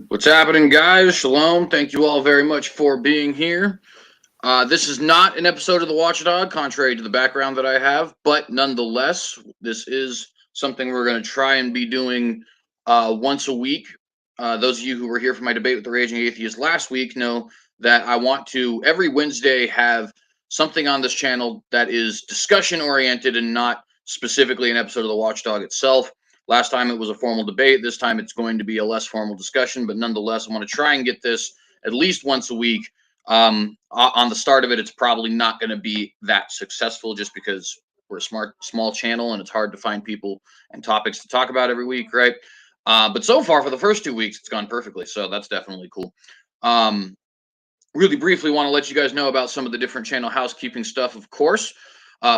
What's happening, guys? Shalom. Thank you all very much for being here. This is not an episode of The Watchdog, contrary to the background that I have, but nonetheless, this is something we're going to try and be doing once a week. Those of you who were here for my debate with the Raging Atheist last week know that I want to, every Wednesday, have something on this channel that is discussion oriented and not specifically an episode of The Watchdog itself. Last time it was a formal debate. This time it's going to be a less formal discussion, but nonetheless, I want to try and get this at least once a week. On the start of it, it's probably not going to be that successful just because we're a small channel and it's hard to find people and topics to talk about every week, right? But so far, for the first 2 weeks, it's gone perfectly, so that's definitely cool. Really briefly, want to let you guys know about some of the different channel housekeeping stuff, of course.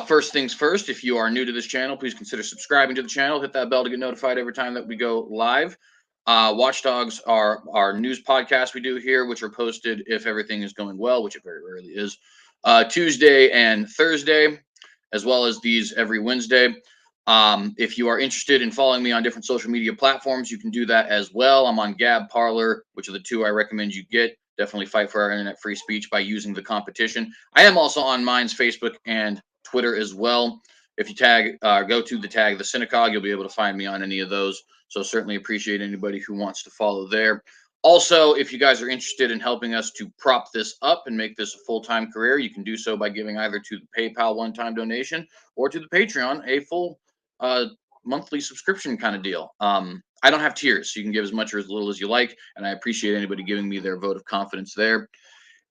First things first, if you are new to this channel, please consider subscribing to the channel. Hit that bell to get notified every time that we go live. Watchdogs are our news podcast we do here, which are posted, if everything is going well, which it very rarely is, Tuesday and Thursday, as well as these every Wednesday. If you are interested in following me on different social media platforms, you can do that as well. I'm on Gab, Parler, which are the two I recommend you get. Definitely fight for our internet free speech by using the competition. I am also on Minds, Facebook, and Twitter as well. If you go to the tag The Synagogue, you'll be able to find me on any of those. So certainly appreciate anybody who wants to follow there. Also, if you guys are interested in helping us to prop this up and make this a full-time career, you can do so by giving either to the PayPal one-time donation or to the Patreon, a full monthly subscription kind of deal. I don't have tiers, so you can give as much or as little as you like, and I appreciate anybody giving me their vote of confidence there.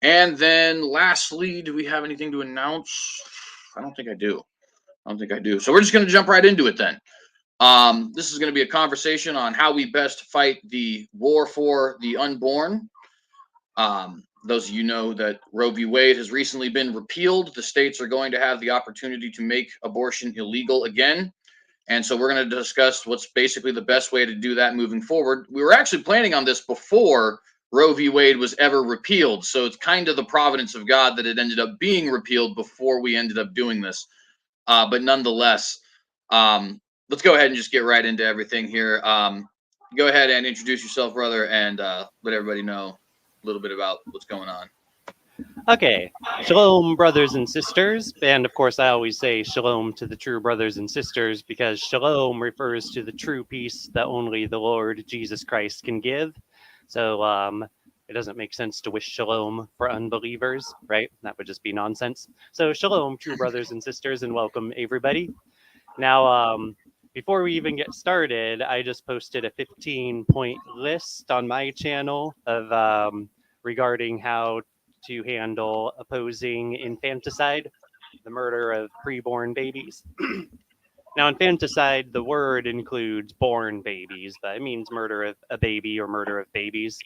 And then lastly, do we have anything to announce? I don't think I do. So we're just going to jump right into it then. This is going to be a conversation on how we best fight the war for the unborn. Those of you know that Roe v. Wade has recently been repealed. The states are going to have the opportunity to make abortion illegal again. And so we're going to discuss what's basically the best way to do that moving forward. We were actually planning on this before Roe v. Wade was ever repealed. So it's kind of the providence of God that it ended up being repealed before we ended up doing this. But nonetheless, let's go ahead and just get right into everything here. Go ahead and introduce yourself, brother, and let everybody know a little bit about what's going on. Okay, shalom, brothers and sisters. And of course, I always say shalom to the true brothers and sisters because shalom refers to the true peace that only the Lord Jesus Christ can give. So it doesn't make sense to wish shalom for unbelievers, right? That would just be nonsense. So shalom, true brothers and sisters, and welcome everybody. Now, before we even get started, I just posted a 15-point list on my channel of regarding how to handle opposing infanticide, the murder of preborn babies. Now, infanticide, the word includes born babies, but it means murder of a baby or murder of babies.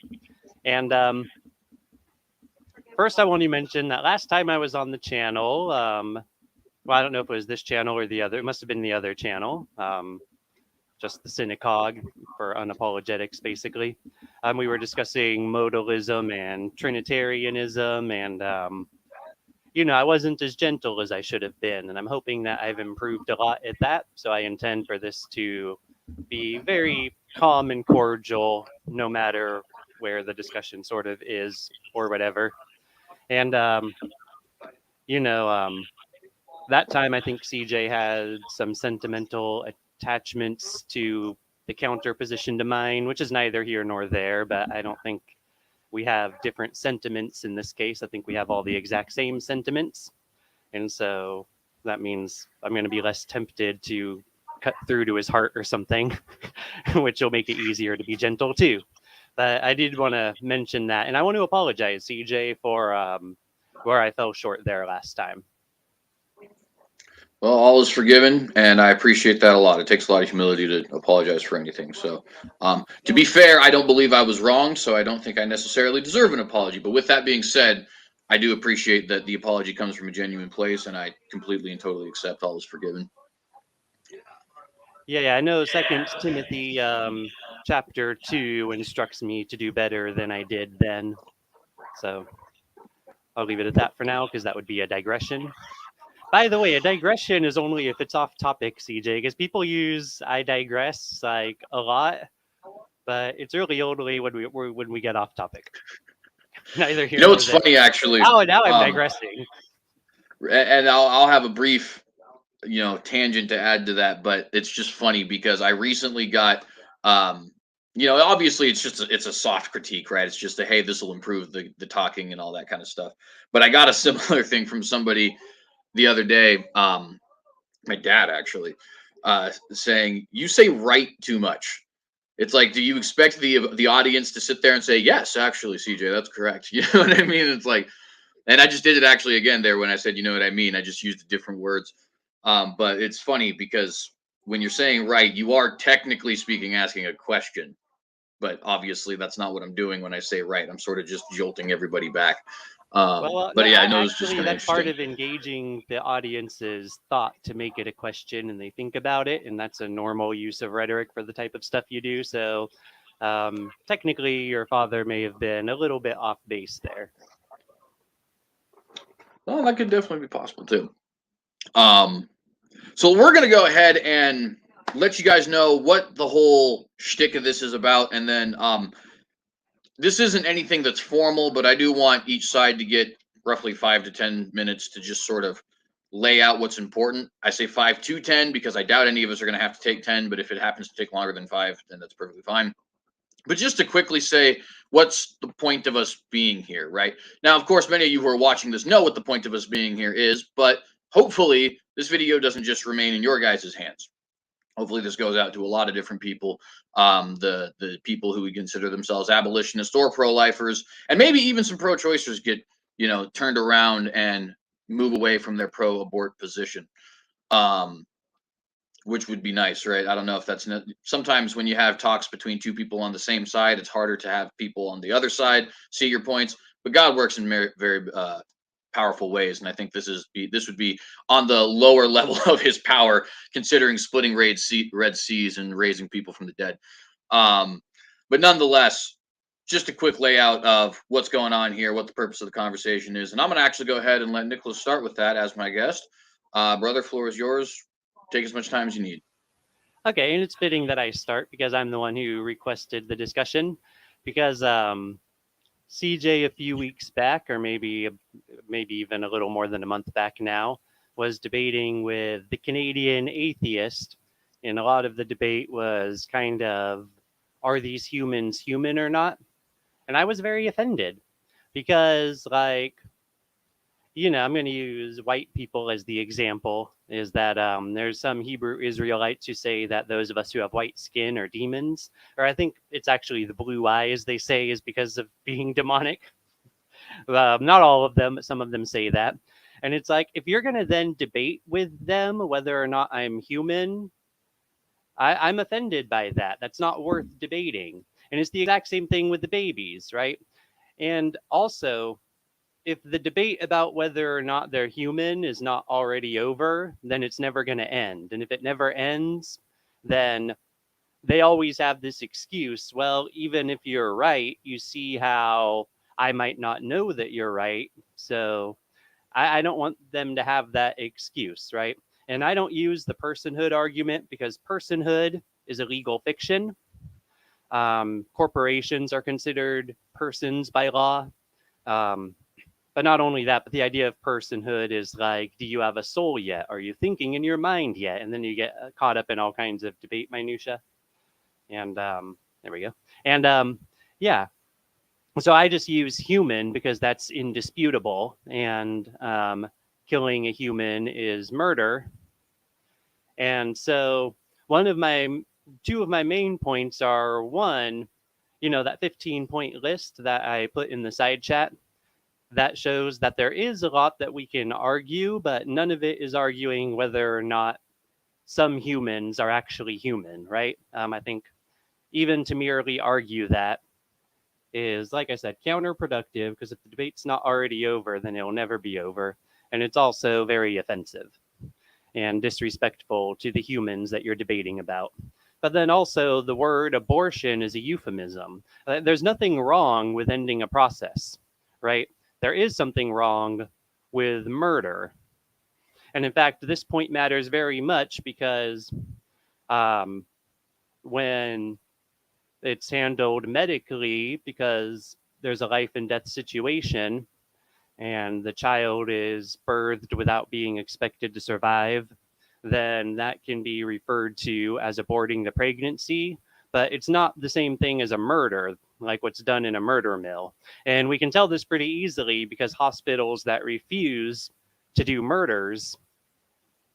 And first, I want to mention that last time I was on the channel, well, I don't know if it was this channel or the other. It must have been the other channel, just the synagogue for unapologetics, basically. We were discussing modalism and Trinitarianism, and I wasn't as gentle as I should have been, and I'm hoping that I've improved a lot at that. So I intend for this to be very calm and cordial, no matter where the discussion sort of is or whatever. And that time I think CJ had some sentimental attachments to the counter position to mine, which is neither here nor there, but I don't think we have different sentiments in this case. I think we have all the exact same sentiments. And so that means I'm going to be less tempted to cut through to his heart or something, which will make it easier to be gentle too. But I did want to mention that. And I want to apologize, CJ, for where I fell short there last time. Well, all is forgiven, and I appreciate that a lot. It takes a lot of humility to apologize for anything. So, to be fair, I don't believe I was wrong, so I don't think I necessarily deserve an apology. But with that being said, I do appreciate that the apology comes from a genuine place, and I completely and totally accept all is forgiven. Yeah, I know 2 Timothy chapter 2 instructs me to do better than I did then. So I'll leave it at that for now because that would be a digression. By the way, a digression is only if it's off topic, CJ, because people use I digress like a lot. but it's really only when we get off topic. Neither You here know nor what's there. funny, actually? Oh, now I'm digressing. And I'll have a brief, tangent to add to that, but it's just funny because I recently got, obviously it's a soft critique, right? It's just a, hey, this will improve the talking and all that kind of stuff. But I got a similar thing from somebody the other day, my dad actually, saying, "You say right too much." It's like, do you expect the audience to sit there and say, "Yes, actually, CJ, that's correct"? You know what I mean? It's like, and I just did it actually again there when I said, "You know what I mean." I just used different words. But it's funny because when you're saying right, you are technically speaking asking a question, but obviously that's not what I'm doing when I say right. I'm sort of just jolting everybody back. Well, no, But yeah, I know it's just actually, kind of that's part interesting. of engaging the audience's thought to make it a question and they think about it. And that's a normal use of rhetoric for the type of stuff you do. So, technically, your father may have been a little bit off base there. Well, that could definitely be possible too. Um, so we're gonna go ahead and let you guys know what the whole shtick of this is about, and then this isn't anything that's formal, but I do want each side to get roughly 5 to 10 minutes to just sort of lay out what's important. I say 5 to 10 because I doubt any of us are going to have to take 10, but if it happens to take longer than 5, then that's perfectly fine. But just to quickly say, what's the point of us being here, right? Now, of course, many of you who are watching this know what the point of us being here is, but hopefully this video doesn't just remain in your guys' hands. Hopefully this goes out to a lot of different people, the people who would consider themselves abolitionists or pro-lifers, and maybe even some pro-choicers get turned around and move away from their pro-abort position, um, which would be nice, right? I don't know if that's sometimes when you have talks between two people on the same side, it's harder to have people on the other side see your points, but God works in very powerful ways, and I think this would be on the lower level of his power, considering splitting red seas and raising people from the dead. Um, but nonetheless, just a quick layout of what's going on here, what the purpose of the conversation is, and I'm going to actually go ahead and let Nicholas start with that as my guest. Brother, floor is yours. Take as much time as you need. Okay, and it's fitting that I start because I'm the one who requested the discussion. Because CJ a few weeks back, or maybe even a little more than a month back now, was debating with the Canadian atheist, and a lot of the debate was kind of, are these humans human or not? And I was very offended because, like, I'm going to use white people as the example. Is that there's some Hebrew Israelites who say that those of us who have white skin are demons, or I think it's actually the blue eyes they say is because of being demonic. Not all of them, but some of them say that. And it's like, if you're going to then debate with them whether or not I'm human, I'm offended by that. That's not worth debating. And it's the exact same thing with the babies, right? And also, if the debate about whether or not they're human is not already over, then it's never going to end. And if it never ends, then they always have this excuse. Well, even if you're right, you see how I might not know that you're right. So I don't want them to have that excuse, right? And I don't use the personhood argument because personhood is a legal fiction. Corporations are considered persons by law. Um, but not only that, but the idea of personhood is like, do you have a soul yet? Are you thinking in your mind yet? And then you get caught up in all kinds of debate minutia. And there we go. And yeah, so I just use human because that's indisputable. And killing a human is murder. And so two of my main points are one, that 15-point list that I put in the side chat that shows that there is a lot that we can argue, but none of it is arguing whether or not some humans are actually human, right? I think even to merely argue that is, like I said, counterproductive because if the debate's not already over, then it'll never be over. And it's also very offensive and disrespectful to the humans that you're debating about. But then also, the word abortion is a euphemism. There's nothing wrong with ending a process, right? There is something wrong with murder. And in fact, this point matters very much because um, when it's handled medically because there's a life and death situation and the child is birthed without being expected to survive, then that can be referred to as aborting the pregnancy. But it's not the same thing as a murder, like what's done in a murder mill. And we can tell this pretty easily because hospitals that refuse to do murders,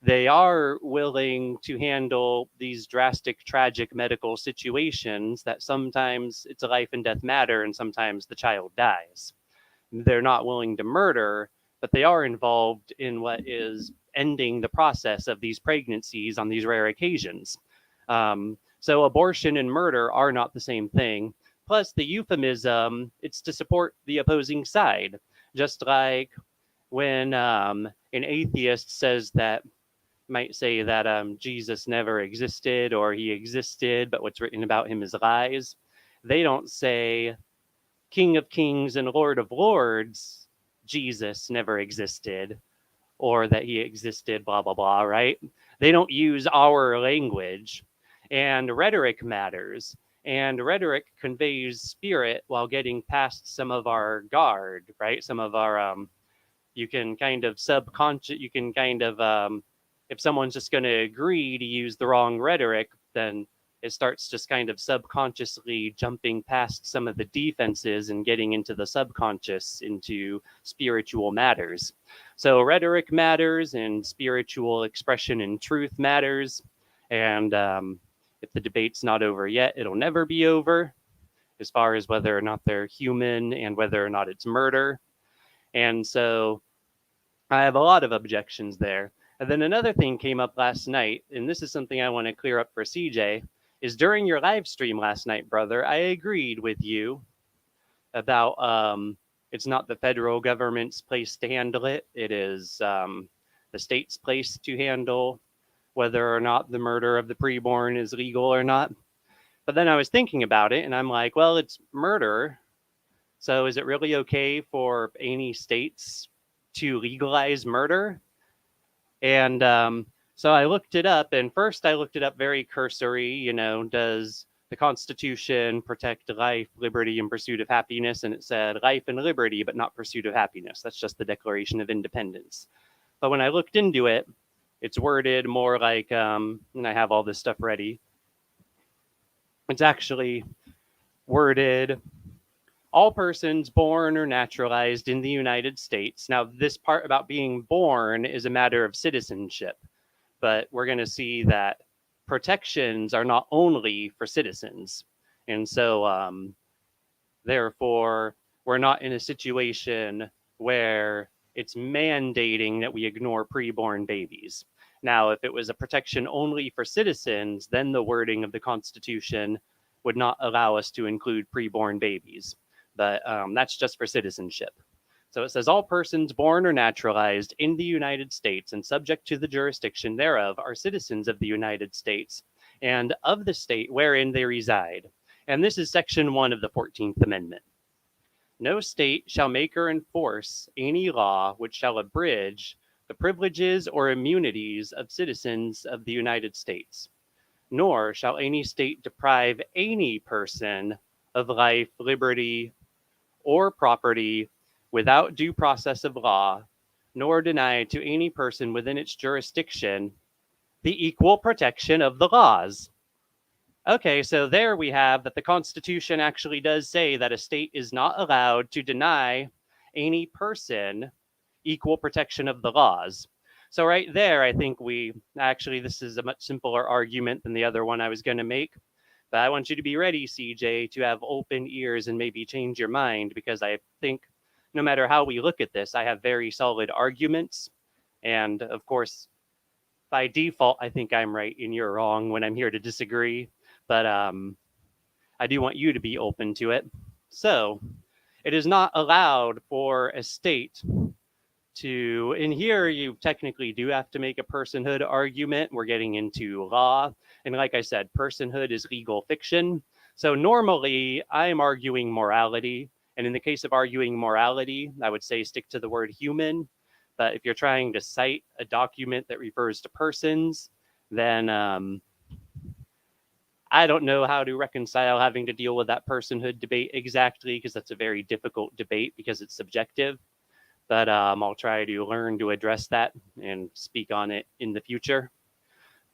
they are willing to handle these drastic, tragic medical situations that sometimes it's a life and death matter and sometimes the child dies. They're not willing to murder, but they are involved in what is ending the process of these pregnancies on these rare occasions. So abortion and murder are not the same thing. Plus, the euphemism, it's to support the opposing side. Just like when an atheist says that, might say that Jesus never existed or he existed, but what's written about him is lies. They don't say King of Kings and Lord of Lords, Jesus never existed, or that he existed, blah, blah, blah, right? They don't use our language. And rhetoric matters. And rhetoric conveys spirit while getting past some of our guard, right? Some of our, you can kind of subconscious, you can kind of, if someone's just going to agree to use the wrong rhetoric, then it starts just kind of subconsciously jumping past some of the defenses and getting into the subconscious, into spiritual matters. So rhetoric matters and spiritual expression and truth matters. And if the debate's not over yet, it'll never be over as far as whether or not they're human and whether or not it's murder. And so I have a lot of objections there. And then another thing came up last night, and this is something I want to clear up for CJ, is during your live stream last night, brother, I agreed with you about it's not the federal government's place to handle it. It is the state's place to handle whether or not the murder of the preborn is legal or not. But then I was thinking about it, and I'm like, well, it's murder. So is it really okay for any states to legalize murder? And so I looked it up, and first I looked it up very cursory. You know, does the Constitution protect life, liberty, and pursuit of happiness? And it said life and liberty, but not pursuit of happiness. That's just the Declaration of Independence. But when I looked into it, it's worded more like, and I have all this stuff ready. It's actually worded, all persons born or naturalized in the United States. Now, this part about being born is a matter of citizenship, but we're going to see that protections are not only for citizens. And so, therefore, we're not in a situation where it's mandating that we ignore preborn babies. Now, if it was a protection only for citizens, then the wording of the Constitution would not allow us to include preborn babies. But that's just for citizenship. So it says all persons born or naturalized in the United States and subject to the jurisdiction thereof are citizens of the United States and of the state wherein they reside. And this is Section 1 of the 14th Amendment. No state shall make or enforce any law which shall abridge the privileges or immunities of citizens of the United States, nor shall any state deprive any person of life, liberty, or property without due process of law, nor deny to any person within its jurisdiction the equal protection of the laws. Okay, so there we have that the Constitution actually does say that a state is not allowed to deny any person equal protection of the laws. So right there, I think this is a much simpler argument than the other one I was going to make. But I want you to be ready, CJ, to have open ears and maybe change your mind, because I think no matter how we look at this, I have very solid arguments. And of course, by default, I think I'm right and you're wrong when I'm here to disagree. But I do want you to be open to it. So it is not allowed for a state to, in here, you technically do have to make a personhood argument. We're getting into law. And like I said, personhood is legal fiction. So normally I'm arguing morality. And in the case of arguing morality, I would say stick to the word human. But if you're trying to cite a document that refers to persons, then I I don't know how to reconcile having to deal with that personhood debate exactly, because that's a very difficult debate because it's subjective. But I'll try to learn to address that and speak on it in the future.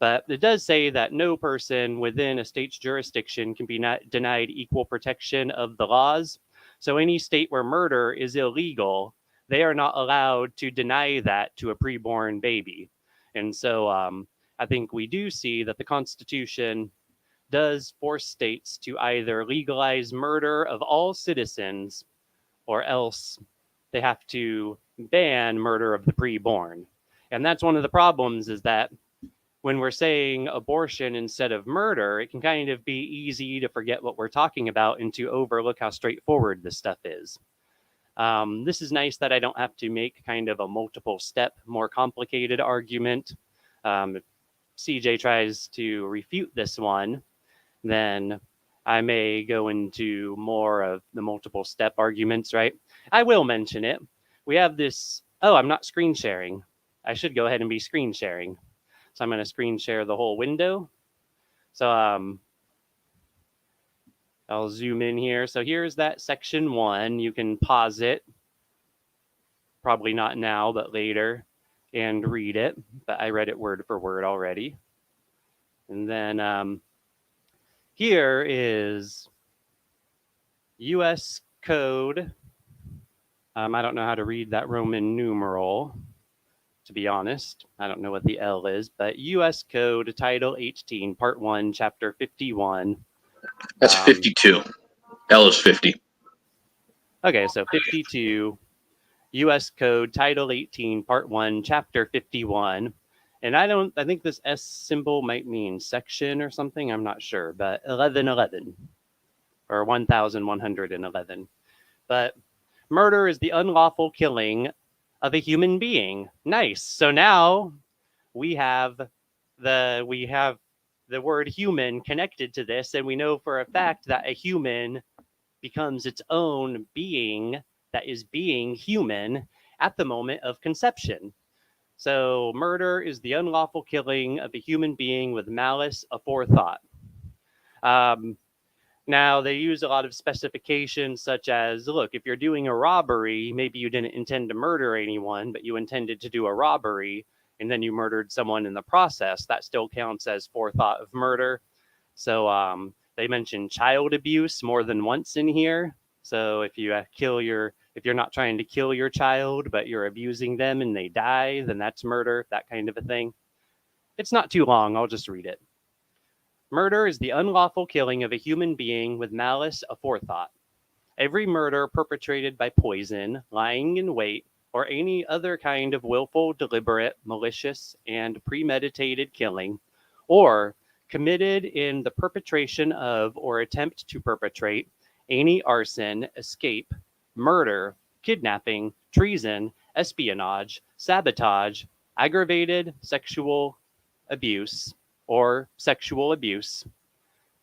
But it does say that no person within a state's jurisdiction can be denied equal protection of the laws. So any state where murder is illegal, they are not allowed to deny that to a preborn baby. And so I think we do see that the Constitution does force states to either legalize murder of all citizens, or else they have to ban murder of the preborn. And that's one of the problems, is that when we're saying abortion instead of murder, it can kind of be easy to forget what we're talking about and to overlook how straightforward this stuff is. This is nice that I don't have to make kind of a multiple step, more complicated argument. If CJ tries to refute this one, then I may go into more of the multiple step arguments, right? I will mention it. We have this. Oh, I'm not screen sharing. I should go ahead and be screen sharing. So I'm going to screen share the whole window. So I'll zoom in here. So here's that section 1. You can pause it. Probably not now, but later, and read it. But I read it word for word already. And then here is U.S. Code. I don't know how to read that Roman numeral, to be honest. I don't know what the L is, but U.S. Code, Title 18, Part 1, Chapter 51. That's 52. L is 50. Okay, so 52, U.S. Code, Title 18, Part 1, Chapter 51. And I think this S symbol might mean section or something. I'm not sure, but 1111 or 1111. But murder is the unlawful killing of a human being. Nice. So now we have the word human connected to this, and we know for a fact that a human becomes its own being that is being human at the moment of conception. So murder is the unlawful killing of a human being with malice aforethought. Now, they use a lot of specifications, such as, look, if you're doing a robbery, maybe you didn't intend to murder anyone, but you intended to do a robbery, and then you murdered someone in the process. That still counts as forethought of murder. So they mention child abuse more than once in here. So if you if you're not trying to kill your child, but you're abusing them and they die, then that's murder, that kind of a thing. It's not too long. I'll just read it. Murder is the unlawful killing of a human being with malice aforethought. Every murder perpetrated by poison, lying in wait, or any other kind of willful, deliberate, malicious, and premeditated killing, or committed in the perpetration of or attempt to perpetrate any arson, escape, murder, kidnapping, treason, espionage, sabotage, aggravated sexual abuse or sexual abuse,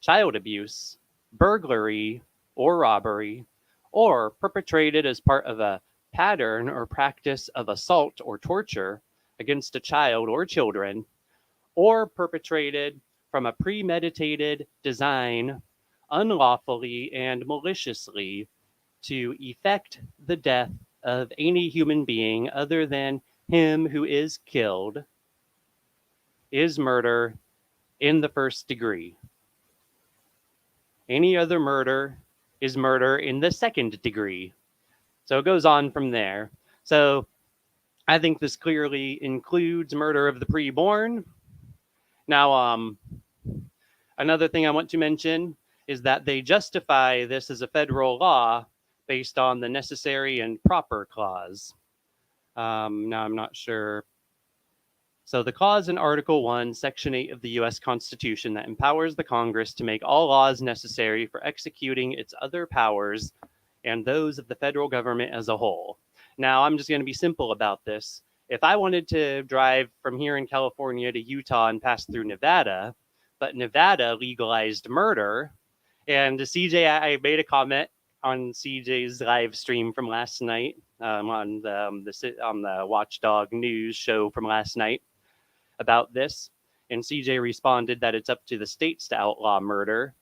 child abuse, burglary or robbery, or perpetrated as part of a pattern or practice of assault or torture against a child or children, or perpetrated from a premeditated design unlawfully and maliciously to effect the death of any human being other than him who is killed, is murder in the first degree. Any other murder is murder in the second degree. So it goes on from there. So I think this clearly includes murder of the preborn. Now, another thing I want to mention is that they justify this as a federal law based on the necessary and proper clause. Now, I'm not sure. So the clause in Article 1, Section 8 of the U.S. Constitution that empowers the Congress to make all laws necessary for executing its other powers and those of the federal government as a whole. Now, I'm just going to be simple about this. If I wanted to drive from here in California to Utah and pass through Nevada, but Nevada legalized murder, and CJ, I made a comment on CJ's live stream from last night on the Watchdog News show from last night about this. And CJ responded that it's up to the states to outlaw murder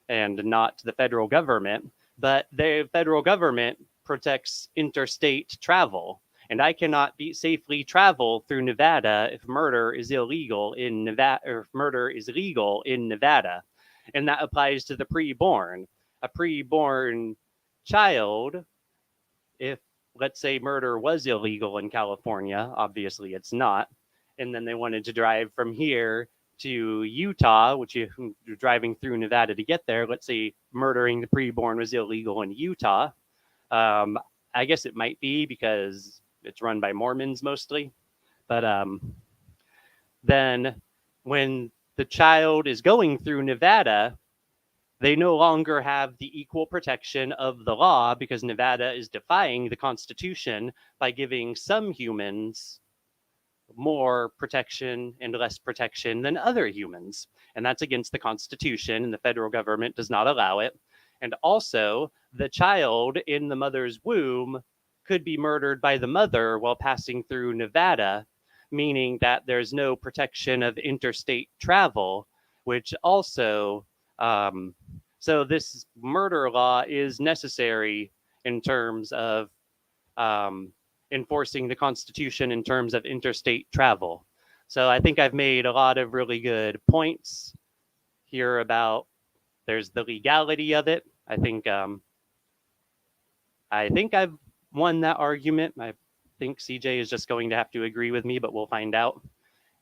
and not the federal government. But the federal government protects interstate travel. And I cannot safely travel through Nevada if murder is illegal in Nevada, or if murder is legal in Nevada. And that applies to the preborn. A preborn child, if let's say murder was illegal in California, obviously it's not, and then they wanted to drive from here to Utah, which you're driving through Nevada to get there. Let's say murdering the preborn was illegal in Utah. I guess it might be because it's run by Mormons mostly. But then when the child is going through Nevada, they no longer have the equal protection of the law because Nevada is defying the Constitution by giving some humans more protection and less protection than other humans. And that's against the Constitution, and the federal government does not allow it. And also, the child in the mother's womb could be murdered by the mother while passing through Nevada, meaning that there's no protection of interstate travel, which also, so this murder law is necessary in terms of enforcing the Constitution in terms of interstate travel. So I think I've made a lot of really good points here about there's the legality of it. I think I've won that argument. I think CJ is just going to have to agree with me, but we'll find out.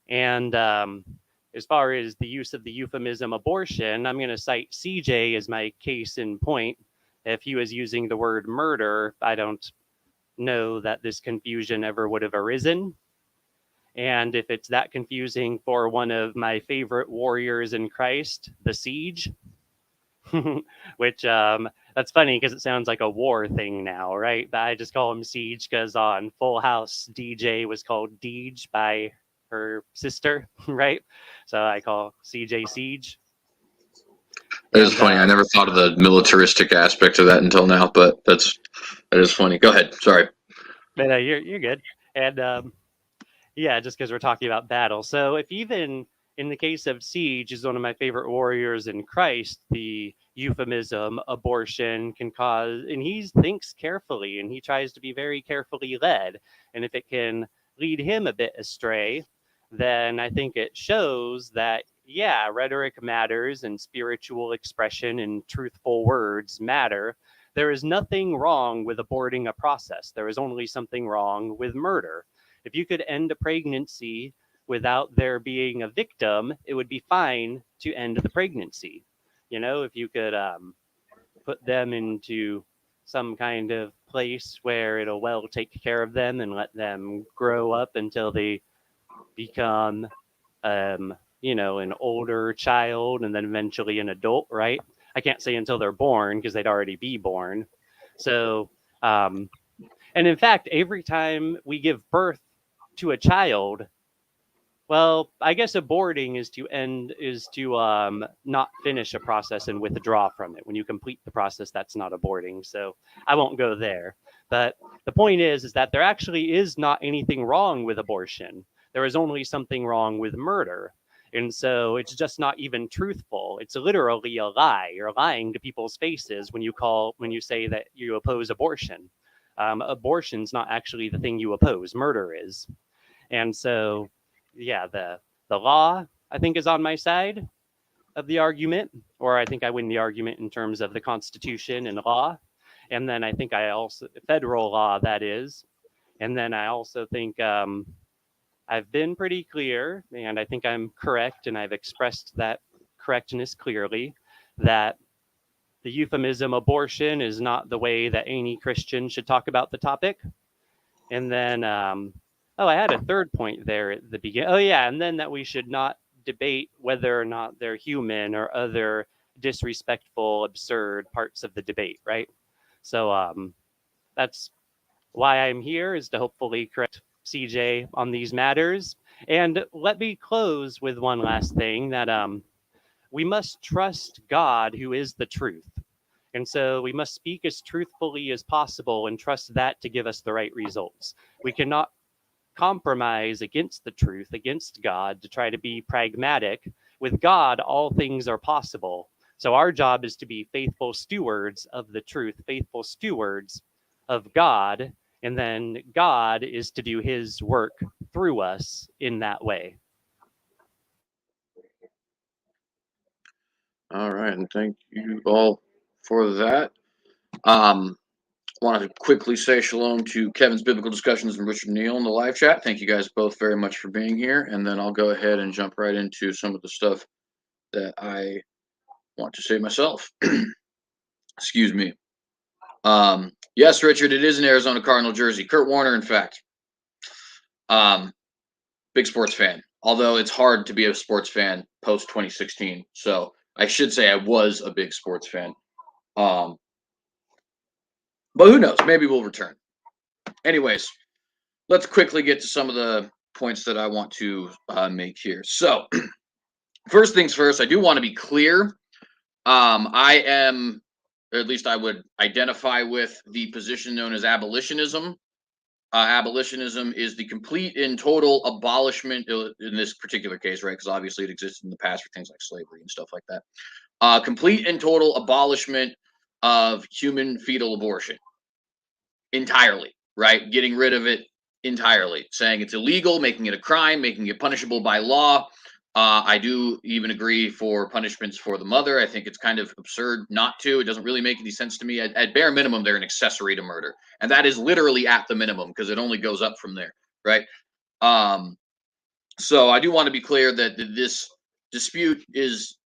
And as far as the use of the euphemism abortion, I'm going to cite CJ as my case in point. If he was using the word murder, I don't know that this confusion ever would have arisen. And if it's that confusing for one of my favorite warriors in Christ, the siege, which that's funny because it sounds like a war thing now, right? But I just call him Siege because on Full House, DJ was called Deej by her sister, right? So I call CJ Siege. It is funny. I never thought of the militaristic aspect of that until now, but that is funny. Go ahead. Sorry. But you're good. And yeah, just because we're talking about battle. So if even in the case of Siege, is one of my favorite warriors in Christ, the euphemism abortion can cause, and he thinks carefully and he tries to be very carefully led. And if it can lead him a bit astray, then I think it shows that, yeah, rhetoric matters and spiritual expression and truthful words matter. There is nothing wrong with aborting a process. There is only something wrong with murder. If you could end a pregnancy without there being a victim, it would be fine to end the pregnancy. You know, if you could put them into some kind of place where it'll well take care of them and let them grow up until they become, you know, an older child and then eventually an adult, right? I can't say until they're born because they'd already be born. So, and in fact, every time we give birth to a child, well, I guess aborting is to not finish a process and withdraw from it. When you complete the process, that's not aborting. So I won't go there. But the point is that there actually is not anything wrong with abortion. There is only something wrong with murder. And so it's just not even truthful. It's literally a lie. You're lying to people's faces when you say that you oppose abortion. Abortion's not actually the thing you oppose. Murder is. And so, yeah, the law, I think, is on my side of the argument, or I think I win the argument in terms of the Constitution and law. And then I think federal law, that is. And then I also think I've been pretty clear, and I think I'm correct, and I've expressed that correctness clearly, that the euphemism abortion is not the way that any Christian should talk about the topic. And then, I had a third point there at the beginning. Oh, yeah, and then that we should not debate whether or not they're human or other disrespectful, absurd parts of the debate, right? So that's why I'm here, is to hopefully correct CJ on these matters. And let me close with one last thing, that we must trust God, who is the truth. And so we must speak as truthfully as possible and trust that to give us the right results. We cannot compromise against the truth, against God, to try to be pragmatic. With God, all things are possible. So our job is to be faithful stewards of the truth, faithful stewards of God, and then God is to do his work through us in that way. All right, and thank you all for that. Want to quickly say shalom to Kevin's Biblical Discussions and Richard Neal in the live chat. Thank you guys both very much for being here. And then I'll go ahead and jump right into some of the stuff that I want to say myself. Excuse me. Yes, Richard, it is an Arizona Cardinal jersey. Kurt Warner, in fact. Big sports fan. Although it's hard to be a sports fan post 2016. So I should say I was a big sports fan. But who knows? Maybe we'll return. Anyways, let's quickly get to some of the points that I want to make here. So, first things first, I do want to be clear. I am, or at least I would identify with the position known as abolitionism. Abolitionism is the complete and total abolishment, in this particular case, right? Because obviously it existed in the past for things like slavery and stuff like that. Complete and total abolishment of human fetal abortion entirely, right? Getting rid of it entirely, saying it's illegal, making it a crime, making it punishable by law. I do even agree for punishments for the mother. I think it's kind of absurd not to. It doesn't really make any sense to me. At bare minimum, they're an accessory to murder. And that is literally at the minimum because it only goes up from there, right? So I do want to be clear that this dispute is,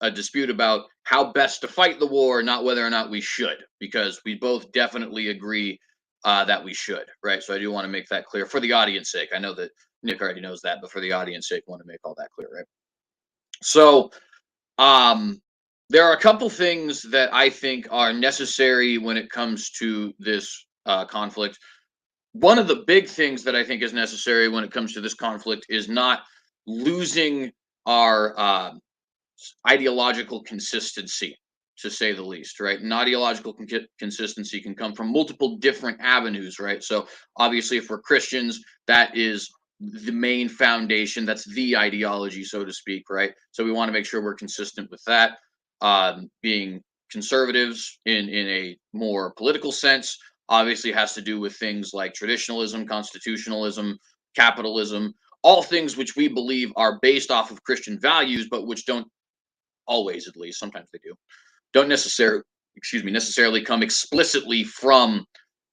a dispute about how best to fight the war, not whether or not we should, because we both definitely agree that we should, right? So I do want to make that clear for the audience sake. I know that Nick already knows that, but for the audience sake, I want to make all that clear, right? So there are a couple things that I think are necessary when it comes to this conflict. One of the big things that I think is necessary when it comes to this conflict is not losing our ideological consistency, to say the least, right? And ideological consistency can come from multiple different avenues, right? So obviously, if we're Christians, that is the main foundation. That's the ideology, so to speak, right? So we want to make sure we're consistent with that. Being conservatives in a more political sense obviously has to do with things like traditionalism, constitutionalism, capitalism, all things which we believe are based off of Christian values, but which don't always, at least sometimes they don't necessarily come explicitly from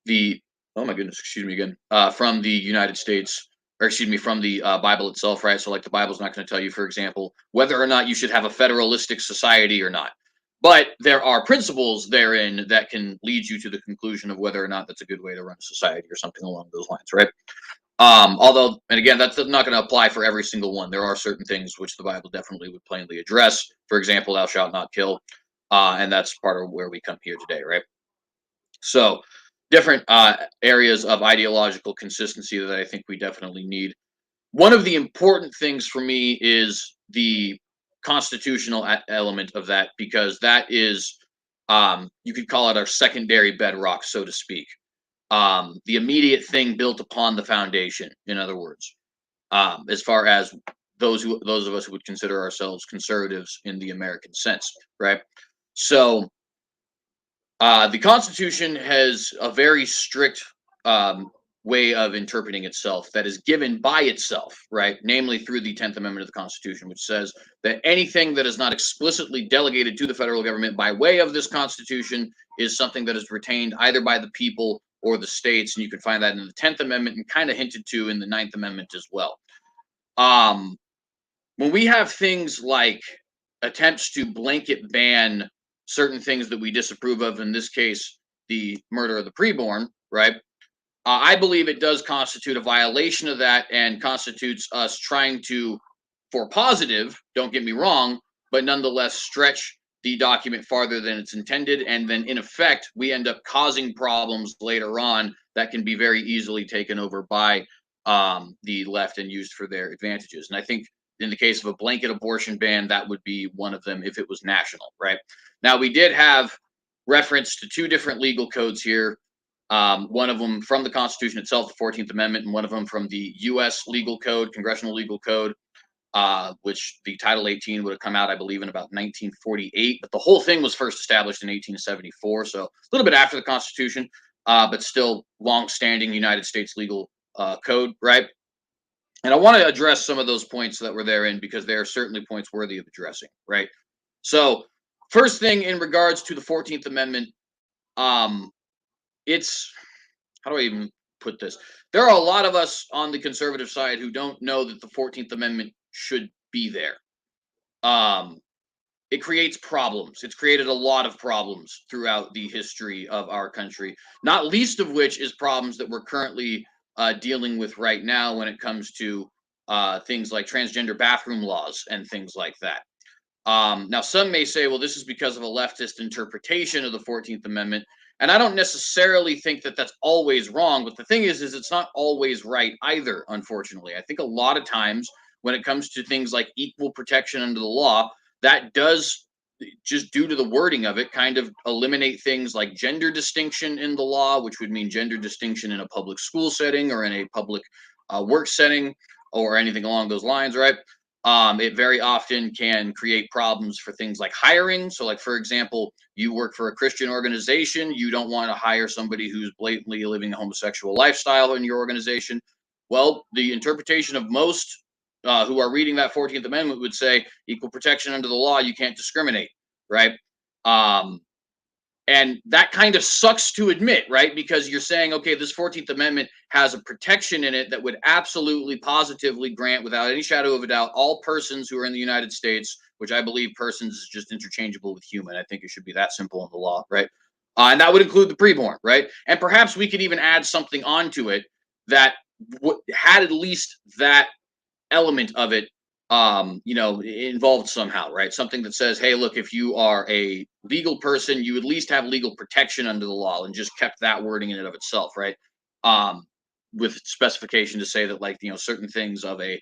the, oh my goodness, excuse me again, from the United States, or excuse me, from the Bible itself, right? So like the Bible's not going to tell you, for example, whether or not you should have a federalistic society or not. But there are principles therein that can lead you to the conclusion of whether or not that's a good way to run a society or something along those lines, right? Although, and again, that's not going to apply for every single one. There are certain things which the Bible definitely would plainly address. For example, thou shalt not kill. And that's part of where we come here today, right? So, different areas of ideological consistency that I think we definitely need. One of the important things for me is the constitutional element of that, because that is, you could call it our secondary bedrock, so to speak. The immediate thing built upon the foundation, in other words, as far as those of us who would consider ourselves conservatives in the American sense, right? So the Constitution has a very strict way of interpreting itself that is given by itself, right? Namely through the 10th Amendment of the Constitution, which says that anything that is not explicitly delegated to the federal government by way of this Constitution is something that is retained either by the people or the states. And you can find that in the 10th Amendment and kind of hinted to in the 9th Amendment as well. When we have things like attempts to blanket ban certain things that we disapprove of, in this case, the murder of the preborn, right? I believe it does constitute a violation of that and constitutes us trying to, for positive, don't get me wrong, but nonetheless stretch the document farther than it's intended. And then in effect, we end up causing problems later on that can be very easily taken over by the left and used for their advantages. And I think in the case of a blanket abortion ban, that would be one of them if it was national, right? Now, we did have reference to two different legal codes here. One of them from the Constitution itself, the 14th Amendment, and one of them from the U.S. Legal Code, Congressional Legal Code, which the Title 18 would have come out, I believe, in about 1948. But the whole thing was first established in 1874, so a little bit after the Constitution, but still long-standing United States legal code, right? And I want to address some of those points that were therein because they are certainly points worthy of addressing, right? So, first thing in regards to the 14th Amendment, it's how do I even put this? There are a lot of us on the conservative side who don't know that the 14th Amendment should be there. It creates problems. It's created a lot of problems throughout the history of our country, not least of which is problems that we're currently dealing with right now when it comes to things like transgender bathroom laws and things like that. Now, some may say, well, this is because of a leftist interpretation of the 14th Amendment. And I don't necessarily think that that's always wrong. But the thing is it's not always right either, unfortunately. I think a lot of times when it comes to things like equal protection under the law, that does, just due to the wording of it, kind of eliminate things like gender distinction in the law, which would mean gender distinction in a public school setting or in a public work setting or anything along those lines, right? It very often can create problems for things like hiring. So, like, for example, you work for a Christian organization, you don't want to hire somebody who's blatantly living a homosexual lifestyle in your organization. Well, the interpretation of most who are reading that 14th Amendment would say equal protection under the law, you can't discriminate, right? And that kind of sucks to admit, right? Because you're saying, okay, this 14th Amendment has a protection in it that would absolutely positively grant, without any shadow of a doubt, all persons who are in the United States, which I believe persons is just interchangeable with human. I think it should be that simple in the law, right? And that would include the preborn, right? And perhaps we could even add something onto it that had at least that element of it involved somehow, right? Something that says, hey, look, if you are a legal person, you at least have legal protection under the law, and just kept that wording in and of itself, right? With specification to say that, like, certain things of a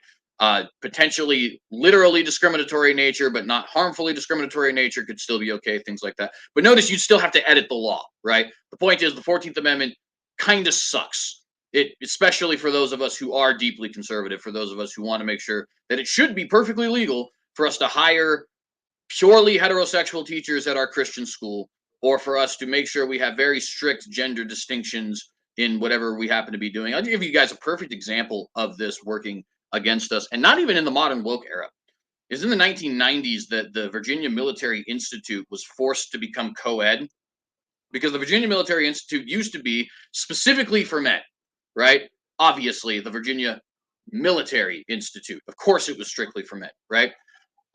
potentially literally discriminatory nature, but not harmfully discriminatory nature could still be okay, things like that. But notice you'd still have to edit the law, right? The point is the 14th Amendment kind of sucks. It, especially for those of us who are deeply conservative, for those of us who want to make sure that it should be perfectly legal for us to hire purely heterosexual teachers at our Christian school, or for us to make sure we have very strict gender distinctions in whatever we happen to be doing. I'll give you guys a perfect example of this working against us, and not even in the modern woke era. It's in the 1990s that the Virginia Military Institute was forced to become co-ed, because the Virginia Military Institute used to be specifically for men, right? Obviously, the Virginia Military Institute, of course, it was strictly for men, right?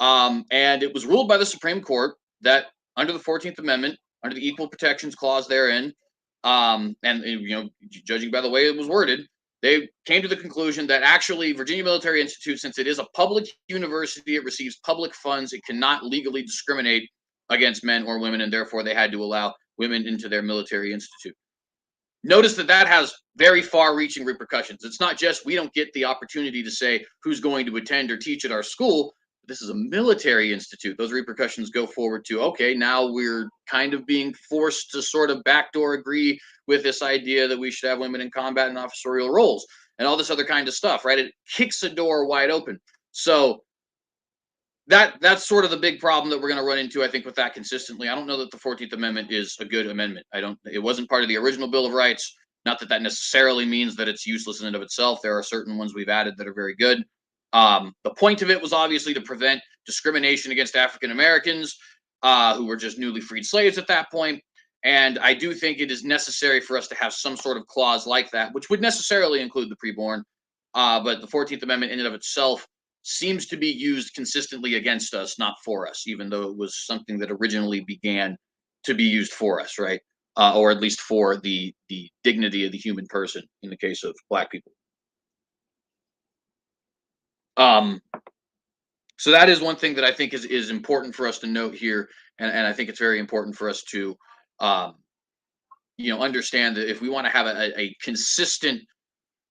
And it was ruled by the Supreme Court that under the 14th Amendment, under the Equal Protections Clause therein, and judging by the way it was worded, they came to the conclusion that actually Virginia Military Institute, since it is a public university, it receives public funds, it cannot legally discriminate against men or women, and therefore they had to allow women into their military institute. Notice that that has very far-reaching repercussions. It's not just we don't get the opportunity to say who's going to attend or teach at our school. This is a military institute. Those repercussions go forward to, okay, now we're kind of being forced to sort of backdoor agree with this idea that we should have women in combat and officerial roles and all this other kind of stuff, right? It kicks a door wide open. So that's sort of the big problem that we're going to run into, I think, with that consistently. I don't know that the 14th Amendment is a good amendment. It wasn't part of the original Bill of Rights. Not that that necessarily means that it's useless in and of itself. There are certain ones we've added that are very good. The point of it was obviously to prevent discrimination against African Americans who were just newly freed slaves at that point. And I do think it is necessary for us to have some sort of clause like that, which would necessarily include the preborn. But the 14th Amendment in and of itself seems to be used consistently against us, not for us, even though it was something that originally began to be used for us, right? Or at least for the dignity of the human person in the case of Black people. So that is one thing that I think is important for us to note here, and I think it's very important for us to understand that if we want to have a consistent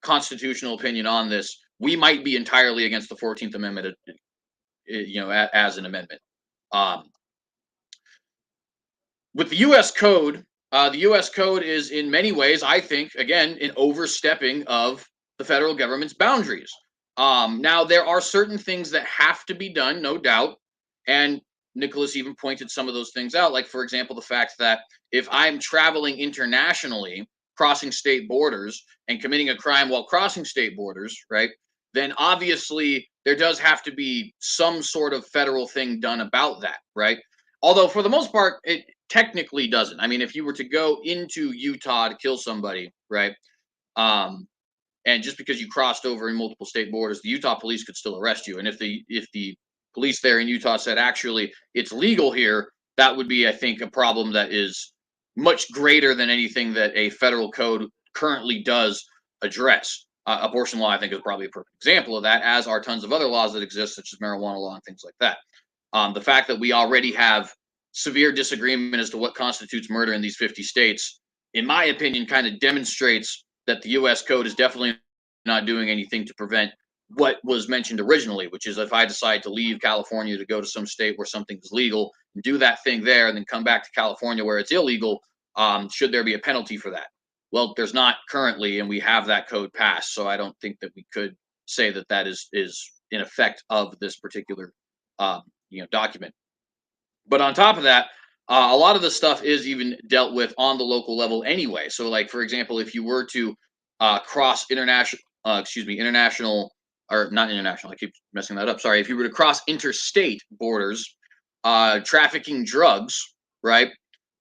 constitutional opinion on this, we might be entirely against the 14th Amendment, as an amendment. With the U.S. Code, The U.S. Code is in many ways, I think, again, an overstepping of the federal government's boundaries. Now, there are certain things that have to be done, no doubt. And Nicholas even pointed some of those things out, like, for example, the fact that if I'm traveling internationally, crossing state borders, and committing a crime while crossing state borders, right, then obviously there does have to be some sort of federal thing done about that, right? Although, for the most part, it technically doesn't. I mean, if you were to go into Utah to kill somebody, right? Um, and just because you crossed over in multiple state borders, the Utah police could still arrest you. And if the police there in Utah said actually it's legal here, that would be, I think, a problem that is much greater than anything that a federal code currently does address. Abortion law, I think, is probably a perfect example of that, as are tons of other laws that exist, such as marijuana law and things like that. The fact that we already have severe disagreement as to what constitutes murder in these 50 states, in my opinion, kind of demonstrates that the U.S. code is definitely not doing anything to prevent what was mentioned originally, which is if I decide to leave California to go to some state where something is legal, and do that thing there, and then come back to California where it's illegal, should there be a penalty for that? Well, there's not currently, and we have that code passed, so I don't think that we could say that that is in effect of this particular document. But on top of that, a lot of the stuff is even dealt with on the local level anyway. So, like, for example, if you were to cross international, or not international, I keep messing that up. Sorry. If you were to cross interstate borders, trafficking drugs, right?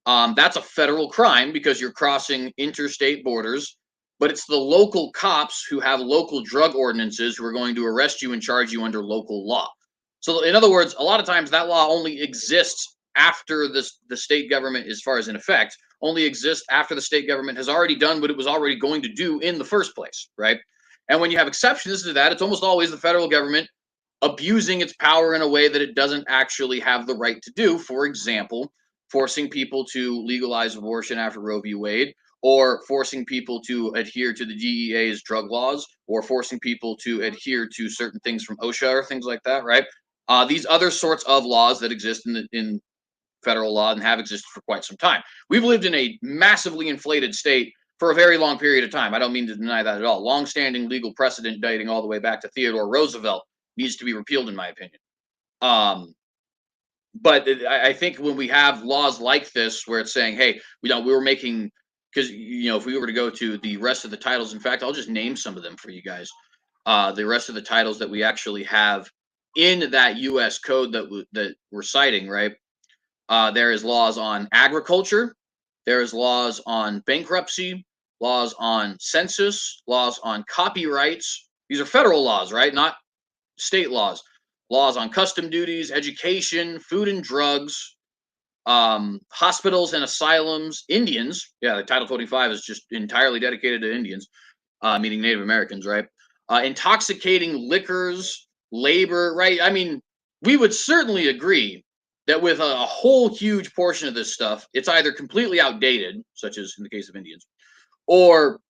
That's a federal crime because you're crossing interstate borders, but it's the local cops who have local drug ordinances who are going to arrest you and charge you under local law. So, in other words, a lot of times that law only exists after the state government, as far as in effect, only exists after the state government has already done what it was already going to do in the first place, right? And when you have exceptions to that, it's almost always the federal government abusing its power in a way that it doesn't actually have the right to do. For example, forcing people to legalize abortion after Roe v. Wade, or forcing people to adhere to the DEA's drug laws, or forcing people to adhere to certain things from OSHA or things like that, right? These other sorts of laws that exist in federal law and have existed for quite some time. We've lived in a massively inflated state for a very long period of time. I don't mean to deny that at all. Long-standing legal precedent dating all the way back to Theodore Roosevelt needs to be repealed, in my opinion. But I think when we have laws like this, where it's saying, hey, we were making, because if we were to go to the rest of the titles, in fact, I'll just name some of them for you guys. The rest of the titles that we actually have in that U.S. code that we're citing, right? There is laws on agriculture. There is laws on bankruptcy, laws on census, laws on copyrights. These are federal laws, right? Not state laws. Laws on custom duties, education, food and drugs, hospitals and asylums, Indians. Yeah, the Title 25 is just entirely dedicated to Indians, meaning Native Americans, right? Intoxicating liquors, labor, right? I mean, we would certainly agree that with a whole huge portion of this stuff, it's either completely outdated, such as in the case of Indians, or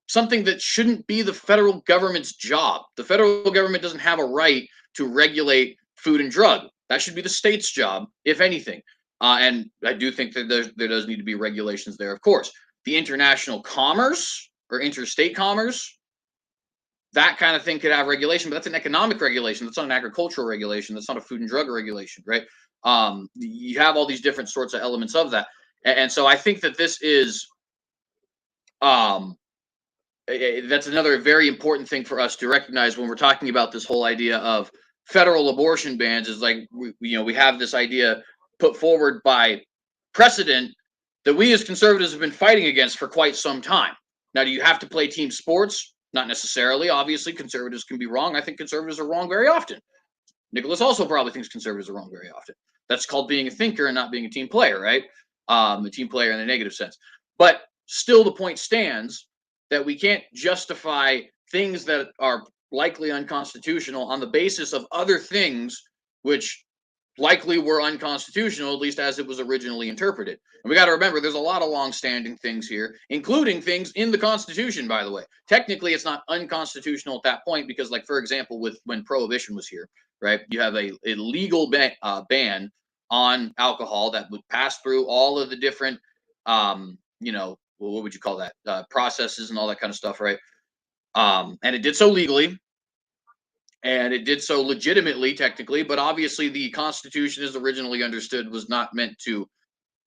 something that shouldn't be the federal government's job. The federal government doesn't have a right to regulate food and drug. That should be the state's job, if anything. And I do think that there does need to be regulations there, of course. The international commerce or interstate commerce, that kind of thing could have regulation, but that's an economic regulation. That's not an agricultural regulation. That's not a food and drug regulation, right? You have all these different sorts of elements of that. And so I think that this is, that's another very important thing for us to recognize when we're talking about this whole idea of federal abortion bans. Is like, we have this idea put forward by precedent that we as conservatives have been fighting against for quite some time. Now, do you have to play team sports? Not necessarily. Obviously, conservatives can be wrong. I think conservatives are wrong very often. Nicholas also probably thinks conservatives are wrong very often. That's called being a thinker and not being a team player, right? A team player in a negative sense. But still, the point stands that we can't justify things that are likely unconstitutional on the basis of other things which likely were unconstitutional, at least as it was originally interpreted. And we got to remember, there's a lot of long-standing things here, including things in the Constitution, by the way. Technically, it's not unconstitutional at that point because, like, for example, when Prohibition was here, right, you have a legal ban on alcohol that would pass through all of the different what would you call that? Processes and all that kind of stuff, right? And it did so legally, and it did so legitimately, technically, but obviously the Constitution, as originally understood, was not meant to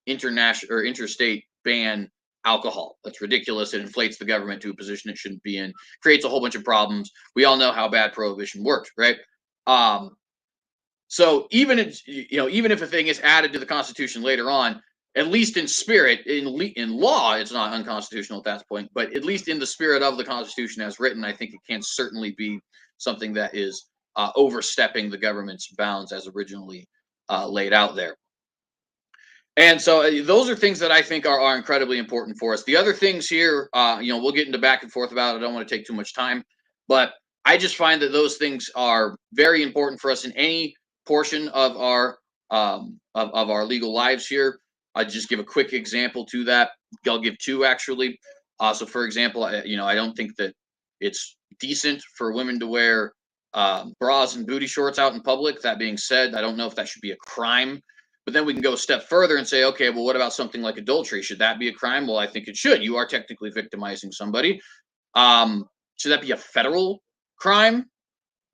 international or interstate ban alcohol. That's ridiculous. It inflates the government to a position it shouldn't be in, creates a whole bunch of problems. We all know how bad prohibition worked, right? So even if a thing is added to the Constitution later on, at least in spirit, in law, it's not unconstitutional at that point. But at least in the spirit of the Constitution as written, I think it can certainly be something that is overstepping the government's bounds as originally laid out there. And so those are things that I think are incredibly important for us. The other things here, we'll get into back and forth about it. I don't want to take too much time, but I just find that those things are very important for us in any portion of our legal lives here. I'll just give a quick example to that. I'll give two actually. So, for example, I don't think that it's decent for women to wear bras and booty shorts out in public. That being said, I don't know if that should be a crime. But then we can go a step further and say, okay, well, what about something like adultery? Should that be a crime? Well, I think it should. You are technically victimizing somebody. Should that be a federal crime?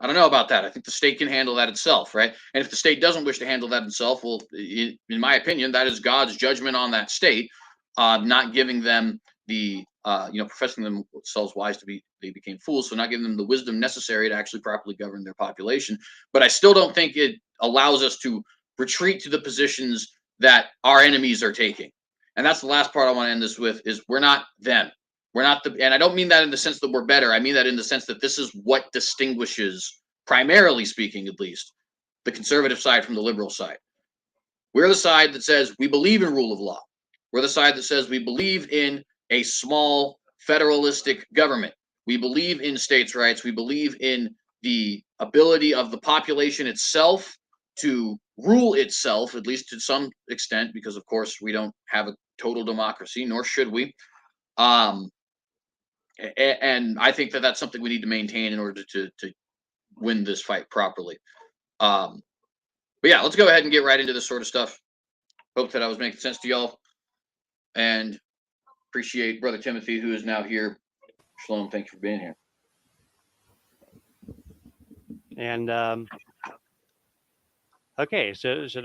I don't know about that. I think the state can handle that itself, right? And if the state doesn't wish to handle that itself, well, in my opinion, that is God's judgment on that state, not giving them the, professing themselves wise they became fools, so not giving them the wisdom necessary to actually properly govern their population. But I still don't think it allows us to retreat to the positions that our enemies are taking. And that's the last part I want to end this with is we're not them. We're not and I don't mean that in the sense that we're better. I mean that in the sense that this is what distinguishes, primarily speaking, at least, the conservative side from the liberal side. We're the side that says we believe in rule of law. We're the side that says we believe in a small federalistic government. We believe in states' rights. We believe in the ability of the population itself to rule itself, at least to some extent, because of course we don't have a total democracy, nor should we. And I think that that's something we need to maintain in order to win this fight properly. But yeah, let's go ahead and get right into this sort of stuff. Hope that I was making sense to y'all, and appreciate Brother Timothy, who is now here. Shalom, thank you for being here. And okay, so should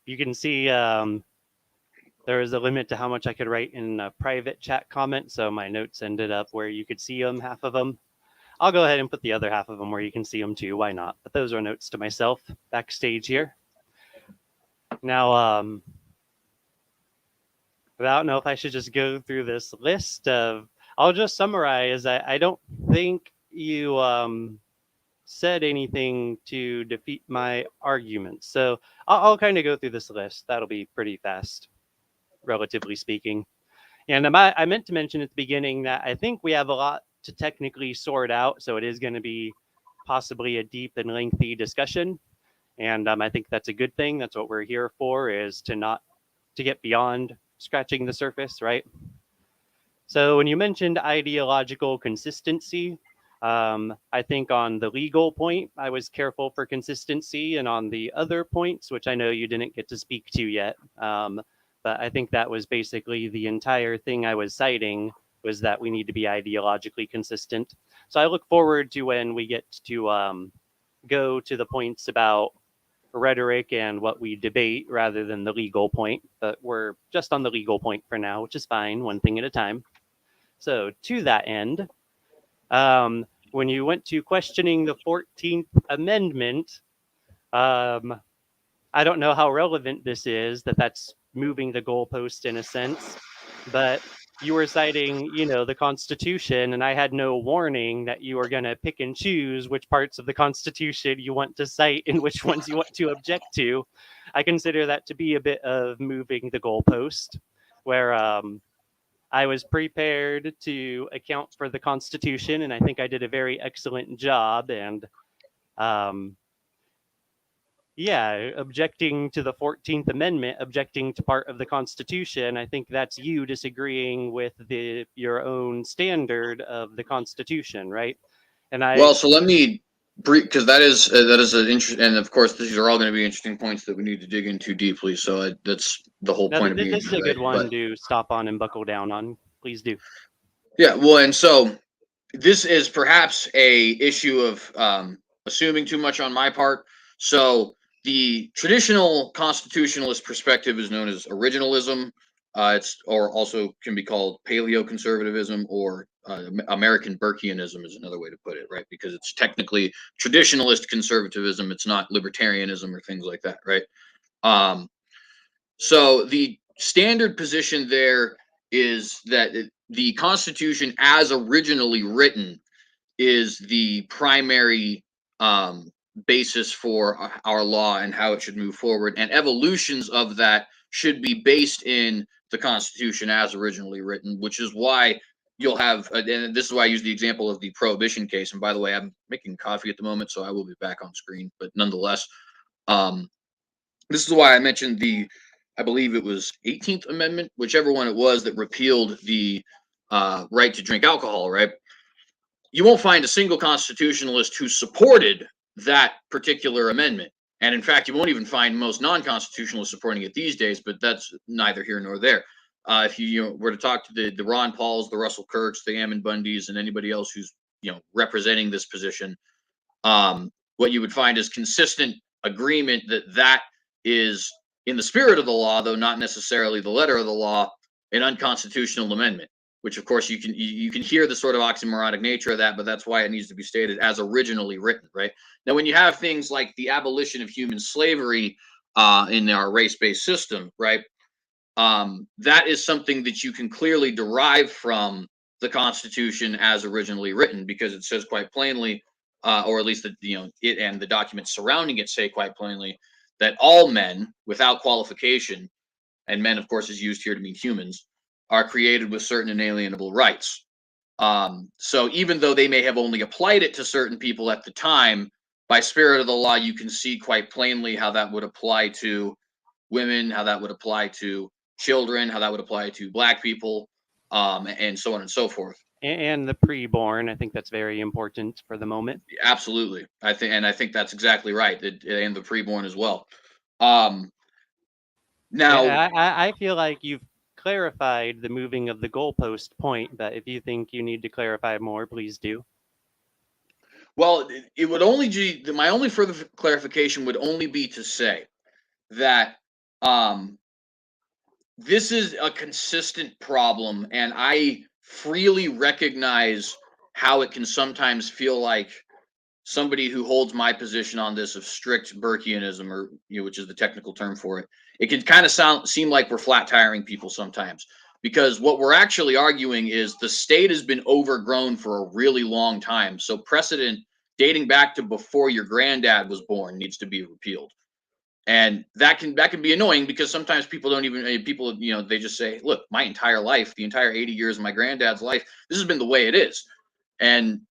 you can see there is a limit to how much I could write in a private chat comment, so my notes ended up where you could see them, half of them. I'll go ahead and put the other half of them where you can see them too, why not? But those are notes to myself backstage here. Now, I don't know if I should just go through this list of, I'll just summarize. I don't think you said anything to defeat my arguments. So I'll kind of go through this list. That'll be pretty fast, relatively speaking. And I meant to mention at the beginning that I think we have a lot to technically sort out. So it is going to be possibly a deep and lengthy discussion. And I think that's a good thing. That's what we're here for, is to get beyond scratching the surface, right? So when you mentioned ideological consistency, I think on the legal point, I was careful for consistency. And on the other points, which I know you didn't get to speak to yet, but I think that was basically the entire thing I was citing, was that we need to be ideologically consistent. So I look forward to when we get to go to the points about rhetoric and what we debate rather than the legal point. But we're just on the legal point for now, which is fine, one thing at a time. So to that end, when you went to questioning the 14th Amendment, I don't know how relevant this is, that's moving the goalpost in a sense, but you were citing, the Constitution, and I had no warning that you were going to pick and choose which parts of the Constitution you want to cite and which ones you want to object to. I consider that to be a bit of moving the goalpost, where I was prepared to account for the Constitution, and I think I did a very excellent job. And objecting to the 14th Amendment, objecting to part of the Constitution, I think that's you disagreeing with your own standard of the Constitution, right? And so let me because that is an interest, and of course these are all going to be interesting points that we need to dig into deeply. So that's the whole Now, point of being this is here, a right? good But one to stop on and buckle down on. Please do. yeah, well, and so this is perhaps a issue of assuming too much on my part. So the traditional constitutionalist perspective is known as originalism. It's or also can be called paleoconservatism or American Burkeanism is another way to put it, right? Because it's technically traditionalist conservatism. It's not libertarianism or things like that, right? Um, so the standard position there is that the Constitution, as originally written, is the primary um, basis for our law and how it should move forward. And evolutions of that should be based in the Constitution as originally written, which is why you'll have, and this is why I use the example of the prohibition case. And by the way, I'm making coffee at the moment, so I will be back on screen. But nonetheless, um, this is why I mentioned I believe it was 18th Amendment, whichever one it was that repealed the right to drink alcohol, right? You won't find a single constitutionalist who supported that particular amendment. And in fact, you won't even find most non-constitutionalists supporting it these days, but that's neither here nor there. If were to talk to the Ron Pauls, the Russell Kirks, the Ammon Bundys, and anybody else who's representing this position, what you would find is consistent agreement that that is in the spirit of the law, though not necessarily the letter of the law, an unconstitutional amendment. Which, of course, you can hear the sort of oxymoronic nature of that, but that's why it needs to be stated as originally written, right? Now, when you have things like the abolition of human slavery in our race-based system, right? That is something that you can clearly derive from the Constitution as originally written, because it says quite plainly, or at least it and the documents surrounding it say quite plainly that all men, without qualification, and men, of course, is used here to mean humans, are created with certain inalienable rights. So even though they may have only applied it to certain people at the time, by spirit of the law, you can see quite plainly how that would apply to women, how that would apply to children, how that would apply to black people, and so on and so forth. And the preborn, I think that's very important for the moment. Absolutely, I think that's exactly right, and the preborn as well. Um, now, I feel like you've clarified the moving of the goalpost point, but if you think you need to clarify more, please do. well, it would only be my only further clarification would only be to say that um, this is a consistent problem, and I freely recognize how it can sometimes feel like somebody who holds my position on this of strict Burkeanism, or which is the technical term for it. It can kind of seem like we're flat tiring people sometimes, because what we're actually arguing is the state has been overgrown for a really long time. So precedent dating back to before your granddad was born needs to be repealed. And that can be annoying, because sometimes people don't even people they just say, look, my entire life, the entire 80 years of my granddad's life, this has been the way it is. And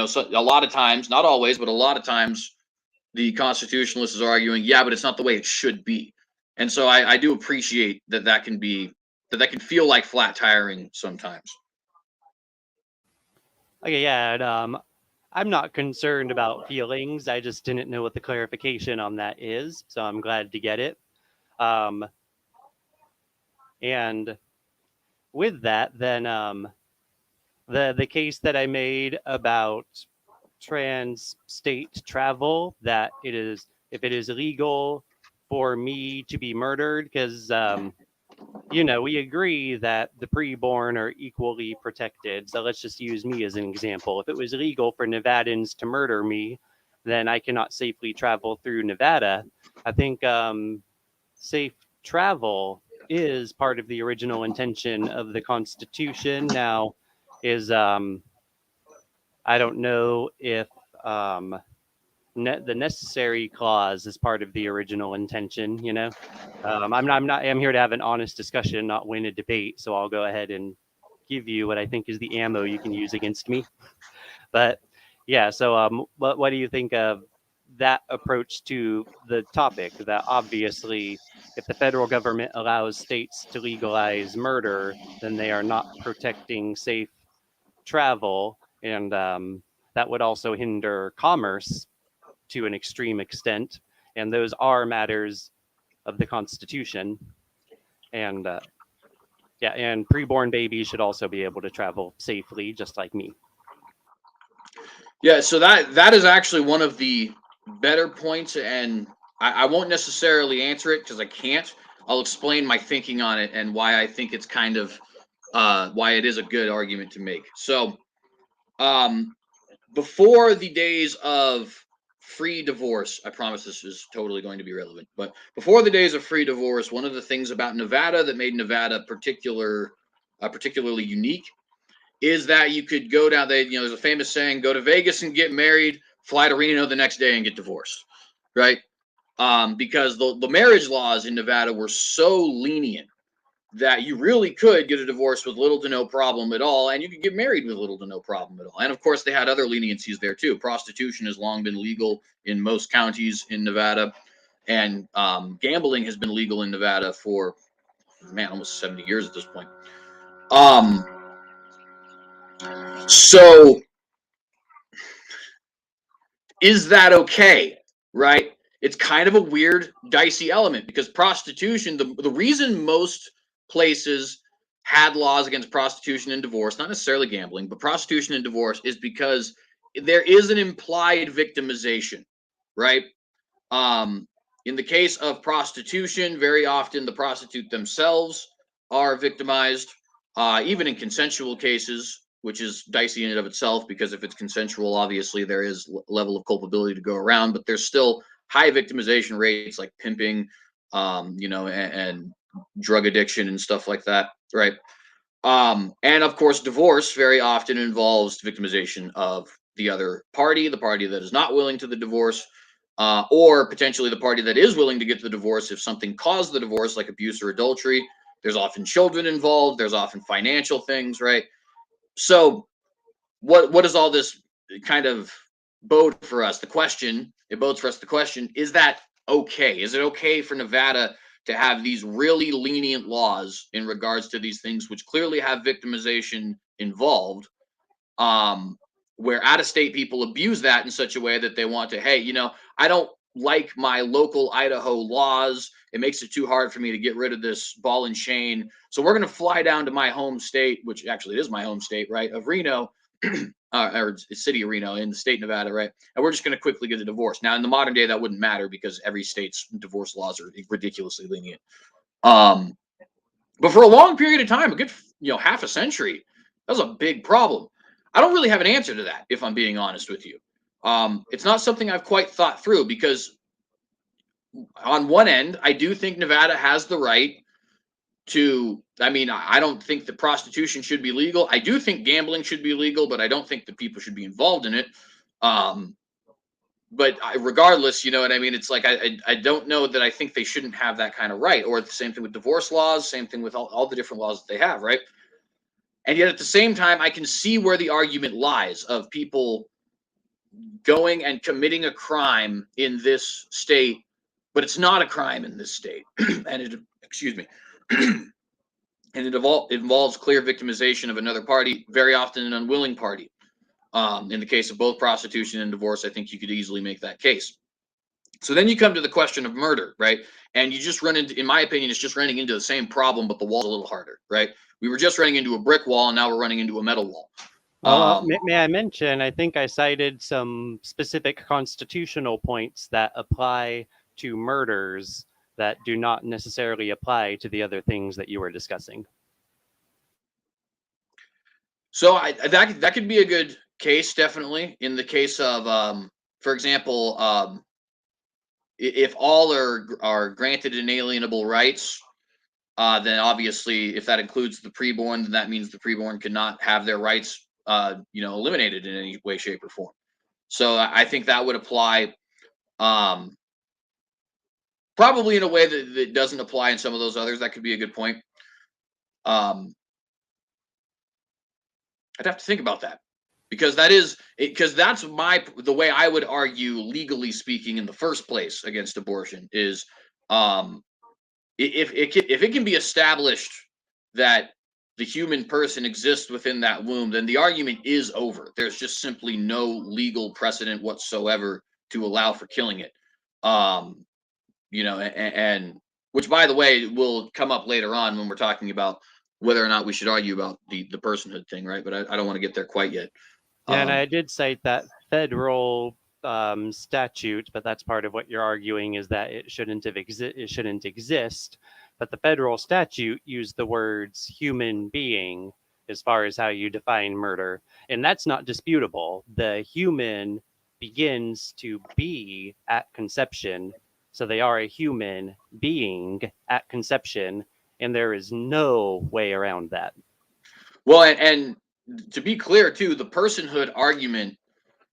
so a lot of times, not always, but a lot of times, the constitutionalists are arguing, yeah, but it's not the way it should be. And so I do appreciate that can feel like flat tiring sometimes. Okay, yeah, and I'm not concerned about feelings. I just didn't know what the clarification on that is, so I'm glad to get it. Um, and with that, then the case that I made about trans state travel, that it is, if it is illegal for me to be murdered, because we agree that the preborn are equally protected. So let's just use me as an example. If it was illegal for Nevadans to murder me, then I cannot safely travel through Nevada. I think safe travel is part of the original intention of the Constitution. Now, is I don't know if um, the necessary clause is part of the original intention. I'm here to have an honest discussion, not win a debate. So I'll go ahead and give you what I think is the ammo you can use against me. But yeah, so what do you think of that approach to the topic? That obviously, if the federal government allows states to legalize murder, then they are not protecting safe travel. And that would also hinder commerce to an extreme extent, and those are matters of the Constitution. And yeah, and preborn babies should also be able to travel safely, just like me. Yeah, so that is actually one of the better points, and I won't necessarily answer it because I can't. I'll explain my thinking on it and why I think it's kind of why it is a good argument to make. So, before the days of free divorce, I promise this is totally going to be relevant, but before the days of free divorce, one of the things about Nevada that made Nevada particularly unique is that you could go down there. There's a famous saying: "Go to Vegas and get married, fly to Reno the next day and get divorced," right? Because the marriage laws in Nevada were so lenient that you really could get a divorce with little to no problem at all, and you could get married with little to no problem at all. And of course, they had other leniencies there too. Prostitution has long been legal in most counties in Nevada, and gambling has been legal in Nevada for almost 70 years at this point. So is that okay? Right? It's kind of a weird, dicey element because prostitution, the reason most places had laws against prostitution and divorce, not necessarily gambling, but prostitution and divorce, is because there is an implied victimization, right? In the case of prostitution, very often the prostitute themselves are victimized, even in consensual cases, which is dicey in and of itself because if it's consensual, obviously there is level of culpability to go around, but there's still high victimization rates like pimping, and drug addiction and stuff like that, right? And of course, divorce very often involves victimization of the other party, the party that is not willing to the divorce, or potentially the party that is willing to get the divorce if something caused the divorce, like abuse or adultery. There's often children involved. There's often financial things, right? So, what does all this kind of bode for us? It bodes for us the question: is that okay? Is it okay for Nevada to have these really lenient laws in regards to these things, which clearly have victimization involved? Where out of state people abuse that in such a way that they want to, hey, I don't like my local Idaho laws. It makes it too hard for me to get rid of this ball and chain. So we're going to fly down to my home state, which actually is my home state, right, of Reno, or city of Reno in the state of Nevada, right? And we're just going to quickly get a divorce. Now, in the modern day, that wouldn't matter because every state's divorce laws are ridiculously lenient. But for a long period of time, a good half a century, that was a big problem. I don't really have an answer to that, if I'm being honest with you. It's not something I've quite thought through because on one end, I do think Nevada has the right to, I don't think that prostitution should be legal. I do think gambling should be legal, but I don't think that people should be involved in it. But regardless, you know what I mean? It's like, I don't know that I think they shouldn't have that kind of right. Or the same thing with divorce laws, same thing with all the different laws that they have, right? And yet at the same time, I can see where the argument lies of people going and committing a crime in this state, but it's not a crime in this state. And it, excuse me, and it involves clear victimization of another party, very often an unwilling party. In the case of both prostitution and divorce, I think you could easily make that case. So then you come to the question of murder, right? And you just run into, in my opinion, it's just running into the same problem, but the wall's a little harder, right? We were just running into a brick wall, and now we're running into a metal wall. May I mention, I think I cited some specific constitutional points that apply to murders that do not necessarily apply to the other things that you were discussing. So that could be a good case, definitely. In the case of, for example, if all are granted inalienable rights, then obviously, if that includes the preborn, then that means the preborn cannot have their rights, eliminated in any way, shape, or form. So I think that would apply, probably in a way that doesn't apply in some of those others. That could be a good point. I'd have to think about that because that's the way I would argue, legally speaking, in the first place against abortion is, if it can be established that the human person exists within that womb, then the argument is over. There's just simply no legal precedent whatsoever to allow for killing it. Um, and which, by the way, will come up later on when we're talking about whether or not we should argue about the personhood thing, right? But I don't want to get there quite yet. Yeah, and I did cite that federal statute, but that's part of what you're arguing is that it shouldn't exist. But the federal statute used the words human being as far as how you define murder, and that's not disputable. The human begins to be at conception, so they are a human being at conception, and there is no way around that. Well, and to be clear too, the personhood argument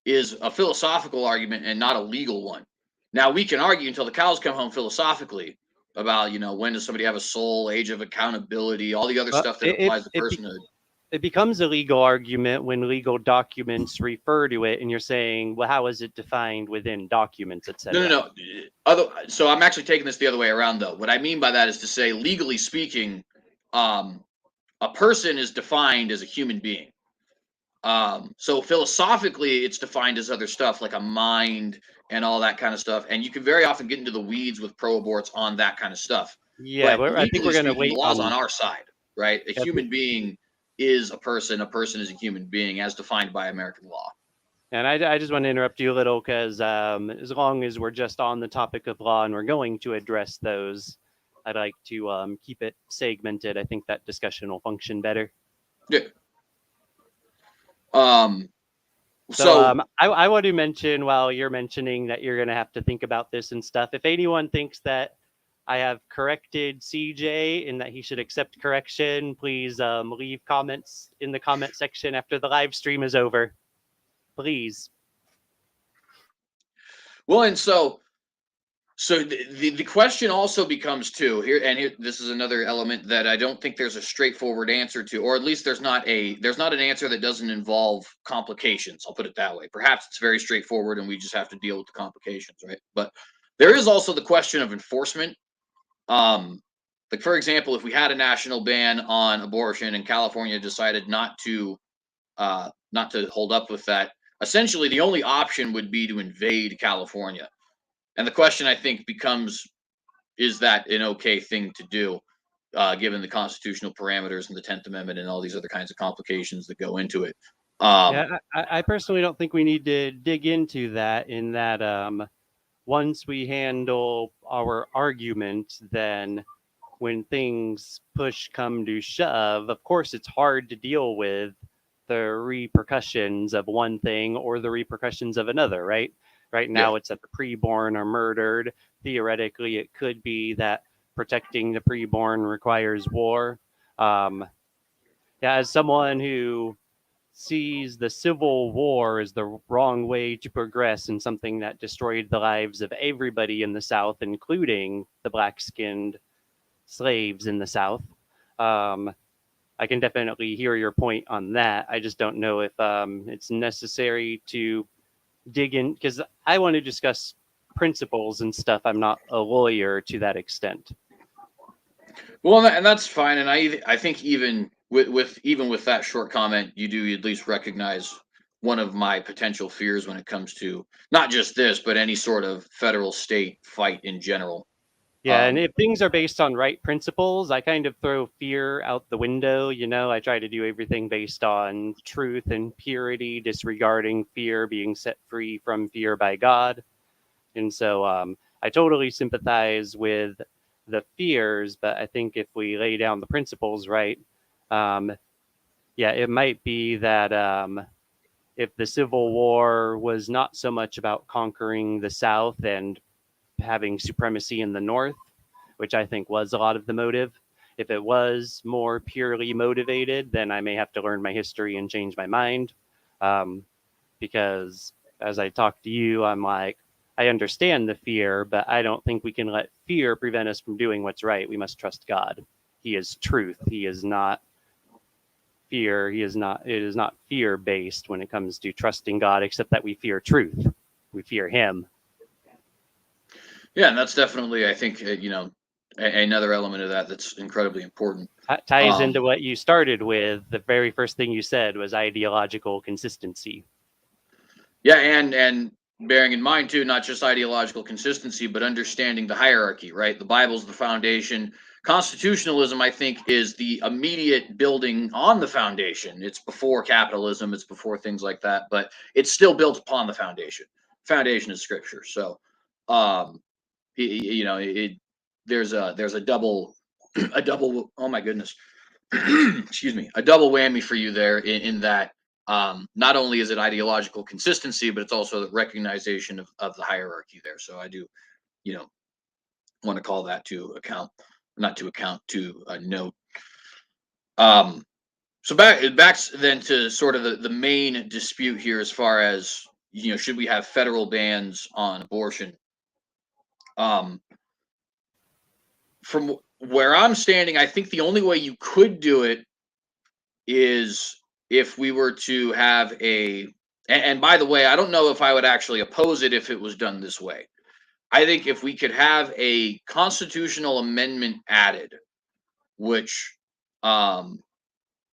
is a philosophical argument and not a legal one. Now we can argue until the cows come home philosophically about when does somebody have a soul, age of accountability, all the other stuff that applies to personhood. It becomes a legal argument when legal documents refer to it, and you're saying, well, how is it defined within documents, etc.? No. So I'm actually taking this the other way around, though. What I mean by that is to say, legally speaking, a person is defined as a human being. So philosophically, it's defined as other stuff like a mind and all that kind of stuff. And you can very often get into the weeds with pro-aborts on that kind of stuff. Yeah, but I think we're going to wait. The law's on our side, right? A human being is a person. A person is a human being as defined by American law. And I just want to interrupt you a little because as long as we're just on the topic of law and we're going to address those, I'd like to keep it segmented. I think that discussion will function better. Yeah. So I want to mention, while you're mentioning that you're going to have to think about this and stuff, if anyone thinks that I have corrected CJ and that he should accept correction, please leave comments in the comment section after the live stream is over. Please. Well, and so the question also becomes too here. This is another element that I don't think there's a straightforward answer to, or at least there's not an answer that doesn't involve complications. I'll put it that way. Perhaps it's very straightforward and we just have to deal with the complications, right? But there is also the question of enforcement. Like for example, if we had a national ban on abortion and California decided not to hold up with that, essentially the only option would be to invade California. And the question, I think, becomes, is that an okay thing to do, given the constitutional parameters and the 10th Amendment and all these other kinds of complications that go into it? I personally don't think we need to dig into that, in that once we handle our argument, then when things push come to shove, of course, it's hard to deal with the repercussions of one thing or the repercussions of another, right? Right now, It's that the preborn are murdered. Theoretically, it could be that protecting the preborn requires war. As someone who sees the Civil War as the wrong way to progress and something that destroyed the lives of everybody in the South, including the black-skinned slaves in the South, I can definitely hear your point on that. I just don't know if it's necessary to dig in, because I want to discuss principles and stuff. I'm not a lawyer to that extent. Well, and that's fine. And I think even with that short comment, you do at least recognize one of my potential fears when it comes to not just this, but any sort of federal state fight in general. Yeah, and if things are based on right principles, I kind of throw fear out the window. I try to do everything based on truth and purity, disregarding fear, being set free from fear by God. And so I totally sympathize with the fears, but I think if we lay down the principles right, it might be that if the Civil War was not so much about conquering the South and having supremacy in the North, which I think was a lot of the motive. If it was more purely motivated, then I may have to learn my history and change my mind. Because as I talk to you, I'm like, I understand the fear, but I don't think we can let fear prevent us from doing what's right. We must trust God. He is truth. He is not fear. It is not fear-based when it comes to trusting God, except that we fear truth. We fear him. Yeah, and that's definitely, I think, another element of that that's incredibly important. Ties into what you started with. The very first thing you said was ideological consistency. Yeah, and bearing in mind too, not just ideological consistency, but understanding the hierarchy, right? The Bible's the foundation. Constitutionalism, I think, is the immediate building on the foundation. It's before capitalism, it's before things like that, but it's still built upon the foundation. Foundation is scripture. So, you know, there's a double, a double. Oh my goodness, excuse me, a double whammy for you there in that not only is it ideological consistency, but it's also the recognition of the hierarchy there. So I do, you know, want to call that to account, not to account, to note. Um, so back then to sort of the main dispute here, as far as, you know, should we have federal bans on abortion? Um, from where I'm standing, I think the only way you could do it is if we were to have and by the way, I don't know if I would actually oppose it if it was done this way. I think if we could have a constitutional amendment added, which well,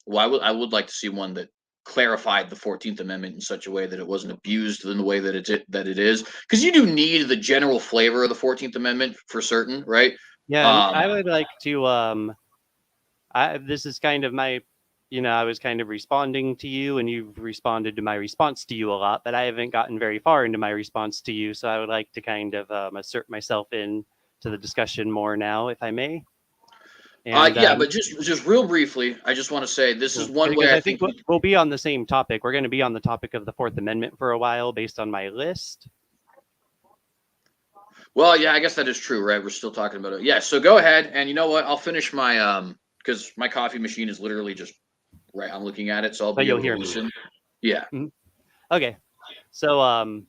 I would like to see one that clarified the 14th Amendment in such a way that it wasn't abused in the way that it is, because you do need the general flavor of the 14th Amendment for certain, right? Yeah, and I would like to this is kind of my, I was kind of responding to you, and you've responded to my response to you a lot, but I haven't gotten very far into my response to you. So I would like to kind of assert myself in to the discussion more now, if I may. And yeah, but just real briefly, I just want to say this is one way I think we'll be on the same topic. We're going to be on the topic of the Fourth Amendment for a while, based on my list. Well, yeah, I guess that is true, right? We're still talking about it. Yeah, so go ahead, and you know what? I'll finish my because my coffee machine is literally just right. I'm looking at it, so I'll be able to listen. Me. Yeah. Mm-hmm. Okay. So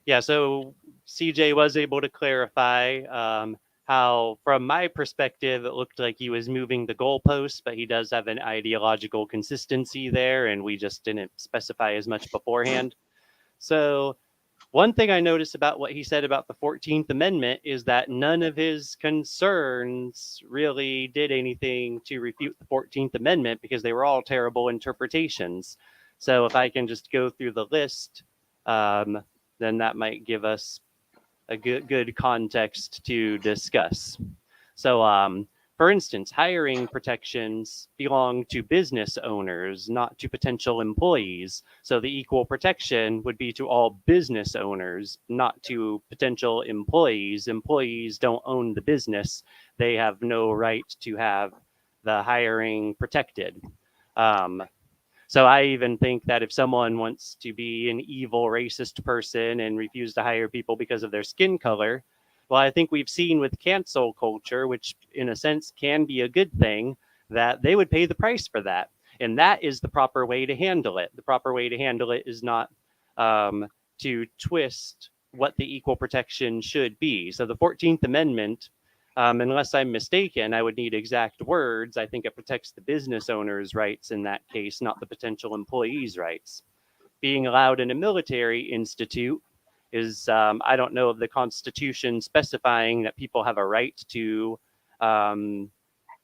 yeah, so CJ was able to clarify how, from my perspective, it looked like he was moving the goalposts, but he does have an ideological consistency there, and we just didn't specify as much beforehand. So one thing I noticed about what he said about the 14th Amendment is that none of his concerns really did anything to refute the 14th Amendment, because they were all terrible interpretations. So if I can just go through the list, then that might give us a good context to discuss. So, for instance, hiring protections belong to business owners, not to potential employees. So the equal protection would be to all business owners, not to potential employees. Employees don't own the business. They have no right to have the hiring protected. So I even think that if someone wants to be an evil, racist person and refuse to hire people because of their skin color, well, I think we've seen with cancel culture, which in a sense can be a good thing, that they would pay the price for that. And that is the proper way to handle it. The proper way to handle it is not to twist what the equal protection should be. So the 14th Amendment, unless I'm mistaken, I would need exact words. I think it protects the business owner's rights in that case, not the potential employee's rights. Being allowed in a military institute is, I don't know of the Constitution specifying that people have a right to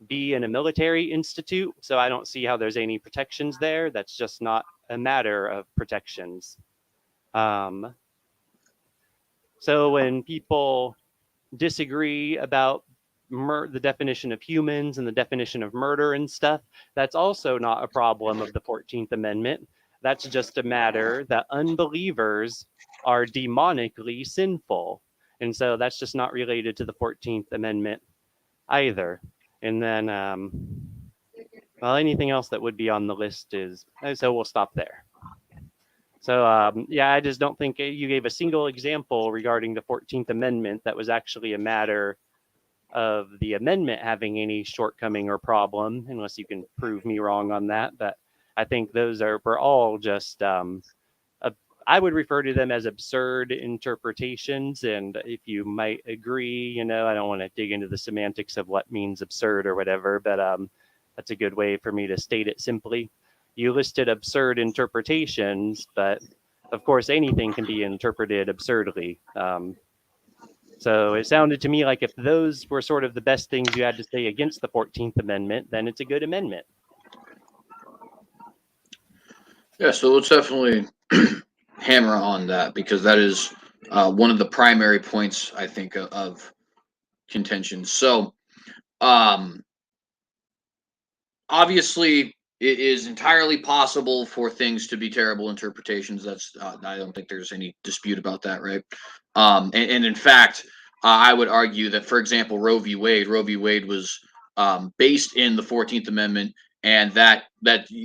be in a military institute. So I don't see how there's any protections there. That's just not a matter of protections. So when people disagree about the definition of humans and the definition of murder and stuff, that's also not a problem of the 14th Amendment. That's just a matter that unbelievers are demonically sinful. And so that's just not related to the 14th Amendment either. And then, well, anything else that would be on the list is, so we'll stop there. So, yeah, I just don't think you gave a single example regarding the 14th Amendment that was actually a matter of the amendment having any shortcoming or problem, unless you can prove me wrong on that. But I think those were all just, I would refer to them as absurd interpretations. And if you might agree, I don't want to dig into the semantics of what means absurd or whatever, but that's a good way for me to state it simply. You listed absurd interpretations, but of course anything can be interpreted absurdly. So it sounded to me like if those were sort of the best things you had to say against the 14th Amendment, then it's a good amendment. Yeah, so let's definitely hammer on that because that is one of the primary points I think of contention. So, um, obviously, it is entirely possible for things to be terrible interpretations. That's I don't think there's any dispute about that, right? And in fact, I would argue that, for example, Roe v. Wade was based in the 14th Amendment, and that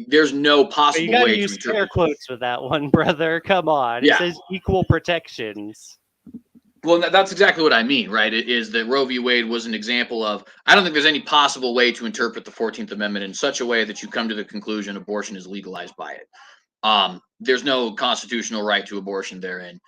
there's no But you possible got to way to use interpret. scare quotes with that one, brother. Come on. It Yeah, says equal protections. well, that's exactly what I mean, right? It is that Roe v. Wade was an example of. I don't think there's any possible way to interpret the 14th Amendment in such a way that you come to the conclusion abortion is legalized by it. There's no constitutional right to abortion therein.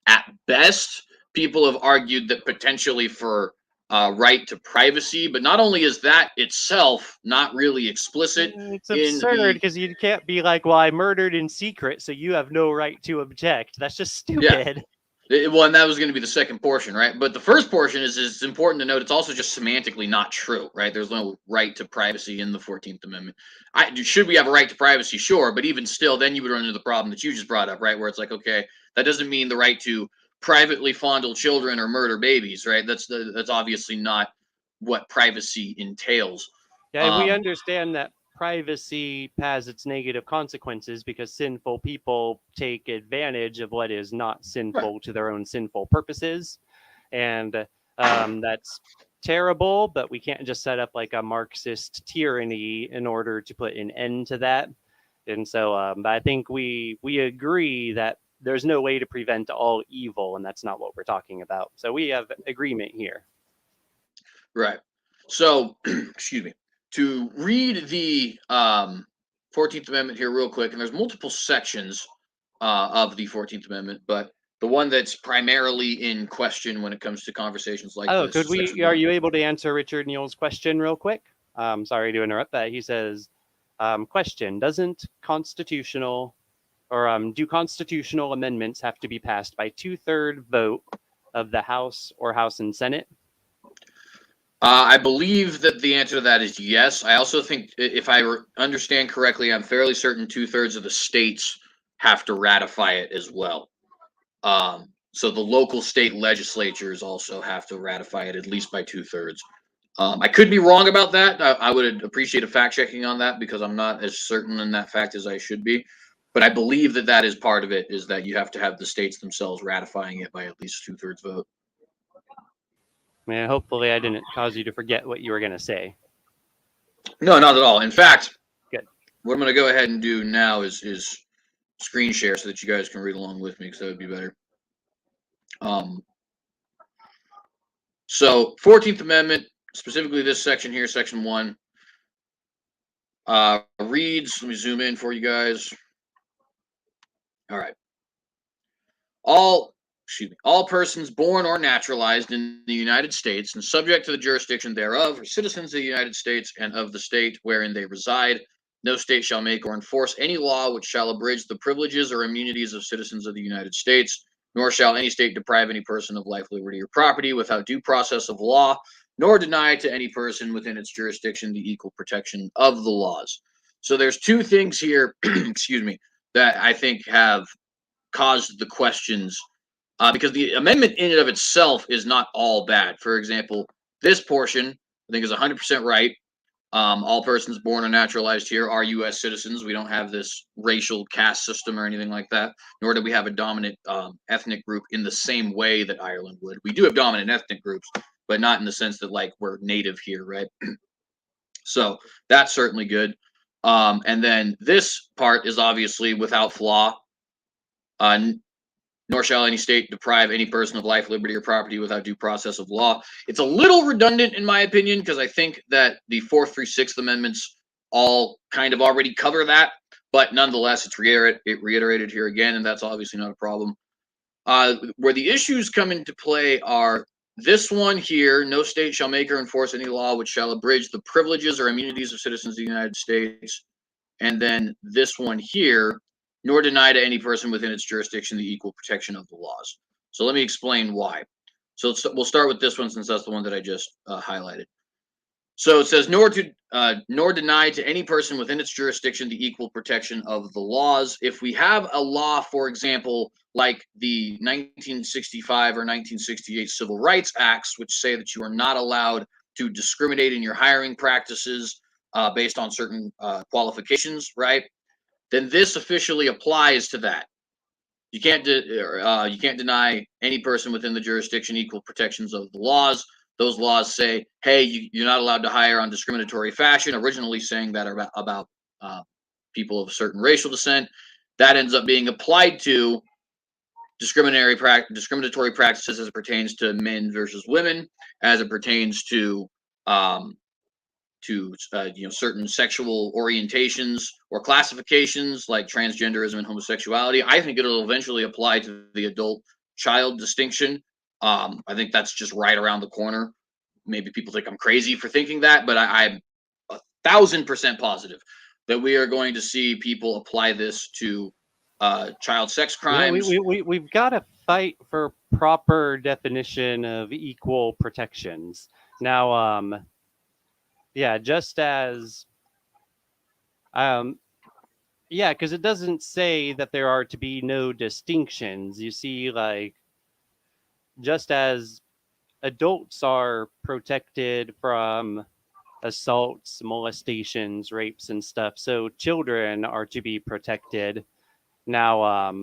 At best, people have argued that potentially for right to privacy, but not only is that itself not really explicit It's in absurd the. because you can't be like, well, I murdered in secret, so you have no right to object. That's just Yeah. stupid. Well, and that was going to be the second portion, right? But the first portion is it's important to note it's also just semantically not true, right? There's no right to privacy in the 14th Amendment. Should we have a right to privacy? Sure, but even still, then you would run into the problem that you just brought up, right? Where it's like, okay, that doesn't mean the right to privately fondle children or murder babies, right? That's obviously not what privacy entails. Yeah, we Um, understand that privacy has its negative consequences because sinful people take advantage of what is not right. sinful to their own sinful purposes. And that's terrible, but we can't just set up like a Marxist tyranny in order to put an end to that. And so I think we agree that there's no way to prevent all evil, and that's not what we're talking about. So we have agreement here. Right. So, excuse me. To read the 14th Amendment here, real quick, and there's multiple sections of the 14th Amendment, but the one that's primarily in question when it comes to conversations like Oh, this could is section we? Are one. you able to answer Richard Neal's question real quick? Sorry to interrupt that. He says, question: Doesn't constitutional or do constitutional amendments have to be passed by 2/3 vote of the House or House and Senate? I believe that the answer to that is yes. I also think, if I understand correctly, I'm fairly certain 2/3 of the states have to ratify it as well. So the local state legislatures also have to ratify it at least by 2/3. I could be wrong about that. I would appreciate a fact checking on that because I'm not as certain in that fact as I should be. But I believe that that is part of it, is that you have to have the states themselves ratifying it by at least 2/3 vote. Man, hopefully I didn't cause you to forget what you were going to say. No, not at all. In fact, Good. what I'm going to go ahead and do now is screen share so that you guys can read along with me because that would be better. So 14th Amendment, specifically this section here, section 1, reads, let me zoom in for you guys. All right. All persons born or naturalized in the United States and subject to the jurisdiction thereof are citizens of the United States and of the state wherein they reside. No state shall make or enforce any law which shall abridge the privileges or immunities of citizens of the United States, nor shall any state deprive any person of life, liberty, or property without due process of law, nor deny to any person within its jurisdiction the equal protection of the laws. So there's two things here, excuse me, that I think have caused the questions, because the amendment in and of itself is not all bad. For example, this portion I think is 100% right. All persons born or naturalized here are U.S. citizens. We don't have this racial caste system or anything like that, nor do we have a dominant ethnic group in the same way that Ireland would. We do have dominant ethnic groups, but not in the sense that like we're native here, right? So that's certainly good. And then this part is obviously without flaw. Nor shall any state deprive any person of life, liberty, or property without due process of law. It's a little redundant, in my opinion, because I think that the Fourth through Sixth Amendments all kind of already cover that. But nonetheless, it's reiterated here again, and that's obviously not a problem. Where the issues come into play are this one here: no state shall make or enforce any law which shall abridge the privileges or immunities of citizens of the United States. And then this one here: nor deny to any person within its jurisdiction the equal protection of the laws. So let me explain why. So we'll start with this one since that's the one that I just highlighted. So it says, nor deny to any person within its jurisdiction the equal protection of the laws. If we have a law, for example, like the 1965 or 1968 Civil Rights Acts, which say that you are not allowed to discriminate in your hiring practices based on certain qualifications, right? Then this officially applies to that. You can't deny any person within the jurisdiction equal protections of the laws. Those laws say, hey, you're not allowed to hire on discriminatory fashion, originally saying that about people of a certain racial descent. That ends up being applied to discriminatory practices as it pertains to men versus women, as it pertains to certain sexual orientations or classifications like transgenderism and homosexuality. I think it'll eventually apply to the adult child distinction. I think that's just right around the corner. Maybe people think I'm crazy for thinking that, but I'm 1,000% positive that we are going to see people apply this to child sex crimes. We've got to fight for proper definition of equal protections. Now, yeah, just as, yeah, because it doesn't say that there are to be no distinctions. You see, like, just as adults are protected from assaults, molestations, rapes, and stuff, so children are to be protected. Now, I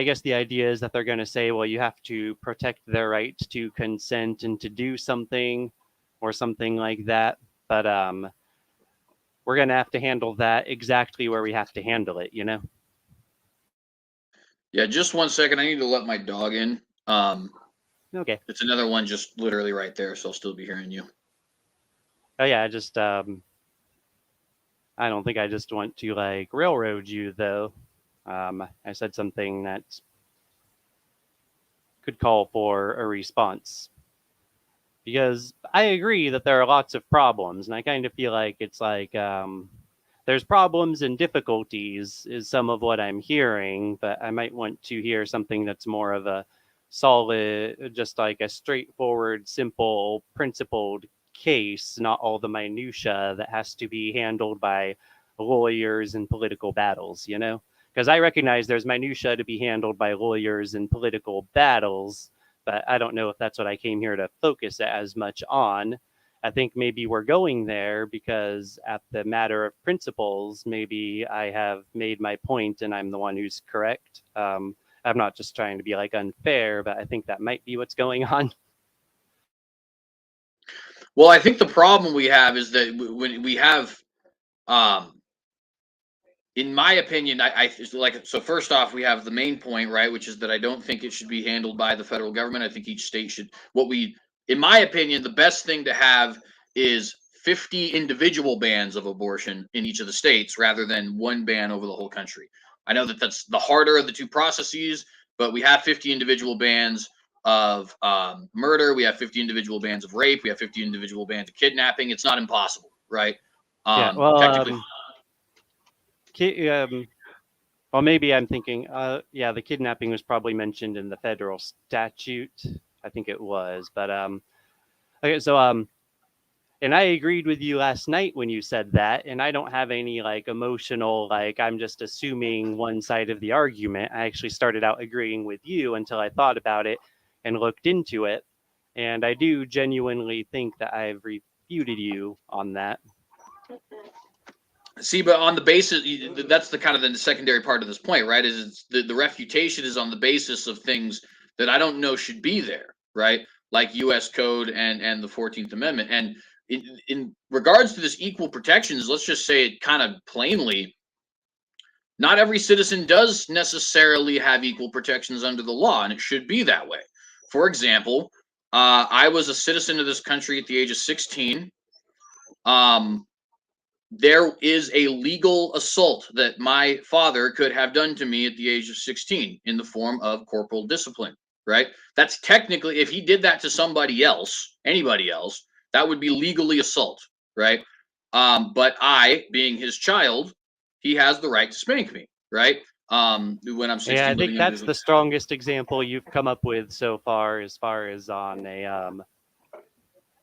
guess the idea is that they're going to say, well, you have to protect their right to consent and to do something or something like that. But we're going to have to handle that exactly where we have to handle it, you know? Yeah, just 1 second. I need to let my dog in. Okay. It's another one just literally right there, so I'll still be hearing you. Oh, yeah, I just, I don't think I just want to, like, railroad you, though. I said something that could call for a response. Because I agree that there are lots of problems, and I kind of feel like it's like there's problems and difficulties is some of what I'm hearing, but I might want to hear something that's more of a solid, just like a straightforward, simple, principled case, not all the minutia that has to be handled by lawyers and political battles, you know? Because I recognize there's minutia to be handled by lawyers and political battles, but I don't know if that's what I came here to focus as much on. I think maybe we're going there because at the matter of principles, maybe I have made my point and I'm the one who's correct. I'm not just trying to be like unfair, but I think that might be what's going on. Well, I think the problem we have is that when we have, in my opinion, I like, so first off, we have the main point, right, which is that I don't think it should be handled by the federal government. I think each state should, in my opinion, the best thing to have is 50 individual bans of abortion in each of the states rather than one ban over the whole country. I know that that's the harder of the two processes, but we have 50 individual bans of murder. We have 50 individual bans of rape. We have 50 individual bans of kidnapping. It's not impossible, right? Yeah, well, Technically, well, maybe I'm thinking, yeah, the kidnapping was probably mentioned in the federal statute. I think it was, but okay, so and I agreed with you last night when you said that, and I don't have any like emotional, like I'm just assuming one side of the argument. I actually started out agreeing with you until I thought about it and looked into it, and I do genuinely think that I've refuted you on that. see, but on the basis, that's the kind of the secondary part of this point, right? Is the refutation is on the basis of things that I don't know should be there, right? Like U.S. Code and the 14th Amendment. And in regards to this equal protections, let's just say it kind of plainly, not every citizen does necessarily have equal protections under the law, and it should be that way. For example, I was a citizen of this country at the age of 16. There is a legal assault that my father could have done to me at the age of 16 in the form of corporal discipline, right? That's technically, if he did that to somebody else, anybody else, that would be legally assault, right? But I, being his child, he has the right to spank me, right? When I'm 16, Yeah, I living think that's individually. the strongest example you've come up with so far, as on a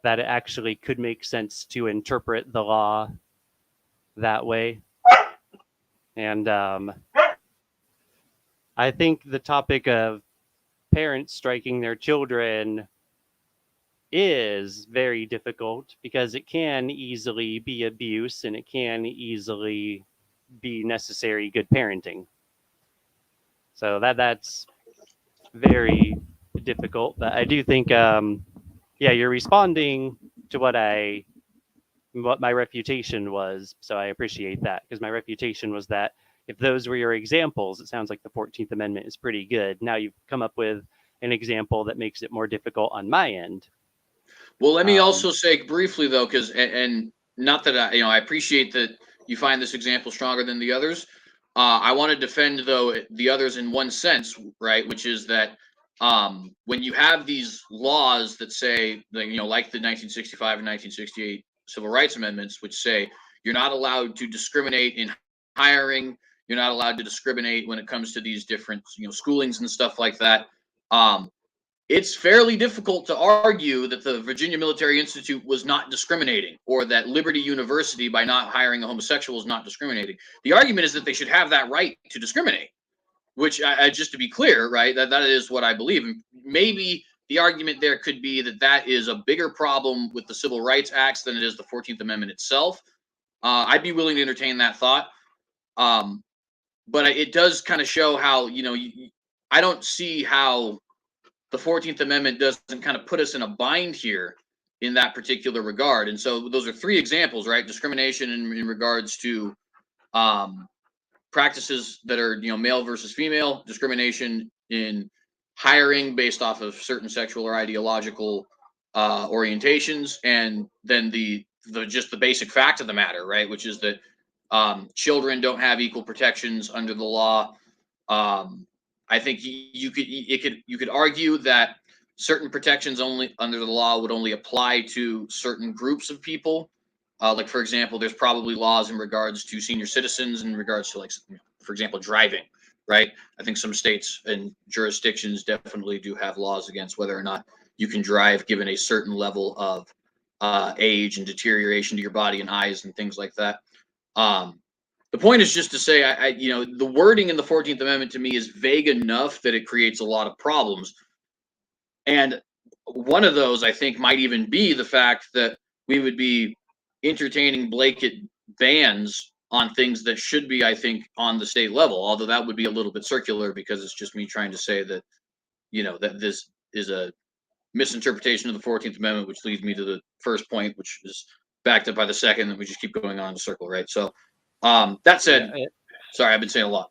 that it actually could make sense to interpret the law that way. And I think the topic of parents striking their children is very difficult because it can easily be abuse and it can easily be necessary good parenting. So that's very difficult. But I do think, yeah, you're responding to what my refutation was. So I appreciate that because my refutation was that if those were your examples, it sounds like the 14th Amendment is pretty good. Now you've come up with an example that makes it more difficult on my end. Well, let me Um, also say briefly though, because and not that I appreciate that you find this example stronger than the others. I want to defend though the others in one sense, right? Which is that when you have these laws that say, like the 1965 and 1968 Civil Rights Amendments, which say you're not allowed to discriminate in hiring, you're not allowed to discriminate when it comes to these different, schoolings and stuff like that. It's fairly difficult to argue that the Virginia Military Institute was not discriminating or that Liberty University, by not hiring a homosexual, is not discriminating. The argument is that they should have that right to discriminate, which, just to be clear, right, that is what I believe. And maybe the argument there could be that that is a bigger problem with the Civil Rights Acts than it is the 14th Amendment itself. I'd be willing to entertain that thought. But it does kind of show how, I don't see how the 14th Amendment doesn't kind of put us in a bind here in that particular regard. And so those are three examples, right? Discrimination in regards to practices that are, male versus female, discrimination in hiring based off of certain sexual or ideological orientations, and then the just the basic fact of the matter, right? Which is that children don't have equal protections under the law. I think you could argue that certain protections only under the law would only apply to certain groups of people. Like for example, there's probably laws in regards to senior citizens in regards to, like, for example, driving. Right. I think some states and jurisdictions definitely do have laws against whether or not you can drive given a certain level of age and deterioration to your body and eyes and things like that. Um, the point is just to say, the wording in the 14th Amendment to me is vague enough that it creates a lot of problems. And one of those, I think, might even be the fact that we would be entertaining blanket bans on things that should be, I think, on the state level. Although that would be a little bit circular because it's just me trying to say that, that this is a misinterpretation of the 14th Amendment, which leads me to the first point, which is backed up by the second, and we just keep going on in a circle, right? So, that yeah, said, sorry, I've been saying a lot.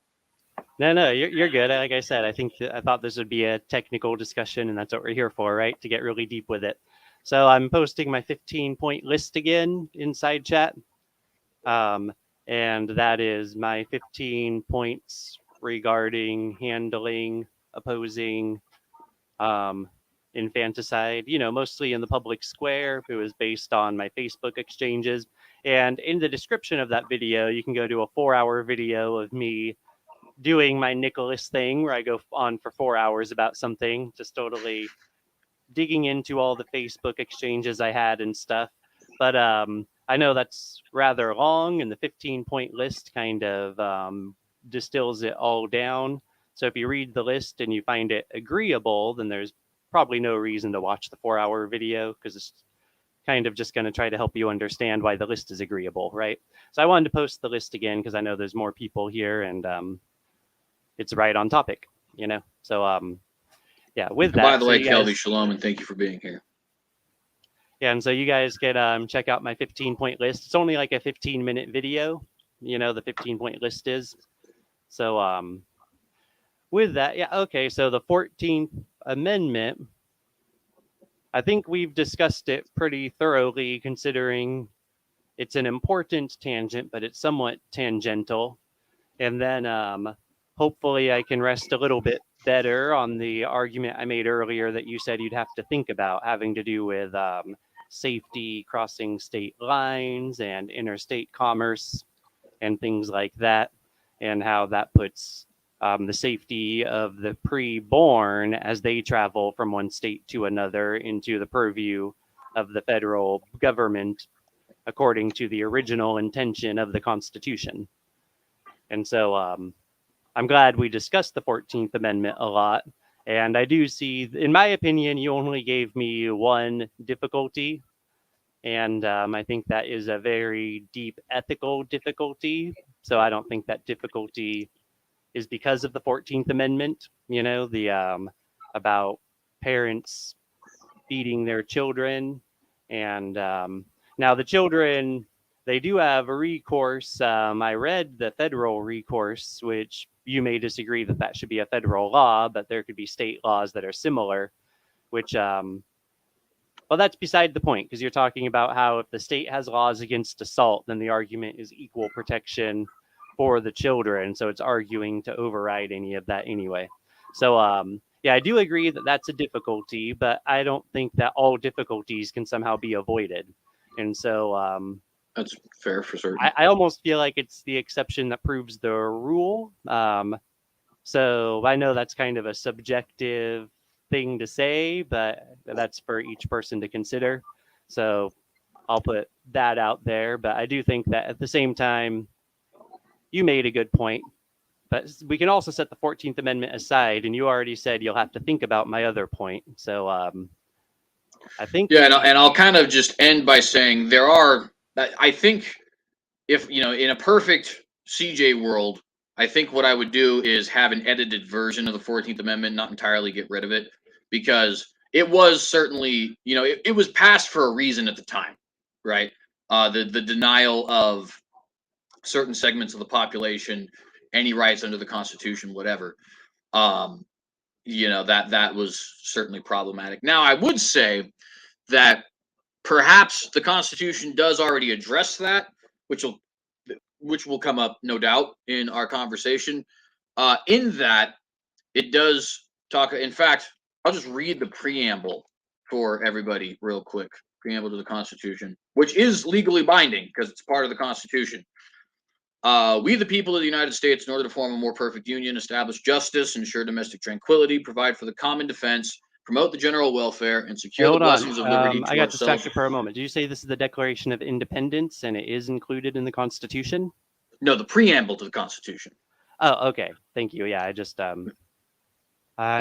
no, you're good. Like I said, I thought this would be a technical discussion, and that's what we're here for, right? To get really deep with it. So I'm posting my 15-point list again inside chat. And that is my 15 points regarding handling, opposing infanticide, mostly in the public square. It was based on my Facebook exchanges. And in the description of that video, you can go to a 4-hour video of me doing my Nicholas thing where I go on for 4 hours about something, just totally digging into all the Facebook exchanges I had and stuff. But I know that's rather long, and the 15-point list kind of distills it all down. So if you read the list and you find it agreeable, then there's probably no reason to watch the 4-hour video because it's kind of just going to try to help you understand why the list is agreeable, right? So I wanted to post the list again because I know there's more people here and it's right on topic, So yeah, with And by that, the so way, you Kelby, guys, shalom, and thank you for being here. yeah, and so you guys can check out my 15-point list. It's only like a 15-minute video, the 15-point list is. So with that, yeah, okay, so the 14th Amendment, I think we've discussed it pretty thoroughly considering it's an important tangent, but it's somewhat tangential. And then hopefully I can rest a little bit better on the argument I made earlier that you said you'd have to think about having to do with safety, crossing state lines, and interstate commerce and things like that, and how that puts the safety of the preborn as they travel from one state to another into the purview of the federal government according to the original intention of the Constitution. And so I'm glad we discussed the 14th Amendment a lot. And I do see, in my opinion, you only gave me one difficulty. And I think that is a very deep ethical difficulty. So I don't think that difficulty is because of the 14th Amendment, the about parents feeding their children. And now the children, they do have a recourse. I read the federal recourse, which you may disagree that that should be a federal law, but there could be state laws that are similar, which, well, that's beside the point, because you're talking about how if the state has laws against assault, then the argument is equal protection for the children. So it's arguing to override any of that anyway. So, yeah, I do agree that that's a difficulty, but I don't think that all difficulties can somehow be avoided. And so That's fair for certain. I almost feel like it's the exception that proves the rule. So I know that's kind of a subjective thing to say, but that's for each person to consider. So I'll put that out there. But I do think that at the same time, you made a good point. But we can also set the 14th Amendment aside, and you already said you'll have to think about my other point. So I think... Yeah, and I'll kind of just end by saying I think if, in a perfect CJ world, I think what I would do is have an edited version of the 14th Amendment, not entirely get rid of it, because it was certainly, it was passed for a reason at the time, right? The denial of certain segments of the population, any rights under the Constitution, whatever. That was certainly problematic. Now, I would say that perhaps the Constitution does already address that, which will come up, no doubt, in our conversation. In that, it does talk. In fact, I'll just read the preamble for everybody real quick. Preamble to the Constitution, which is legally binding because it's part of the Constitution. We, the people of the United States, in order to form a more perfect union, establish justice, ensure domestic tranquility, provide for the common defense, promote the general welfare, and secure the blessings of liberty to I got ourselves. distracted for a moment. Did you say this is the Declaration of Independence and it is included in the Constitution? No, the preamble to the Constitution. Oh, okay. Thank you. Yeah, I just I'm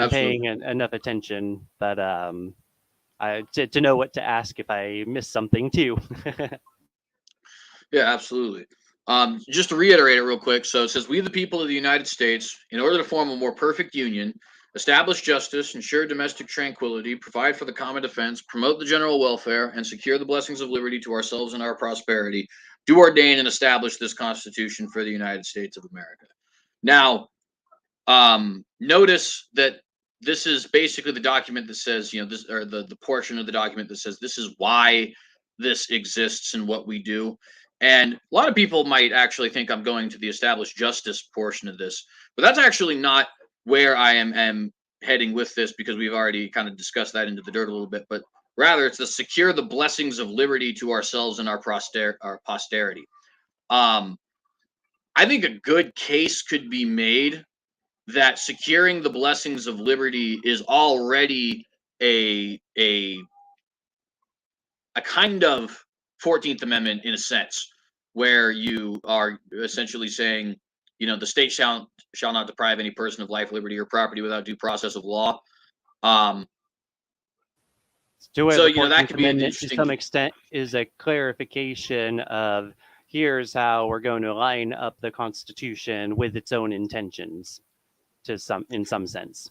paying enough attention, but to know what to ask if I miss something too. Yeah, absolutely. Just to reiterate it real quick. So it says, we, the people of the United States, in order to form a more perfect union, establish justice, ensure domestic tranquility, provide for the common defense, promote the general welfare, and secure the blessings of liberty to ourselves and our prosperity, do ordain and establish this Constitution for the United States of America. Now, notice that this is basically the document that says, this, or the portion of the document that says this is why this exists and what we do. And a lot of people might actually think I'm going to the established justice portion of this, but that's actually not where I am heading with this, because we've already kind of discussed that into the dirt a little bit. But rather, it's to secure the blessings of liberty to ourselves and our posterity. I think a good case could be made that securing the blessings of liberty is already a kind of 14th Amendment in a sense, where you are essentially saying, the state shall not deprive any person of life, liberty, or property without due process of law. So So, the 14th that could be an Amendment to interesting. some extent is a clarification of here's how we're going to line up the Constitution with its own intentions in some sense.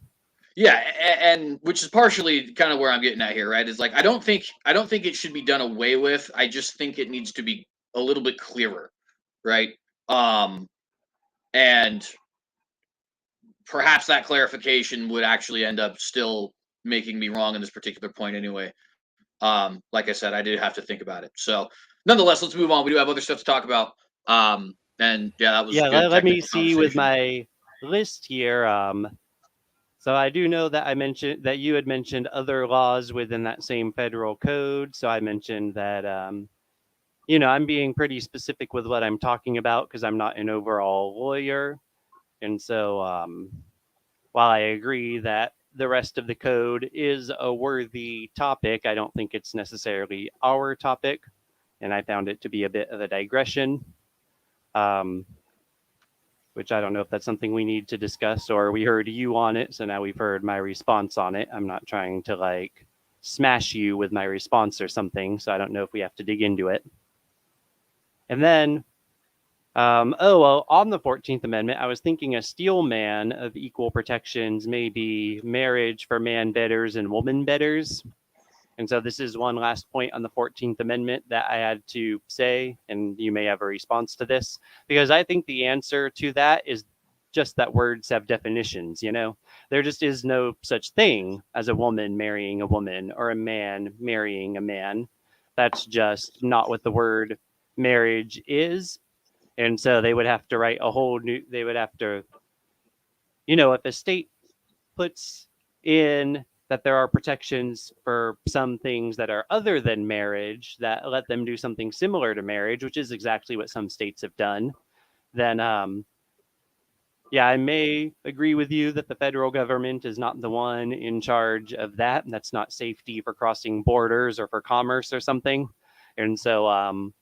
Yeah, and which is partially kind of where I'm getting at here, right? Is like I don't think it should be done away with. I just think it needs to be a little bit clearer, right? And perhaps that clarification would actually end up still making me wrong in this particular point anyway. Like I said, I did have to think about it. So nonetheless, let's move on. We do have other stuff to talk about. And yeah, that was Yeah, good let me technical see with conversation. my list here. So I do know that I mentioned that you had mentioned other laws within that same federal code. So I mentioned that, I'm being pretty specific with what I'm talking about because I'm not an overall lawyer. And so, while I agree that the rest of the code is a worthy topic, I don't think it's necessarily our topic. And I found it to be a bit of a digression, um, which I don't know if that's something we need to discuss, or we heard you on it. So now we've heard my response on it. I'm not trying to like smash you with my response or something. So I don't know if we have to dig into it. And then on the 14th Amendment, I was thinking a steel man of equal protections may be marriage for man betters and woman betters. And so this is one last point on the 14th Amendment that I had to say, and you may have a response to this, because I think the answer to that is just that words have definitions, you know? There just is no such thing as a woman marrying a woman or a man marrying a man. That's just not what the word marriage is. And so they would have to write a whole new, they would have to, if a state puts in that there are protections for some things that are other than marriage that let them do something similar to marriage, which is exactly what some states have done, then yeah, I may agree with you that the federal government is not the one in charge of that. That's not safety for crossing borders or for commerce or something. And so I'm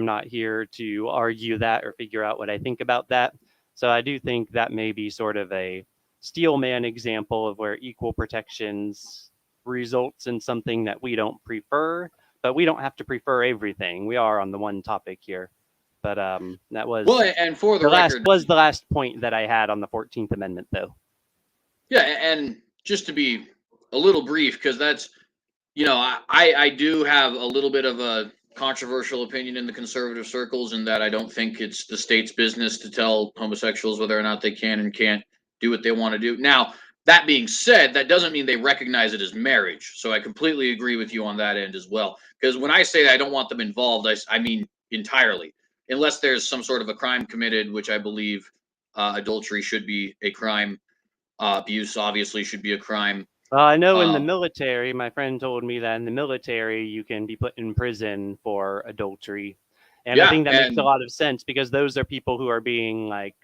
not here to argue that or figure out what I think about that. So I do think that may be sort of a steelman example of where equal protections results in something that we don't prefer, but we don't have to prefer everything. We are on the one topic here. But that was Well, and for the record, the last point that I had on the 14th Amendment, though. yeah, and just to be a little brief, because that's, I do have a little bit of a controversial opinion in the conservative circles, in that I don't think it's the state's business to tell homosexuals whether or not they can and can't do what they want to do. Now, that being said, that doesn't mean they recognize it as marriage. So I completely agree with you on that end as well. Because when I say that I don't want them involved, I mean entirely, unless there's some sort of a crime committed, which I believe adultery should be a crime. Abuse obviously should be a crime. I know in the military, my friend told me that in the military, you can be put in prison for adultery. And I think that makes a lot of sense because those are people who are being like,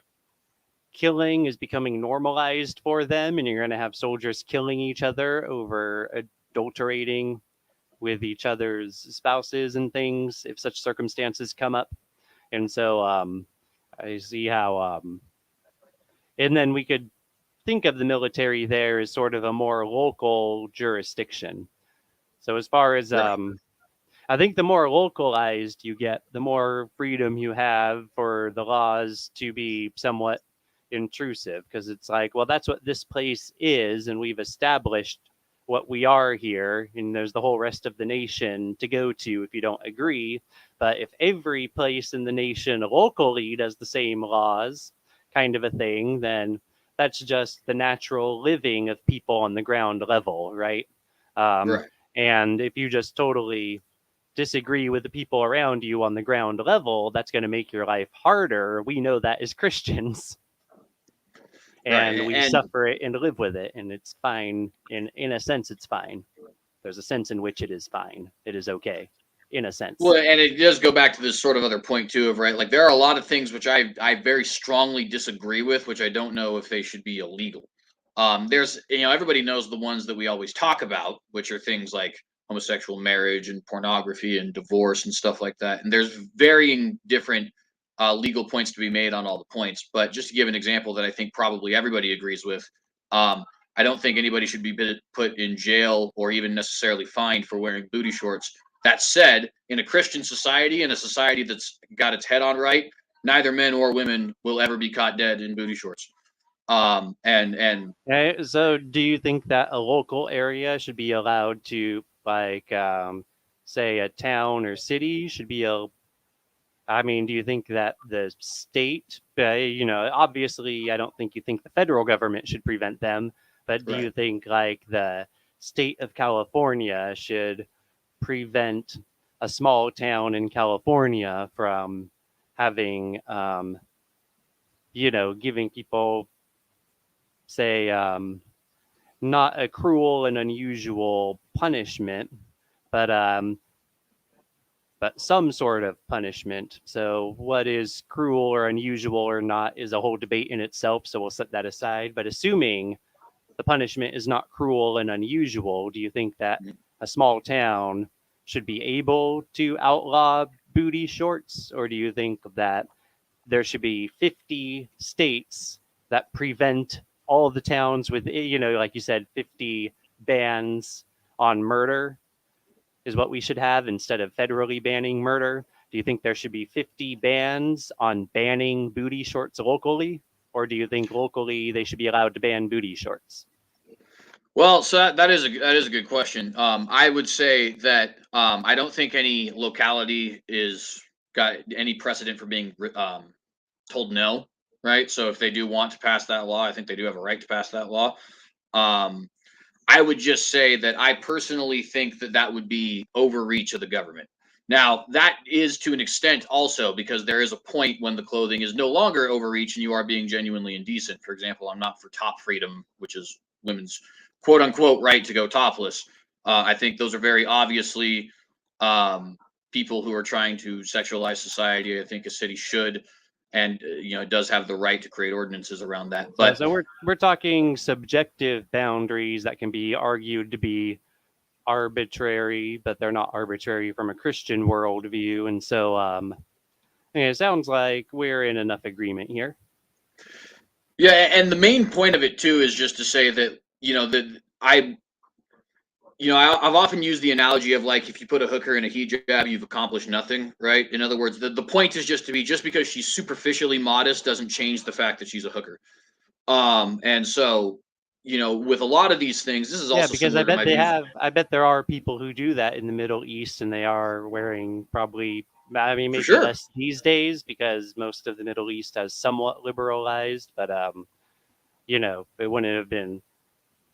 killing is becoming normalized for them. And you're going to have soldiers killing each other over adulterating with each other's spouses and things if such circumstances come up. And so I see how, and then we could think of the military there as sort of a more local jurisdiction. So as far as I think the more localized you get, the more freedom you have for the laws to be somewhat intrusive, because it's like, well, that's what this place is, and we've established what we are here, and there's the whole rest of the nation to go to if you don't agree. But if every place in the nation locally does the same laws, kind of a thing, then that's just the natural living of people on the ground level, right? Right. And if you just totally disagree with the people around you on the ground level, that's going to make your life harder. We know that as Christians. And right. we suffer it and live with it, and it's fine. In a sense, it's fine. There's a sense in which it is fine. It is okay, in a sense. Well, and it does go back to this sort of other point too of, right, like there are a lot of things which I very strongly disagree with, which I don't know if they should be illegal. There's, everybody knows the ones that we always talk about, which are things like homosexual marriage and pornography and divorce and stuff like that. And there's varying different legal points to be made on all the points. But just to give an example that I think probably everybody agrees with, I don't think anybody should be put in jail or even necessarily fined for wearing booty shorts. That said, in a Christian society, in a society that's got its head on right, neither men or women will ever be caught dead in booty shorts. So do you think that a local area should be allowed to, like, say a town or city should be do you think that the state, obviously I don't think you think the federal government should prevent them, but do you think like the state of California should prevent a small town in California from having, giving people, say, not a cruel and unusual punishment, but but some sort of punishment. So what is cruel or unusual or not is a whole debate in itself. So we'll set that aside. But assuming the punishment is not cruel and unusual, do you think that a small town should be able to outlaw booty shorts, or do you think that there should be 50 states that prevent all the towns with, like you said, 50 bans on murder is what we should have instead of federally banning murder? Do you think there should be 50 bans on banning booty shorts locally? Or do you think locally they should be allowed to ban booty shorts? Well, so that is a good question. I would say that I don't think any locality is got any precedent for being told no, right? So if they do want to pass that law, I think they do have a right to pass that law. Um, I would just say that I personally think that that would be overreach of the government. Now, that is to an extent also because there is a point when the clothing is no longer overreach and you are being genuinely indecent. For example, I'm not for top freedom, which is women's quote unquote right to go topless. I think those are very obviously people who are trying to sexualize society. I think a city should and it does have the right to create ordinances around that. But So we're talking subjective boundaries that can be argued to be arbitrary, but they're not arbitrary from a Christian worldview. And so it sounds like we're in enough agreement here. yeah, and the main point of it too is just to say that I've often used the analogy of like if you put a hooker in a hijab, you've accomplished nothing, right? In other words, the point is just because she's superficially modest doesn't change the fact that she's a hooker. And so with a lot of these things, this is Yeah, also because I similar to bet my they views. have. I bet there are people who do that in the Middle East, and they are wearing probably. I mean, For maybe sure. less these days because most of the Middle East has somewhat liberalized. But it wouldn't have been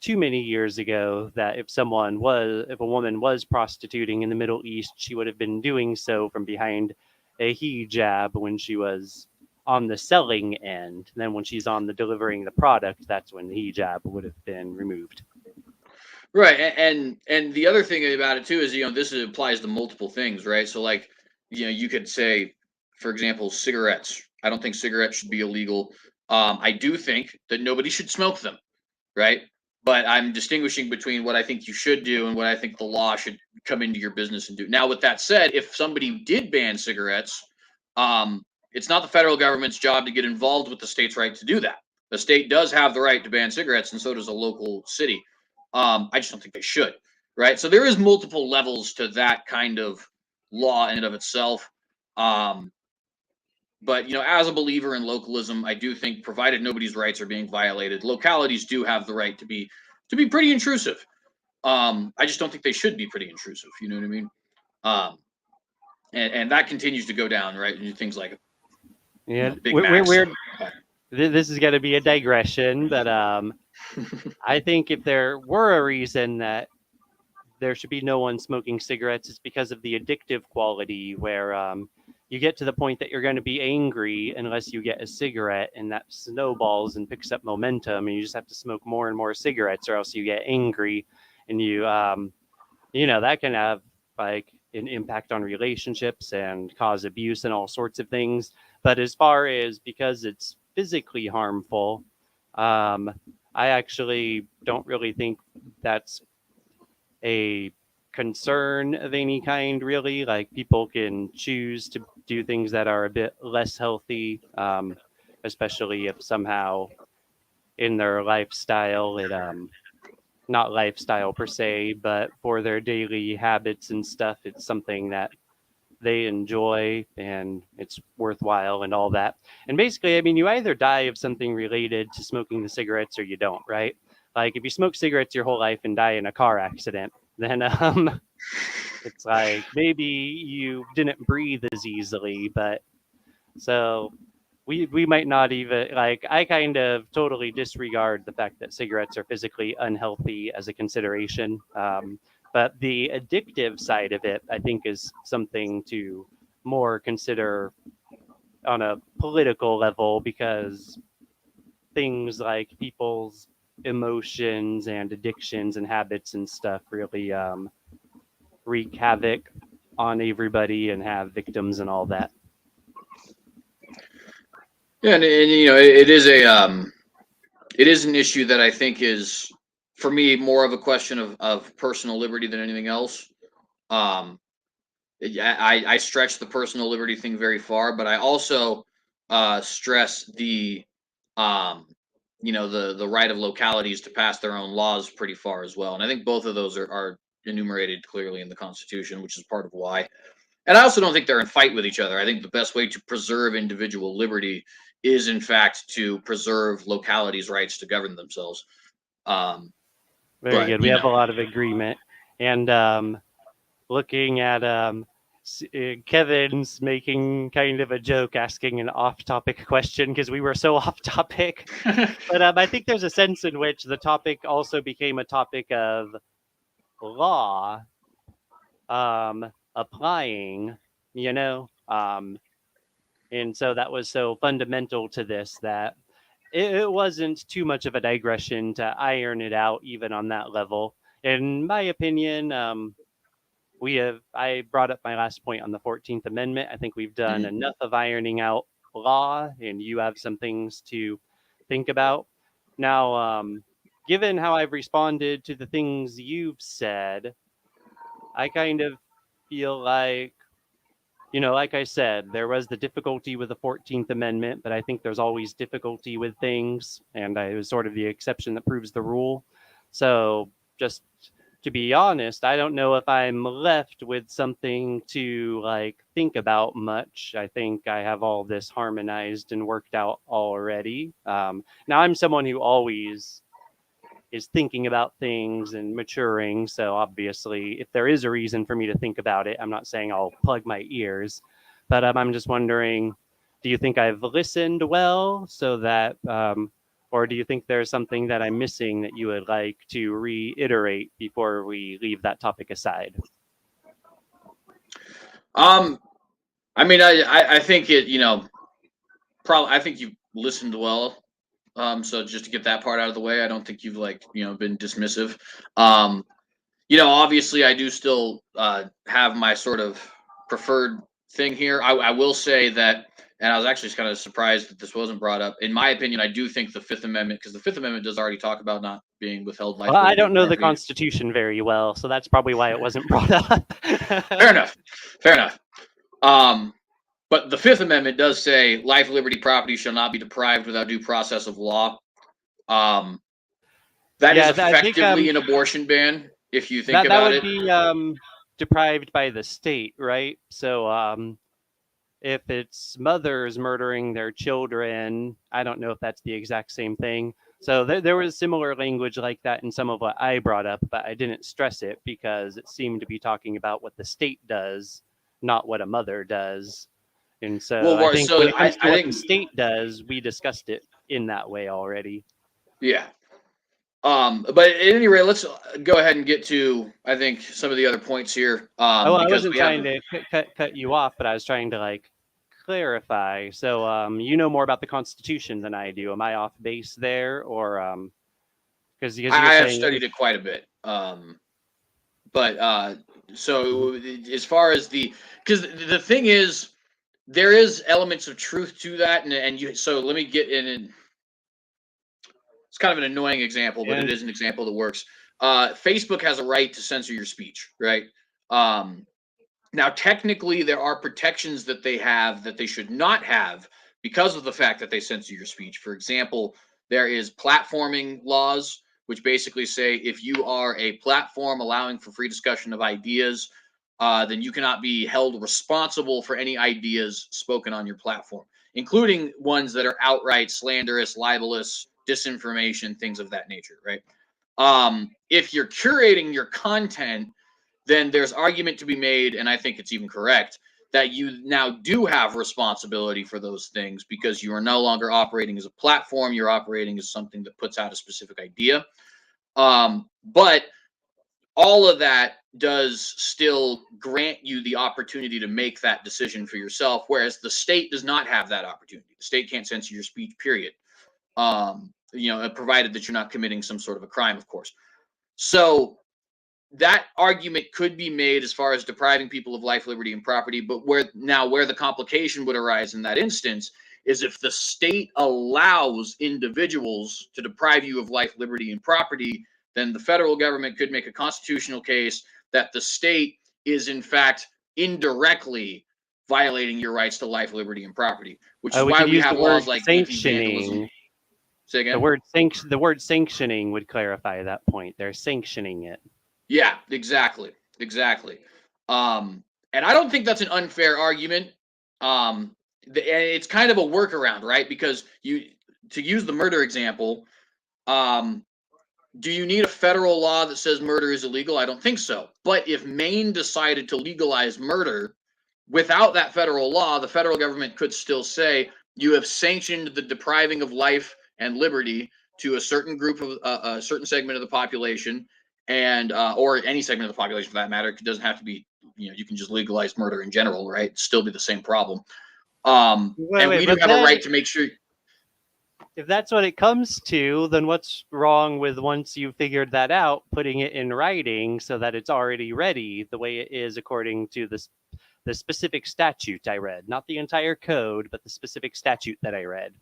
too many years ago that if a woman was prostituting in the Middle East, she would have been doing so from behind a hijab when she was on the selling end. And then when she's on the delivering the product, that's when the hijab would have been removed. Right, and the other thing about it too is this applies to multiple things, right? So like you could say, for example, cigarettes. I don't think cigarettes should be illegal. I do think that nobody should smoke them, right? But I'm distinguishing between what I think you should do and what I think the law should come into your business and do. Now, with that said, if somebody did ban cigarettes, it's not the federal government's job to get involved with the state's right to do that. The state does have the right to ban cigarettes, and so does a local city. I just don't think they should, right? So there is multiple levels to that kind of law in and of itself. But as a believer in localism, I do think, provided nobody's rights are being violated, localities do have the right to be pretty intrusive. I just don't think they should be pretty intrusive. You know what I mean? And that continues to go down, right? And things like Yeah, Big Macs. this is going to be a digression, but I think if there were a reason that there should be no one smoking cigarettes, it's because of the addictive quality, where you get to the point that you're going to be angry unless you get a cigarette, and that snowballs and picks up momentum, and you just have to smoke more and more cigarettes, or else you get angry, and that can have like an impact on relationships and cause abuse and all sorts of things. But as far as because it's physically harmful, I actually don't really think that's a concern of any kind, really. Like people can choose to do things that are a bit less healthy, especially if somehow in their lifestyle not lifestyle per se, but for their daily habits and stuff, it's something that they enjoy and it's worthwhile and all that. And basically, I mean, you either die of something related to smoking the cigarettes or you don't, right? Like if you smoke cigarettes your whole life and die in a car accident, then it's like maybe you didn't breathe as easily, but so we might not even like I kind of totally disregard the fact that cigarettes are physically unhealthy as a consideration. But the addictive side of it, I think, is something to more consider on a political level because things like people's emotions and addictions and habits and stuff really wreak havoc on everybody and have victims and all that. Yeah, and it is it is an issue that I think is, for me, more of a question of personal liberty than anything else. Um, I stretch the personal liberty thing very far, but I also stress the um, the right of localities to pass their own laws pretty far as well. And I think both of those are enumerated clearly in the Constitution, which is part of why. And I also don't think they're in fight with each other. I think the best way to preserve individual liberty is, in fact, to preserve localities' rights to govern themselves. Um, Very but good. We have a lot of agreement. And looking at Kevin's making kind of a joke, asking an off-topic question because we were so off-topic. But I think there's a sense in which the topic also became a topic of law applying, you know, and so that was so fundamental to this that it wasn't too much of a digression to iron it out even on that level. In my opinion, I brought up my last point on the 14th Amendment. I think we've done Mhm. enough of ironing out law, and you have some things to think about. Now, given how I've responded to the things you've said, I kind of feel like, like I said, there was the difficulty with the 14th Amendment, but I think there's always difficulty with things, and it was sort of the exception that proves the rule. So, just to be honest, I don't know if I'm left with something to think about much. I think I have all this harmonized and worked out already. Now, I'm someone who always is thinking about things and maturing. So obviously, if there is a reason for me to think about it, I'm not saying I'll plug my ears, but I'm just wondering, do you think I've listened well so that, or do you think there's something that I'm missing that you would like to reiterate before we leave that topic aside? Um, I mean, I think probably I think you've listened well. So just to get that part out of the way, I don't think you've been dismissive. Um, obviously I do still have my sort of preferred thing here. I will say that, and I was actually kind of surprised that this wasn't brought up. In my opinion, I do think the Fifth Amendment, because the Fifth Amendment does already talk about not being withheld Well, life, I liberty, or don't know the property. Constitution very well, so that's probably why it wasn't brought up. Fair enough. Fair enough. Um, but the Fifth Amendment does say life, liberty, property shall not be deprived without due process of law. Um, that is Yeah, I think effectively an abortion ban, if you think that about would it. be deprived by the state, right? So if it's mothers murdering their children, I don't know if that's the exact same thing. So there was similar language like that in some of what I brought up, but I didn't stress it because it seemed to be talking about what the state does, not what a mother does. And so I Well, think when so it comes to I what the think, state does, we discussed it in that way already. yeah. But at any rate, let's go ahead and get to, I think, some of the other points here. Oh, I Because wasn't we have, trying to cut you off, but I was trying to clarify. So, you know more about the Constitution than I do. Am I off base there, or because you're I have saying studied it quite a bit. But so as far as because the thing is, there is elements of truth to that, and you. So let me get in. It's kind of an annoying example, but it and is an example that works. Facebook has a right to censor your speech, right? Um, Now, technically, there are protections that they have that they should not have because of the fact that they censor your speech. For example, there is platforming laws, which basically say if you are a platform allowing for free discussion of ideas, then you cannot be held responsible for any ideas spoken on your platform, including ones that are outright slanderous, libelous, disinformation, things of that nature, right? If you're curating your content, then there's argument to be made, and I think it's even correct, that you now do have responsibility for those things because you are no longer operating as a platform, you're operating as something that puts out a specific idea. But all of that does still grant you the opportunity to make that decision for yourself, whereas the state does not have that opportunity. The state can't censor your speech, period. Provided that you're not committing some sort of a crime, of course. So that argument could be made as far as depriving people of life, liberty, and property. But where the complication would arise in that instance is if the state allows individuals to deprive you of life, liberty, and property, then the federal government could make a constitutional case that the state is in fact indirectly violating your rights to life, liberty, and property, which is We why could we use the have laws word like anti-vandalism. sanctioning. Say again? The word sanctioning would clarify that point. They're sanctioning it. Yeah, exactly. And I don't think that's an unfair argument. It's kind of a workaround, right? Because to use the murder example, do you need a federal law that says murder is illegal? I don't think so. But if Maine decided to legalize murder without that federal law, the federal government could still say you have sanctioned the depriving of life and liberty to a certain group of a certain segment of the population, and or any segment of the population for that matter. It doesn't have to be, you can just legalize murder in general, right? Still be the same problem. And we do have a right to make sure. If that's what it comes to, then what's wrong with, once you figured that out, putting it in writing so that it's already ready the way it is according to the specific statute I read, not the entire code, but the specific statute that I read?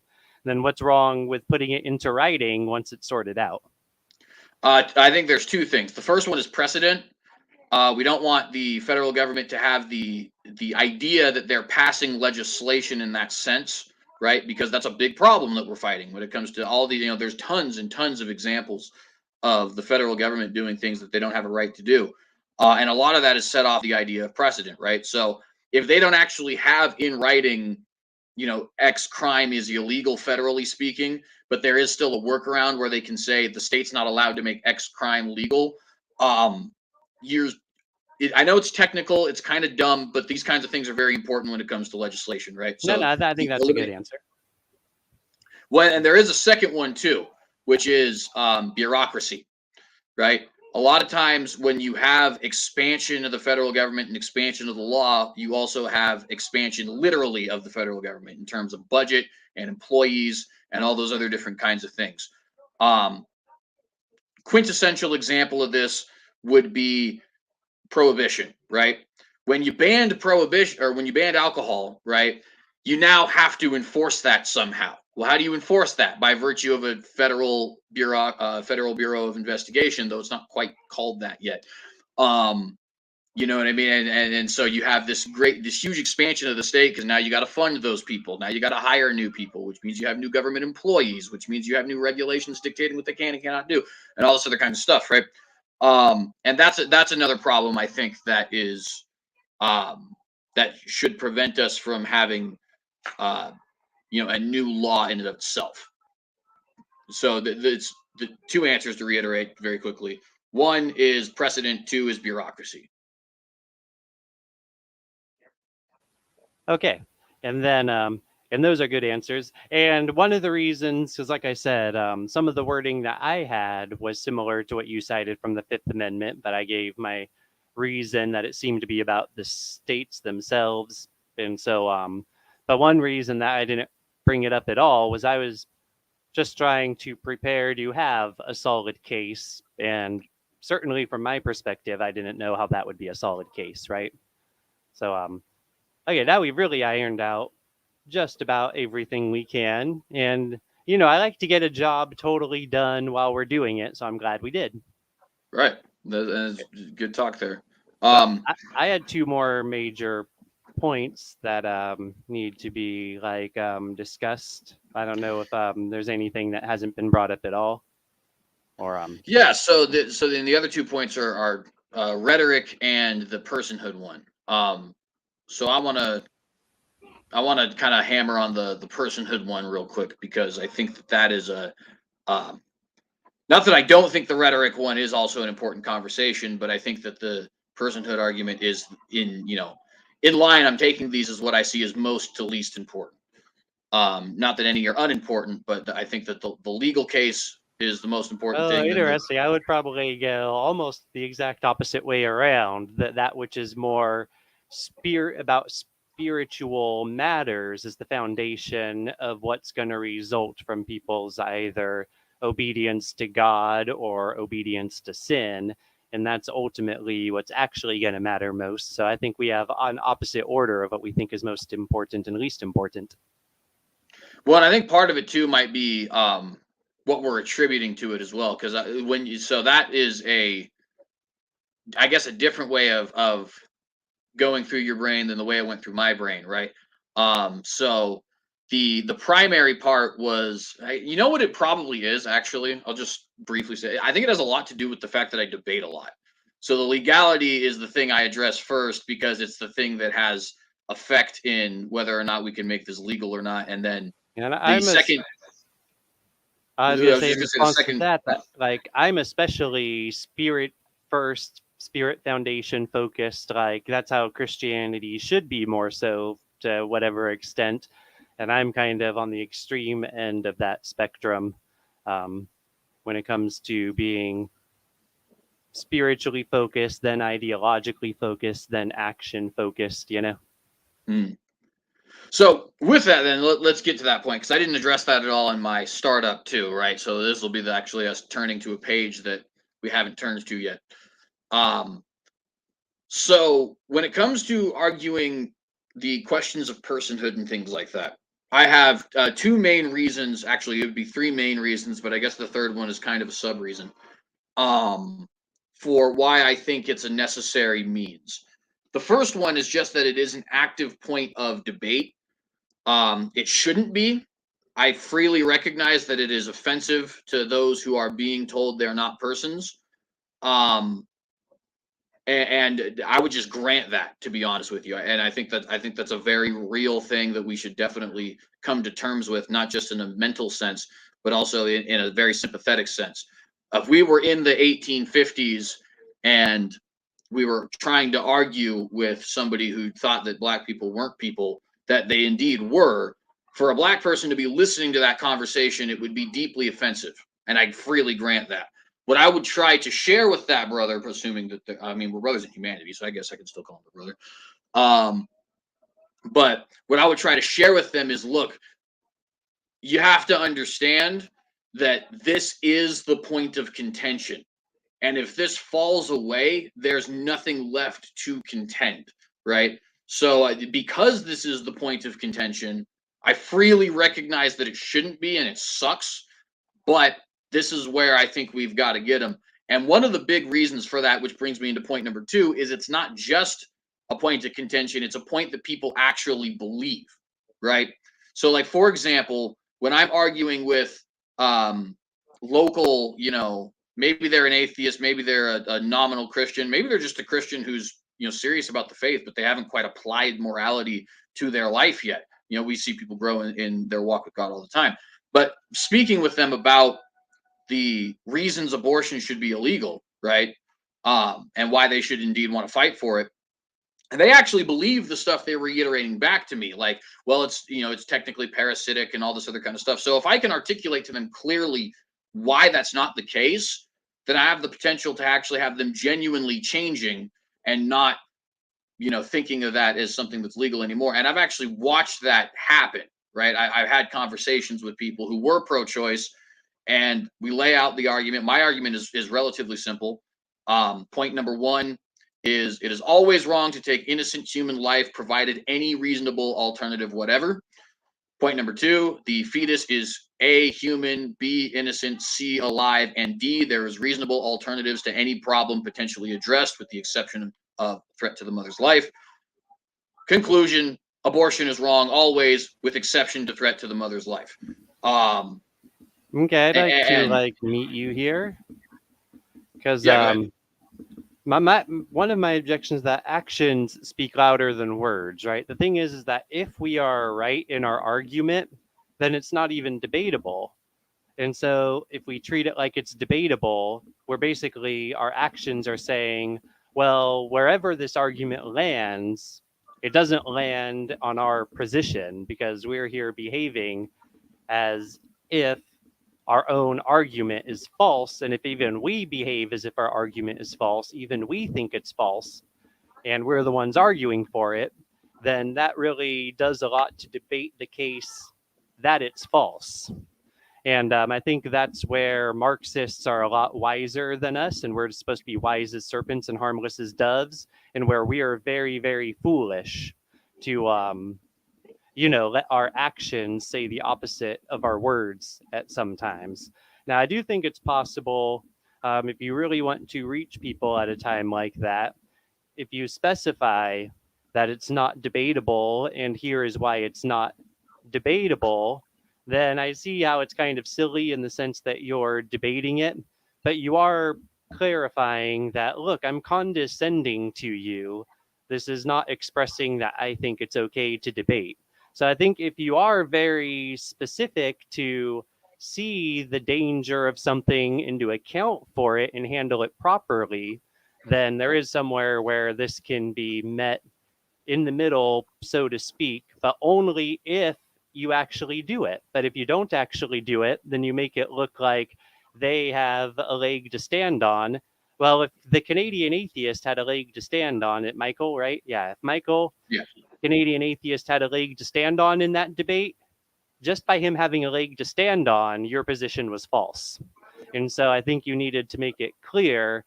Then what's wrong with putting it into writing once it's sorted out? I think there's two things. The first one is precedent. We don't want the federal government to have the idea that they're passing legislation in that sense, right? Because that's a big problem that we're fighting when it comes to all the, there's tons and tons of examples of the federal government doing things that they don't have a right to do. And a lot of that is set off the idea of precedent, right? So if they don't actually have in writing, X crime is illegal federally speaking, but there is still a workaround where they can say the state's not allowed to make X crime legal. I know it's technical, it's kind of dumb, but these kinds of things are very important when it comes to legislation, right? So I think that's a good answer. Well, and there is a second one too, which is bureaucracy, right? A lot of times when you have expansion of the federal government and expansion of the law, you also have expansion literally of the federal government in terms of budget and employees and all those other different kinds of things. Quintessential example of this would be prohibition, right? When you banned prohibition, or when you banned alcohol, right, you now have to enforce that somehow. Well, how do you enforce that? By virtue of a federal bureau of investigation, though it's not quite called that yet. You know what I mean? And so you have this huge expansion of the state, because now you got to fund those people. Now you got to hire new people, which means you have new government employees, which means you have new regulations dictating what they can and cannot do, and all this other kind of stuff, right? And that's another problem I think that is that should prevent us from having a new law in and of itself. So it's the two answers to reiterate very quickly. One is precedent, two is bureaucracy. Okay. And then and those are good answers. And one of the reasons, because like I said, some of the wording that I had was similar to what you cited from the Fifth Amendment, but I gave my reason that it seemed to be about the states themselves. And so, but one reason that I didn't bring it up at all was I was just trying to prepare to have a solid case. And certainly from my perspective, I didn't know how that would be a solid case, right? So, okay, now we've really ironed out just about everything we can. And, I like to get a job totally done while we're doing it. So I'm glad we did. Right. That's good talk there. I had two more major points that need to be discussed. I don't know if there's anything that hasn't been brought up at all. Or yeah. So then the other 2 points are rhetoric and the personhood one. So I want to kind of hammer on the personhood one real quick, because I think that is a not that I don't think the rhetoric one is also an important conversation, but I think that the personhood argument is in line. I'm taking these as what I see as most to least important. Not that any are unimportant, but I think that the legal case is the most important thing. Interesting. I would probably go almost the exact opposite way around. That which is more about spiritual matters is the foundation of what's going to result from people's either obedience to God or obedience to sin. And that's ultimately what's actually going to matter most. So I think we have an opposite order of what we think is most important and least important. Well, and I think part of it too might be what we're attributing to it as well, because so that is I guess a different way of going through your brain than the way it went through my brain, right? So the primary part was, you know what it probably is actually. I'll just briefly say, I think it has a lot to do with the fact that I debate a lot. So the legality is the thing I address first because it's the thing that has effect in whether or not we can make this legal or not, and then And the second. I was I going to was say just in gonna say the response to second. that, like I'm especially spirit first, spirit foundation focused. Like that's how Christianity should be more so to whatever extent. And I'm kind of on the extreme end of that spectrum when it comes to being spiritually focused, then ideologically focused, then action focused, you know? Hmm. So with that, then let's get to that point because I didn't address that at all in my startup too, right? So this will be actually us turning to a page that we haven't turned to yet. Um, so when it comes to arguing the questions of personhood and things like that, I have two main reasons. Actually, it would be three main reasons, but I guess the third one is kind of a sub reason um, for why I think it's a necessary means. The first one is just that it is an active point of debate. It shouldn't be. I freely recognize that it is offensive to those who are being told they're not persons. Um, and I would just grant that, to be honest with you. And I think that's a very real thing that we should definitely come to terms with, not just in a mental sense, but also in a very sympathetic sense. If we were in the 1850s and we were trying to argue with somebody who thought that black people weren't people, that they indeed were, for a black person to be listening to that conversation, it would be deeply offensive. And I freely grant that. What I would try to share with that brother, presuming that I mean we're brothers in humanity, so I guess I can still call him a brother. Um, but what I would try to share with them is, look, you have to understand that this is the point of contention. And if this falls away, there's nothing left to contend, right? So, because this is the point of contention, I freely recognize that it shouldn't be and it sucks, but this is where I think we've got to get them. And one of the big reasons for that, which brings me into point number two, is it's not just a point of contention, it's a point that people actually believe, right? So, like, for example, when I'm arguing with um, local, maybe they're an atheist, maybe they're a nominal Christian, maybe they're just a Christian who's, serious about the faith, but they haven't quite applied morality to their life yet. We see people grow in their walk with God all the time. But speaking with them about the reasons abortion should be illegal, right? And why they should indeed want to fight for it. And they actually believe the stuff they're reiterating back to me, like, well, it's technically parasitic and all this other kind of stuff. So if I can articulate to them clearly why that's not the case, then I have the potential to actually have them genuinely changing and not, thinking of that as something that's legal anymore. And I've actually watched that happen, right? I've had conversations with people who were pro-choice, and we lay out the argument. My argument is relatively simple. Point number one is it is always wrong to take innocent human life, provided any reasonable alternative, whatever. Point number two, the fetus is A, human, B, innocent, C, alive, and D, there is reasonable alternatives to any problem potentially addressed, with the exception of threat to the mother's life. Conclusion, abortion is wrong always, with exception to threat to the mother's life. Okay, I'd like to And meet you here because yeah, go ahead. my one of my objections is that actions speak louder than words, right? The thing is that if we are right in our argument, then it's not even debatable. And so if we treat it like it's debatable, we're basically our actions are saying, well, wherever this argument lands, it doesn't land on our position because we're here behaving as if our own argument is false. And if even we behave as if our argument is false, even we think it's false, and we're the ones arguing for it, then that really does a lot to debate the case that it's false. And I think that's where Marxists are a lot wiser than us, and we're supposed to be wise as serpents and harmless as doves, and where we are very, very foolish to, let our actions say the opposite of our words at sometimes. Now, I do think it's possible, if you really want to reach people at a time like that, if you specify that it's not debatable, and here is why it's not debatable, then I see how it's kind of silly in the sense that you're debating it, but you are clarifying that, look, I'm condescending to you. This is not expressing that I think it's okay to debate. So I think if you are very specific to see the danger of something and to account for it and handle it properly, then there is somewhere where this can be met in the middle, so to speak, but only if you actually do it. But if you don't actually do it, then you make it look like they have a leg to stand on. Well, if the Canadian atheist had a leg to stand on it, Michael, right? Yeah, if Michael, Yeah. Canadian atheist, had a leg to stand on in that debate, just by him having a leg to stand on, your position was false. And so I think you needed to make it clear,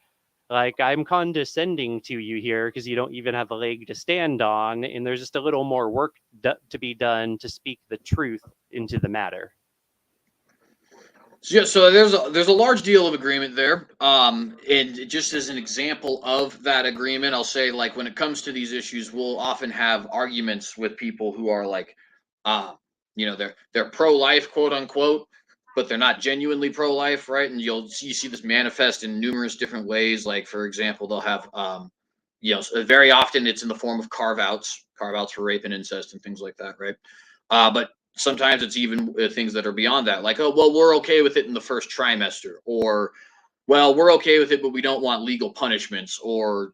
like, I'm condescending to you here because you don't even have a leg to stand on, and there's just a little more work to be done to speak the truth into the matter. So, yeah, so there's a large deal of agreement there. And just as an example of that agreement, I'll say, like, when it comes to these issues, we'll often have arguments with people who are like, uh, they're pro-life, quote unquote, but they're not genuinely pro-life, right? And you see this manifest in numerous different ways. Like, for example, they'll have very often it's in the form of carve outs for rape and incest and things like that, right? But sometimes it's even things that are beyond that, like, oh, well, we're okay with it in the first trimester, or, well, we're okay with it, but we don't want legal punishments, or,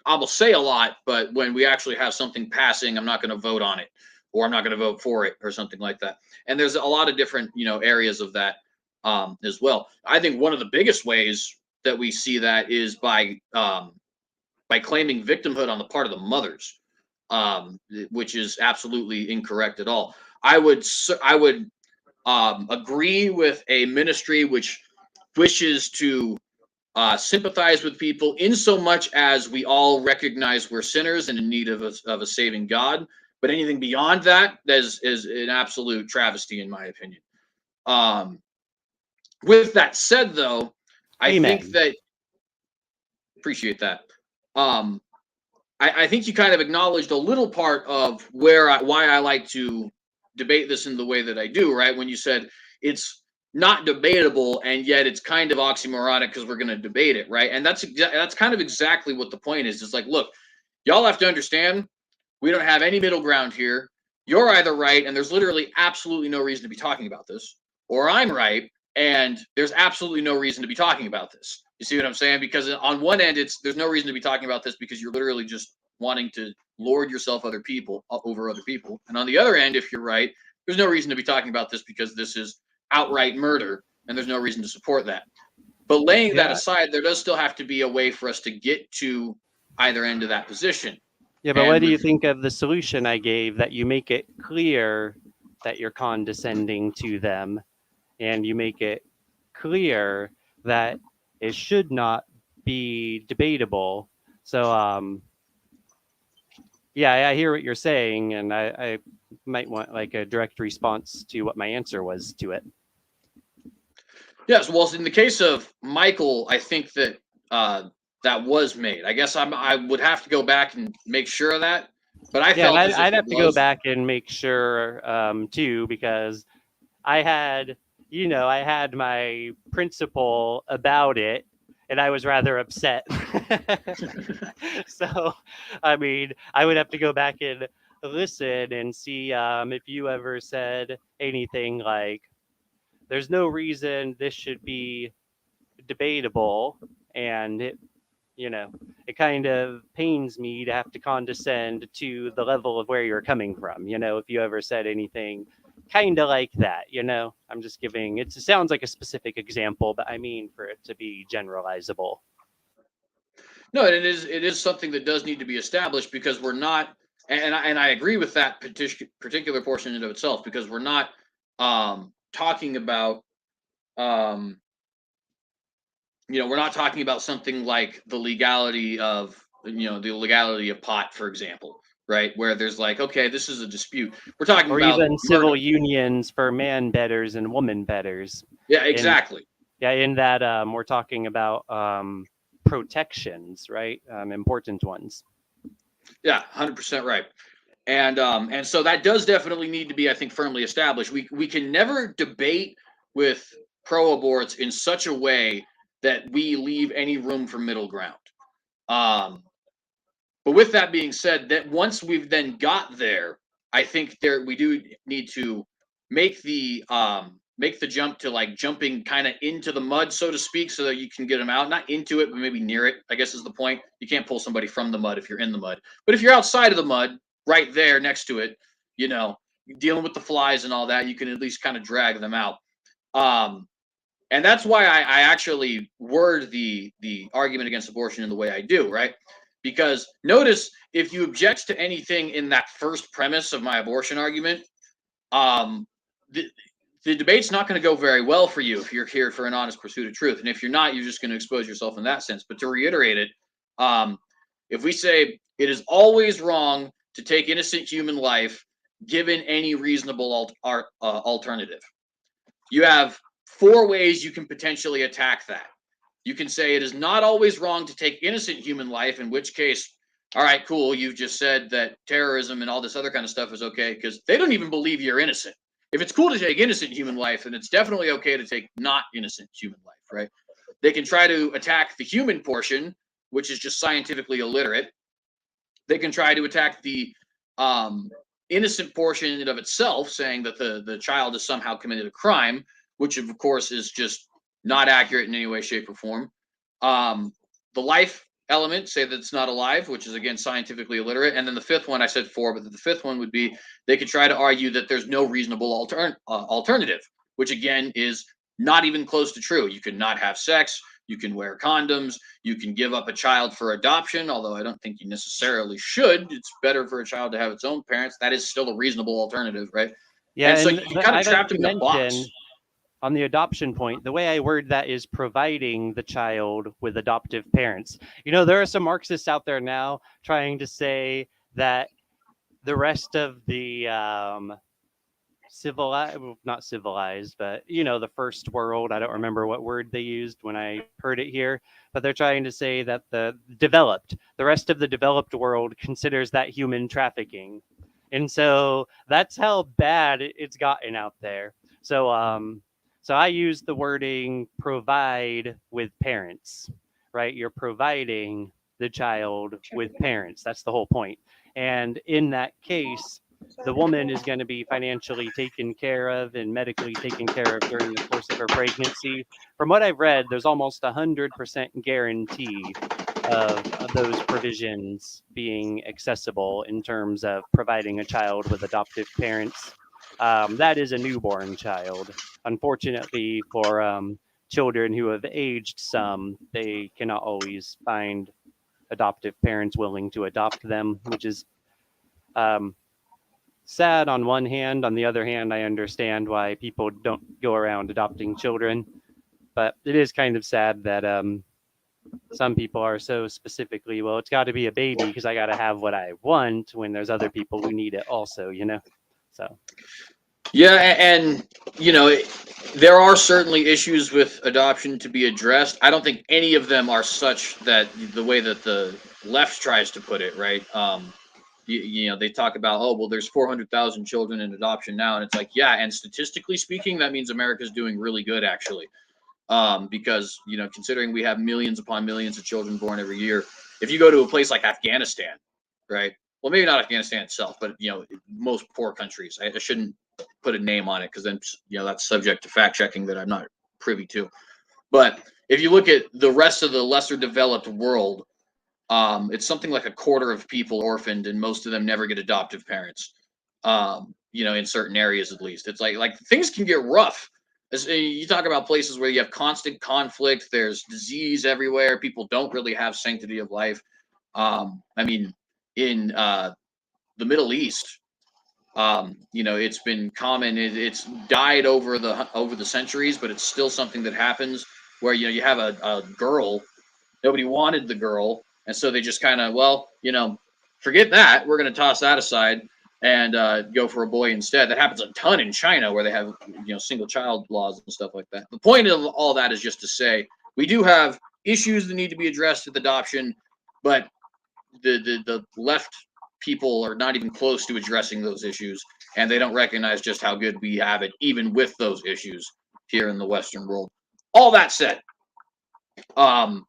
I will say a lot, but when we actually have something passing, I'm not going to vote on it, or I'm not going to vote for it, or something like that. And there's a lot of different, areas of that as well. I think one of the biggest ways that we see that is by claiming victimhood on the part of the mothers, which is absolutely incorrect at all. I would agree with a ministry which wishes to sympathize with people in so much as we all recognize we're sinners and in need of a saving God. But anything beyond that is an absolute travesty, in my opinion. With that said, though, I think Amen. that appreciate that. Um, I think you kind of acknowledged a little part of why I like to debate this in the way that I do, right? When you said it's not debatable and yet it's kind of oxymoronic because we're going to debate it, right? And that's kind of exactly what the point is. It's like, look, y'all have to understand we don't have any middle ground here. You're either right and there's literally absolutely no reason to be talking about this, or I'm right and there's absolutely no reason to be talking about this. You see what I'm saying? Because on one end, there's no reason to be talking about this because you're literally just wanting to lord yourself over other people. And on the other end, if you're right, there's no reason to be talking about this because this is outright murder and there's no reason to support that. But laying that Yeah. aside, there does still have to be a way for us to get to either end of that position. Yeah, but what And do you with think of the solution I gave, that you make it clear that you're condescending to them, and you make it clear that it should not be debatable? So, yeah, I hear what you're saying, and I might want like a direct response to what my answer was to it. yes, well, in the case of Michael, I think that that was made. I guess I would have to go back and make sure of that, but I Yeah, and felt as if I'd it have to go was. back and make sure too, because I had, I had my principle about it, and I was rather upset. So, I mean, I would have to go back and listen and see if you ever said anything like, there's no reason this should be debatable. And you know, it kind of pains me to have to condescend to the level of where you're coming from. If you ever said anything kind of like that, I'm just giving, it sounds like a specific example, but I mean for it to be generalizable. No, it is something that does need to be established because we're not, and I agree with that particular portion in of itself because we're not talking about, we're not talking about something like the legality of, pot, for example, right? Where there's like, okay, this is a dispute. We're talking Or about even murder. civil unions for man betters and woman betters. Yeah, In exactly. in that we're talking about protections, right? Important ones. Yeah, 100% right. And so that does definitely need to be, I think, firmly established. We can never debate with pro aborts in such a way that we leave any room for middle ground. Um, but with that being said, that once we've then got there, I think there we do need to make the jump to like jumping kind of into the mud, so to speak, so that you can get them out, not into it, but maybe near it, I guess is the point. You can't pull somebody from the mud if you're in the mud. But if you're outside of the mud, right there next to it, you know, dealing with the flies and all that, you can at least kind of drag them out. Um, and that's why I actually word the argument against abortion in the way I do, right? Because notice if you object to anything in that first premise of my abortion argument, um, the, the debate's not going to go very well for you if you're here for an honest pursuit of truth. And if you're not, you're just going to expose yourself in that sense. But to reiterate it, um, if we say it is always wrong to take innocent human life given any reasonable alternative, you have four ways you can potentially attack that. You can say it is not always wrong to take innocent human life, in which case, all right, cool. You've just said that terrorism and all this other kind of stuff is okay because they don't even believe you're innocent. If it's cool to take innocent human life, then it's definitely okay to take not innocent human life, right? They can try to attack the human portion, which is just scientifically illiterate. They can try to attack the innocent portion of itself, saying that the child has somehow committed a crime, which of course is just not accurate in any way, shape, or form. The life element, say that it's not alive, which is again scientifically illiterate. And then the fifth one, I said four, but the fifth one would be they could try to argue that there's no reasonable alternative, which again is not even close to true. You could not have sex. You can wear condoms. You can give up a child for adoption, although I don't think you necessarily should. It's better for a child to have its own parents. That is still a reasonable alternative, right? Yeah, And so and you kind of I'd like trapped to them in a box. mention on the adoption point, the way I word that is providing the child with adoptive parents. There are some Marxists out there now trying to say that the rest of the civilized, not civilized, but the first world. I don't remember what word they used when I heard it here, but they're trying to say that the rest of the developed world considers that human trafficking, and so that's how bad it's gotten out there. So I use the wording provide with parents, right? You're providing the child with parents. That's the whole point. And in that case, the woman is going to be financially taken care of and medically taken care of during the course of her pregnancy. From what I've read, there's almost 100% guarantee of those provisions being accessible in terms of providing a child with adoptive parents. That is a newborn child. Unfortunately, for children who have aged some, they cannot always find adoptive parents willing to adopt them, which is um, sad on one hand. On the other hand, I understand why people don't go around adopting children. But it is kind of sad that some people are so specifically, well, it's got to be a baby because I got to have what I want when there's other people who need it also. So. Yeah, and there are certainly issues with adoption to be addressed. I don't think any of them are such that the way that the left tries to put it, right? They talk about, oh well, there's 400,000 children in adoption now, and it's like, yeah, and statistically speaking, that means America's doing really good actually, because considering we have millions upon millions of children born every year. If you go to a place like Afghanistan, right? Well, maybe not Afghanistan itself, but most poor countries. I shouldn't put a name on it because then that's subject to fact checking that I'm not privy to. But if you look at the rest of the lesser developed world, it's something like a quarter of people orphaned, and most of them never get adoptive parents. In certain areas at least, it's like things can get rough. As you talk about places where you have constant conflict, there's disease everywhere. People don't really have sanctity of life. I mean, in the Middle East, It's been common. It's died over the centuries, but it's still something that happens where you have a girl. Nobody wanted the girl, and so they just kind of, forget that. We're going to toss that aside and go for a boy instead. That happens a ton in China where they have single child laws and stuff like that. The point of all that is just to say we do have issues that need to be addressed with adoption, but the left people are not even close to addressing those issues, and they don't recognize just how good we have it, even with those issues here in the Western world. All that said, um,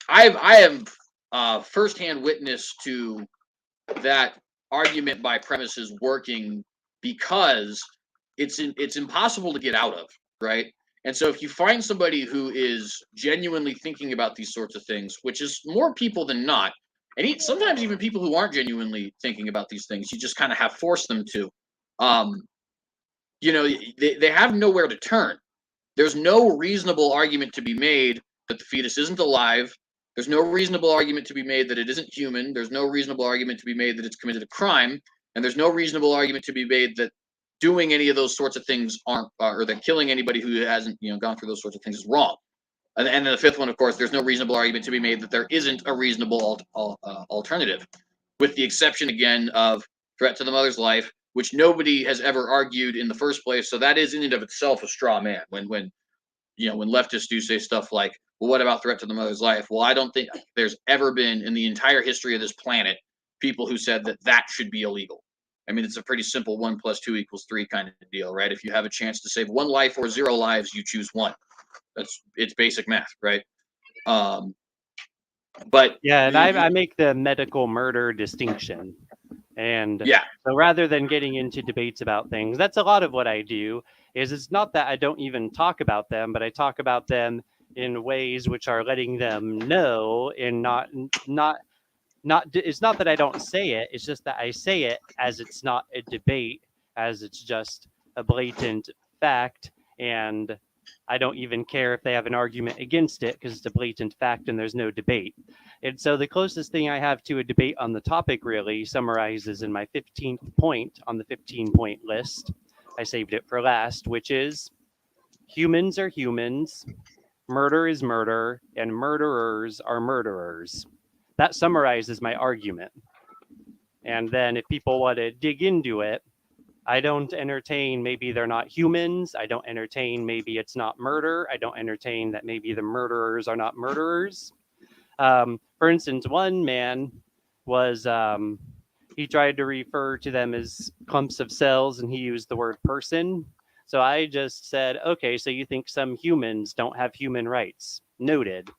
I have firsthand witness to that argument by premises working because it's impossible to get out of, right? And so if you find somebody who is genuinely thinking about these sorts of things, which is more people than not, and sometimes even people who aren't genuinely thinking about these things, you just kind of have forced them to. Um, they have nowhere to turn. There's no reasonable argument to be made that the fetus isn't alive. There's no reasonable argument to be made that it isn't human. There's no reasonable argument to be made that it's committed a crime. And there's no reasonable argument to be made that doing any of those sorts of things aren't, or that killing anybody who hasn't, gone through those sorts of things is wrong. And then the fifth one, of course, there's no reasonable argument to be made that there isn't a reasonable alternative, with the exception again of threat to the mother's life, which nobody has ever argued in the first place. So that is in and of itself a straw man. When leftists do say stuff like, well, what about threat to the mother's life? Well, I don't think there's ever been in the entire history of this planet people who said that should be illegal. I mean, it's a pretty simple 1 + 2 = 3 kind of deal, right? If you have a chance to save one life or 0 lives, you choose one. It's basic math, right? But Yeah, and I make the medical murder distinction. And yeah, so rather than getting into debates about things, that's a lot of what I do. It's not that I don't even talk about them, but I talk about them in ways which are letting them know, and not it's not that I don't say it, it's just that I say it as it's not a debate, as it's just a blatant fact, and I don't even care if they have an argument against it because it's a blatant fact and there's no debate. And so the closest thing I have to a debate on the topic really summarizes in my 15th point on the 15-point list. I saved it for last, which is humans are humans, murder is murder, and murderers are murderers. That summarizes my argument. And then if people want to dig into it, I don't entertain maybe they're not humans. I don't entertain maybe it's not murder. I don't entertain that maybe the murderers are not murderers. For instance, one man was, he tried to refer to them as clumps of cells and he used the word person. So I just said, okay, so you think some humans don't have human rights. Noted.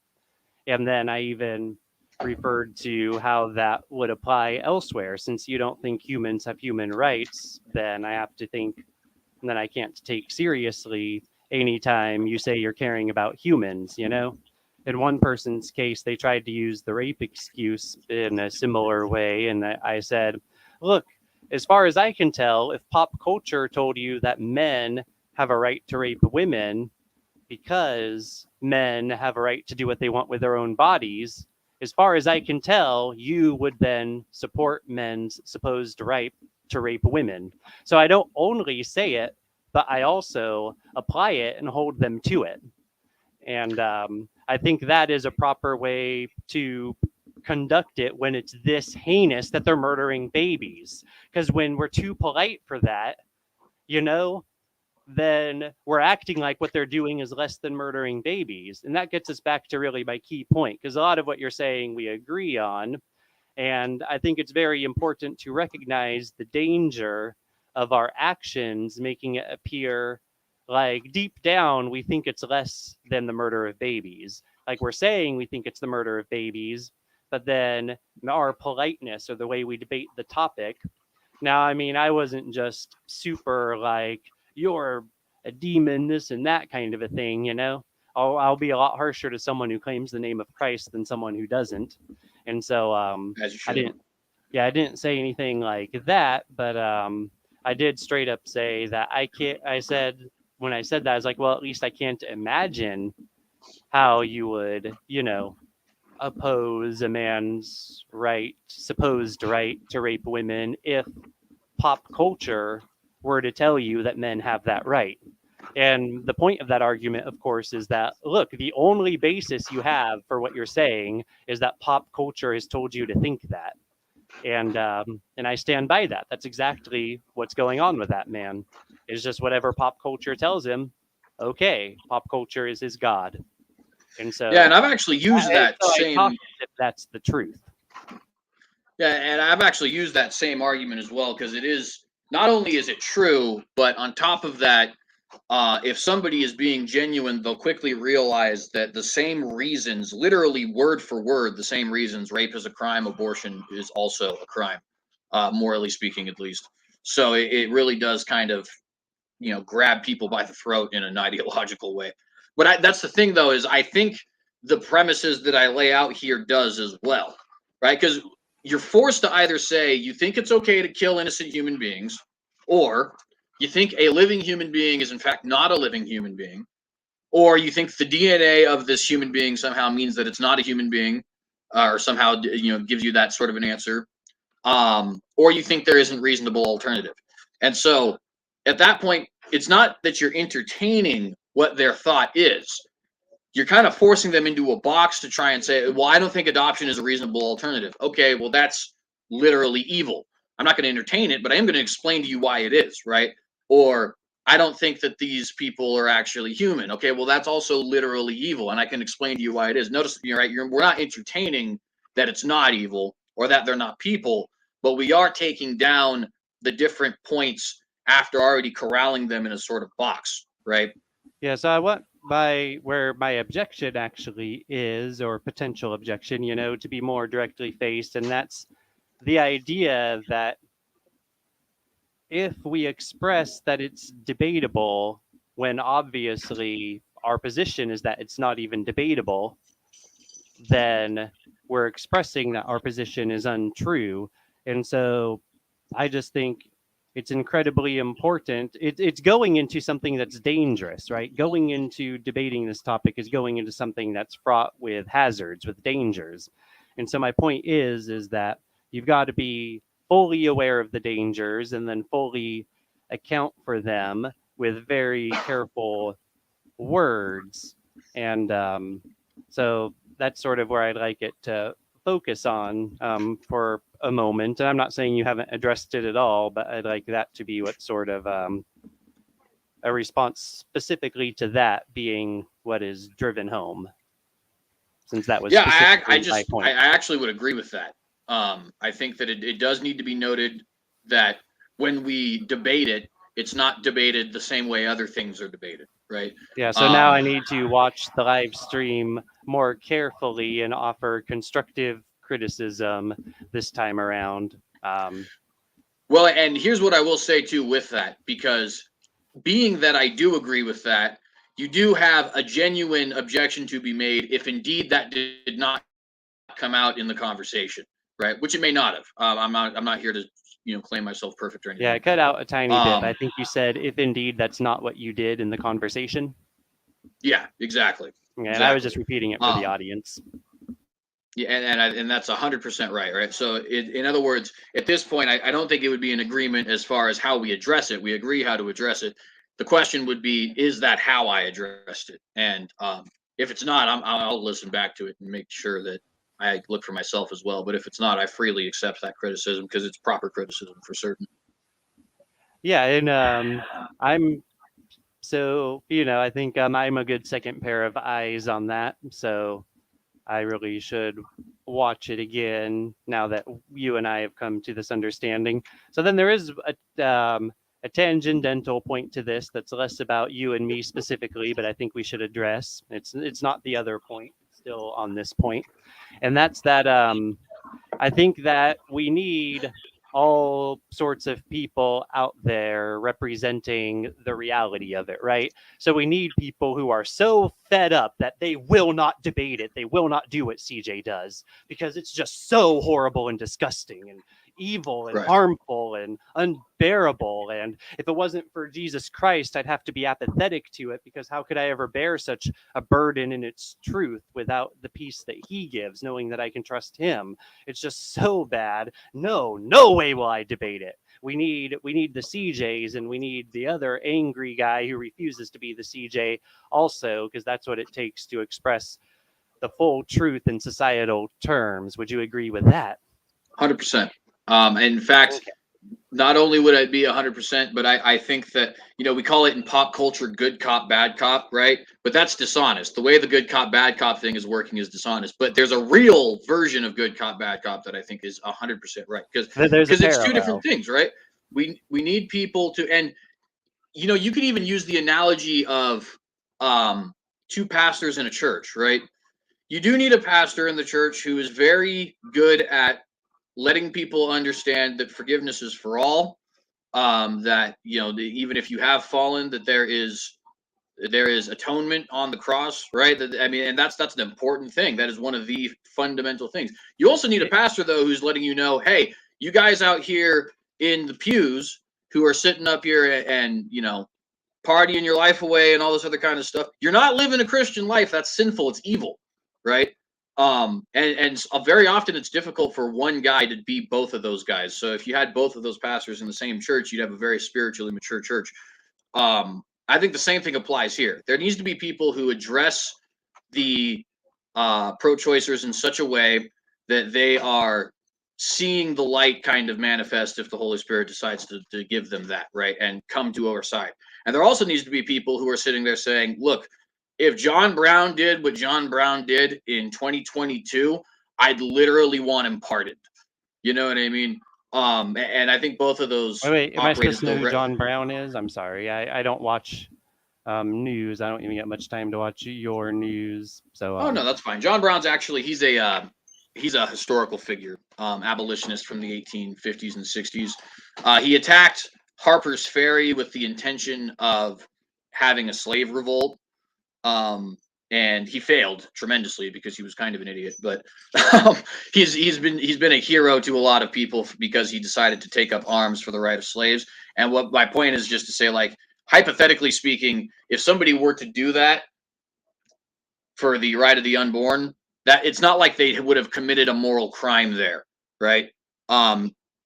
And then I even referred to how that would apply elsewhere. Since you don't think humans have human rights, then I have to think that I can't take seriously anytime you say you're caring about humans, In one person's case, they tried to use the rape excuse in a similar way. And I said, look, as far as I can tell, if pop culture told you that men have a right to rape women because men have a right to do what they want with their own bodies, as far as I can tell, you would then support men's supposed right to rape women. So I don't only say it, but I also apply it and hold them to it. And I think that is a proper way to conduct it when it's this heinous that they're murdering babies. Because when we're too polite for that, then we're acting like what they're doing is less than murdering babies. And that gets us back to really my key point, because a lot of what you're saying we agree on. And I think it's very important to recognize the danger of our actions making it appear like deep down we think it's less than the murder of babies. Like we're saying we think it's the murder of babies, but then our politeness or the way we debate the topic. Now, I mean, I wasn't just super like, you're a demon, this and that kind of a thing, I'll be a lot harsher to someone who claims the name of Christ than someone who doesn't. And so I didn't say anything like that, but I did straight up say that when I said that, I was like, well, at least I can't imagine how you would, oppose a man's supposed right to rape women if pop culture were to tell you that men have that right. And the point of that argument, of course, is that look, the only basis you have for what you're saying is that pop culture has told you to think that. And I stand by that. That's exactly what's going on with that man. It's just whatever pop culture tells him. Okay, pop culture is his god, and Yeah, and so I've actually used that I talk same. as if that's the truth. Yeah, and I've actually used that same argument as well because it is not only is it true, but on top of that, if somebody is being genuine, they'll quickly realize that the same reasons, literally word for word, the same reasons rape is a crime, abortion is also a crime, morally speaking, at least. So it really does kind of, grab people by the throat in an ideological way. But that's the thing, though, is I think the premises that I lay out here does as well, right? Because you're forced to either say you think it's okay to kill innocent human beings, or you think a living human being is in fact not a living human being, or you think the DNA of this human being somehow means that it's not a human being, or somehow gives you that sort of an answer, or you think there isn't reasonable alternative. And so at that point, it's not that you're entertaining what their thought is. You're kind of forcing them into a box to try and say, well, I don't think adoption is a reasonable alternative. Okay, well, that's literally evil. I'm not going to entertain it, but I am going to explain to you why it is, right? Or I don't think that these people are actually human. Okay, well, that's also literally evil, and I can explain to you why it is. Notice, you're right. We're not entertaining that it's not evil or that they're not people, but we are taking down the different points after already corralling them in a sort of box, right? Yeah, so I want by where my objection actually is, or potential objection, to be more directly faced, and that's the idea that if we express that it's debatable when obviously our position is that it's not even debatable, then we're expressing that our position is untrue. And so I just think it's incredibly important. It's going into something that's dangerous, right? Going into debating this topic is going into something that's fraught with hazards, with dangers. And so my point is that you've got to be fully aware of the dangers and then fully account for them with very careful words. And so that's sort of where I'd like it to focus on for a moment. And I'm not saying you haven't addressed it at all, but I'd like that to be what sort of a response specifically to that being what is driven home, since that was Yeah, I specifically my just I point. actually would agree with that. I think that it does need to be noted that when we debate it, it's not debated the same way other things are debated, right? Yeah, so now Um, I need to watch the live stream more carefully and offer constructive criticism this time around. well, and here's what I will say too with that, because being that I do agree with that, you do have a genuine objection to be made if indeed that did not come out in the conversation, right? Which it may not have. I'm not here to claim myself perfect or Yeah, I anything. cut out a tiny bit. Um, I think you said, if indeed that's not what you did in the conversation. yeah, exactly, And I was exactly. just repeating it for the Um, audience. yeah, and that's 100% right, right? So in other words, at this point, I don't think it would be an agreement as far as how we address it. We agree how to address it. The question would be, is that how I addressed it? And if it's not, I'll listen back to it and make sure that I look for myself as well. But if it's not, I freely accept that criticism because it's proper criticism for certain. Yeah, and I'm so, I think I'm a good second pair of eyes on that. So I really should watch it again now that you and I have come to this understanding. So then there is a tangential point to this that's less about you and me specifically, but I think we should address. It's not the other point; it's still on this point, and that's that I think that we need all sorts of people out there representing the reality of it, right? So we need people who are so fed up that they will not debate it. They will not do what CJ does because it's just so horrible and disgusting and evil and Right. harmful and unbearable. And if it wasn't for Jesus Christ, I'd have to be apathetic to it because how could I ever bear such a burden in its truth without the peace that he gives, knowing that I can trust him? It's just so bad. No way will I debate it. we need the CJs, and we need the other angry guy who refuses to be the CJ also, because that's what it takes to express the full truth in societal terms. Would you agree with that? 100%. In fact, Okay. not only would I be 100%, but I think that, we call it in pop culture good cop, bad cop, right? But that's dishonest. The way the good cop, bad cop thing is working is dishonest. But there's a real version of good cop, bad cop that I think is 100% right, There's a because it's two different parallel. things, right? We need people to, and you could even use the analogy of two pastors in a church, right? You do need a pastor in the church who is very good at letting people understand that forgiveness is for all, that even if you have fallen, that there is atonement on the cross, right? I mean, and that's an important thing. That is one of the fundamental things. You also need a pastor, though, who's letting you know, hey, you guys out here in the pews who are sitting up here and partying your life away and all this other kind of stuff, you're not living a Christian life. That's sinful. It's evil, right? And very often it's difficult for one guy to be both of those guys. So if you had both of those pastors in the same church, you'd have a very spiritually mature church. I think the same thing applies here. There needs to be people who address the pro-choicers in such a way that they are seeing the light kind of manifest if the Holy Spirit decides to give them that, right, and come to our side. And there also needs to be people who are sitting there saying, look, if John Brown did what John Brown did in 2022, I'd literally want him pardoned. You know what I mean? And I think both of those Wait, am I operate supposed as to know though. who John Brown is? I'm sorry, I don't watch news. I don't even get much time to watch your news. So Oh no, that's fine. John Brown's actually he's a historical figure, abolitionist from the 1850s and 60s. He attacked Harper's Ferry with the intention of having a slave revolt, and he failed tremendously because he was kind of an idiot. But um, he's been a hero to a lot of people because he decided to take up arms for the right of slaves. And what my point is just to say, like, hypothetically speaking, if somebody were to do that for the right of the unborn, that it's not like they would have committed a moral crime there, right?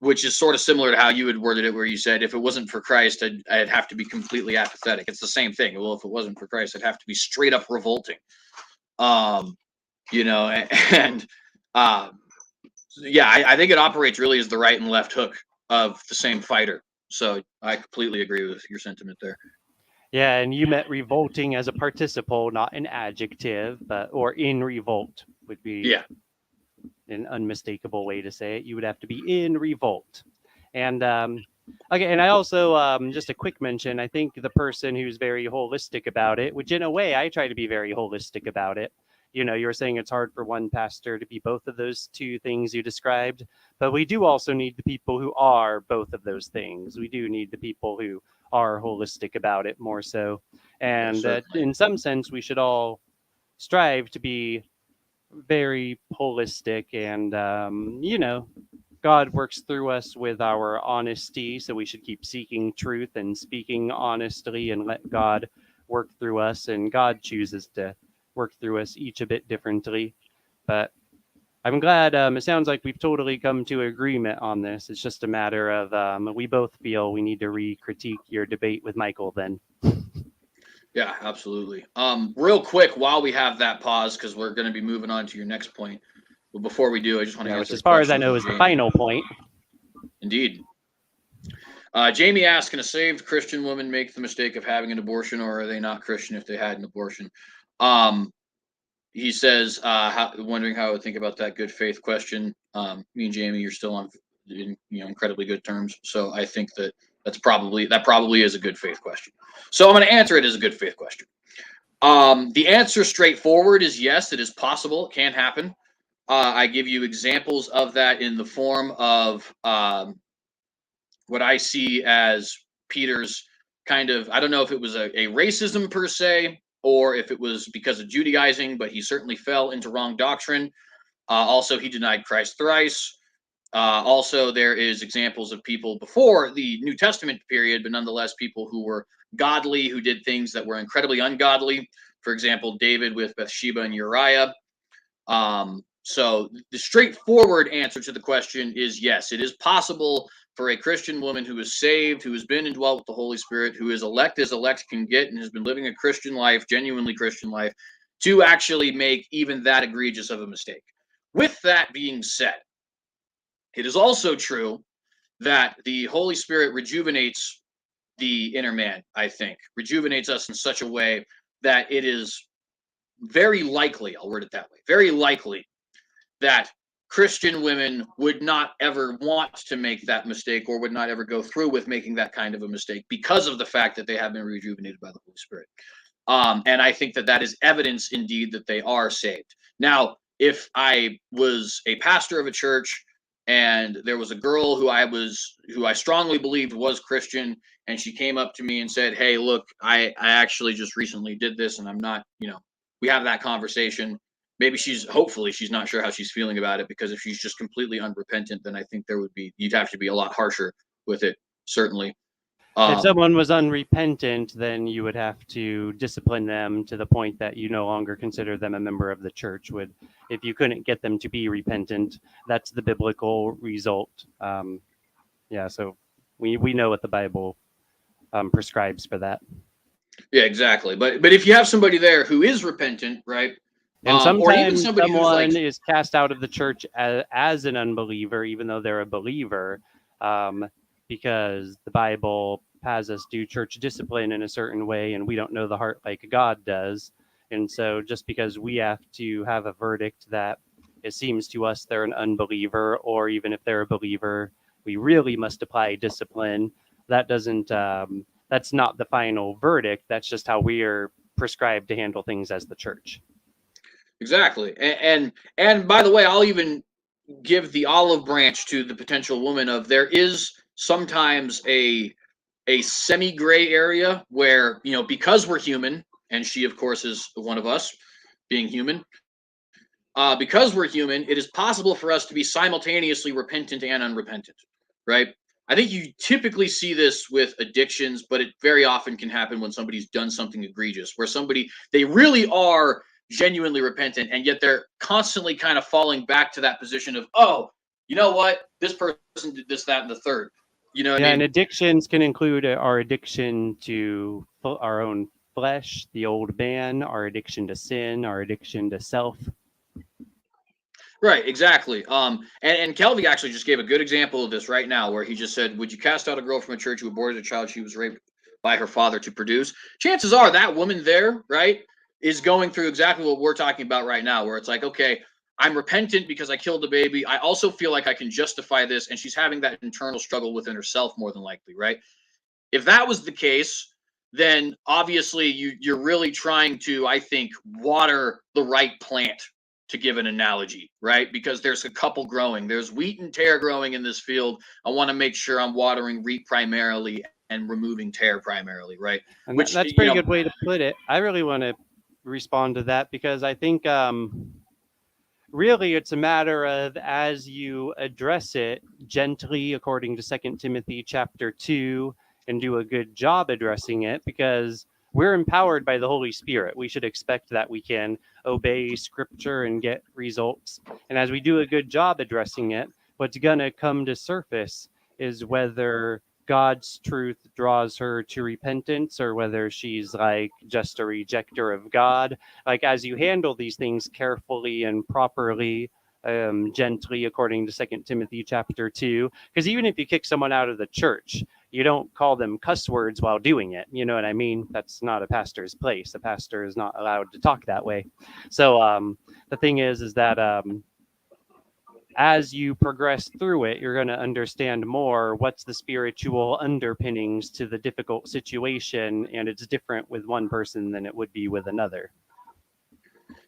Which is sort of similar to how you had worded it, where you said, if it wasn't for Christ, I'd have to be completely apathetic. It's the same thing. Well, if it wasn't for Christ, I'd have to be straight up revolting. Um, and yeah, I think it operates really as the right and left hook of the same fighter. So I completely agree with your sentiment there. yeah, and you meant revolting as a participle, not an adjective, but or in revolt would be Yeah. an unmistakable way to say it. You would have to be in revolt. And okay, and I also just a quick mention. I think the person who's very holistic about it, which in a way I try to be very holistic about it. You were saying it's hard for one pastor to be both of those two things you described, but we do also need the people who are both of those things. We do need the people who are holistic about it more so, and Certainly. in some sense, we should all strive to be very holistic, and God works through us with our honesty, so we should keep seeking truth and speaking honestly and let God work through us. And God chooses to work through us each a bit differently. But I'm glad it sounds like we've totally come to agreement on this. It's just a matter of we both feel we need to re-critique your debate with Michael then. Yeah, absolutely. Real quick, while we have that pause, because we're going to be moving on to your next point. But before we do, I just want to Yeah, which answer as a far as I question know from is the Jamie. final point. Indeed. Jamie asked, can a saved Christian woman make the mistake of having an abortion, or are they not Christian if they had an abortion? He says, wondering how I would think about that good faith question. Me and Jamie are still on incredibly good terms. So I think that probably is a good faith question. So I'm going to answer it as a good faith question. The answer straightforward is yes, it is possible. It can happen. I give you examples of that in the form of what I see as Peter's kind of, I don't know if it was a racism per se, or if it was because of Judaizing, but he certainly fell into wrong doctrine. Also, he denied Christ thrice. Also, there is examples of people before the New Testament period, but nonetheless people who were godly, who did things that were incredibly ungodly. For example, David with Bathsheba and Uriah. So the straightforward answer to the question is yes, it is possible for a Christian woman who is saved, who has been indwelt with the Holy Spirit, who is elect as elect can get, and has been living a Christian life, genuinely Christian life, to actually make even that egregious of a mistake. With that being said, it is also true that the Holy Spirit rejuvenates the inner man, I think, rejuvenates us in such a way that it is very likely, I'll word it that way, very likely that Christian women would not ever want to make that mistake or would not ever go through with making that kind of a mistake because of the fact that they have been rejuvenated by the Holy Spirit. And I think that that is evidence indeed that they are saved. Now, if I was a pastor of a church and there was a girl who I strongly believed was Christian, and she came up to me and said, "Hey, look, I actually just recently did this, and I'm not, we have that conversation." Maybe hopefully she's not sure how she's feeling about it, because if she's just completely unrepentant, then I think you'd have to be a lot harsher with it, certainly. If someone was unrepentant, then you would have to discipline them to the point that you no longer consider them a member of the church. If you couldn't get them to be repentant, that's the biblical result. So we know what the Bible prescribes for that. Yeah, exactly. But if you have somebody there who is repentant, right? And sometimes or even somebody someone is cast out of the church as an unbeliever, even though they're a believer, because the Bible has us do church discipline in a certain way, and we don't know the heart like God does. And so just because we have to have a verdict that it seems to us they're an unbeliever, or even if they're a believer, we really must apply discipline, that's not the final verdict. That's just how we are prescribed to handle things as the church. Exactly. And by the way, I'll even give the olive branch to the potential woman of there is sometimes a semi-gray area where, because we're human, and she of course is one of us being human, because we're human, it is possible for us to be simultaneously repentant and unrepentant, right? I think you typically see this with addictions, but it very often can happen when somebody's done something egregious, where they really are genuinely repentant, and yet they're constantly kind of falling back to that position of, oh, you know what? This person did this, that, and the third. You know what I mean? And addictions can include our addiction to our own flesh, the old man, our addiction to sin, our addiction to self. Right, exactly. And Kelvy actually just gave a good example of this right now, where he just said, "Would you cast out a girl from a church who aborted a child she was raped by her father to produce?" Chances are that woman there, right, is going through exactly what we're talking about right now, where it's like, okay, I'm repentant because I killed the baby. I also feel like I can justify this, and she's having that internal struggle within herself more than likely, right? If that was the case, then obviously you're really trying to, I think, water the right plant, to give an analogy, right? Because there's a couple growing. There's wheat and tare growing in this field. I want to make sure I'm watering wheat primarily and removing tare primarily, right? And that's a pretty good way to put it. I really want to respond to that, because I think really it's a matter of, as you address it gently according to 2 Timothy chapter 2, and do a good job addressing it, because we're empowered by the Holy Spirit. We should expect that we can obey Scripture and get results. And as we do a good job addressing it, what's going to come to surface is whether God's truth draws her to repentance, or whether she's like just a rejecter of God. Like, as you handle these things carefully and properly, gently according to 2 Timothy chapter 2, because even if you kick someone out of the church, you don't call them cuss words while doing it. You know what I mean? That's not a pastor's place. A pastor is not allowed to talk that way. So the thing is that as you progress through it, you're going to understand more what's the spiritual underpinnings to the difficult situation, and it's different with one person than it would be with another.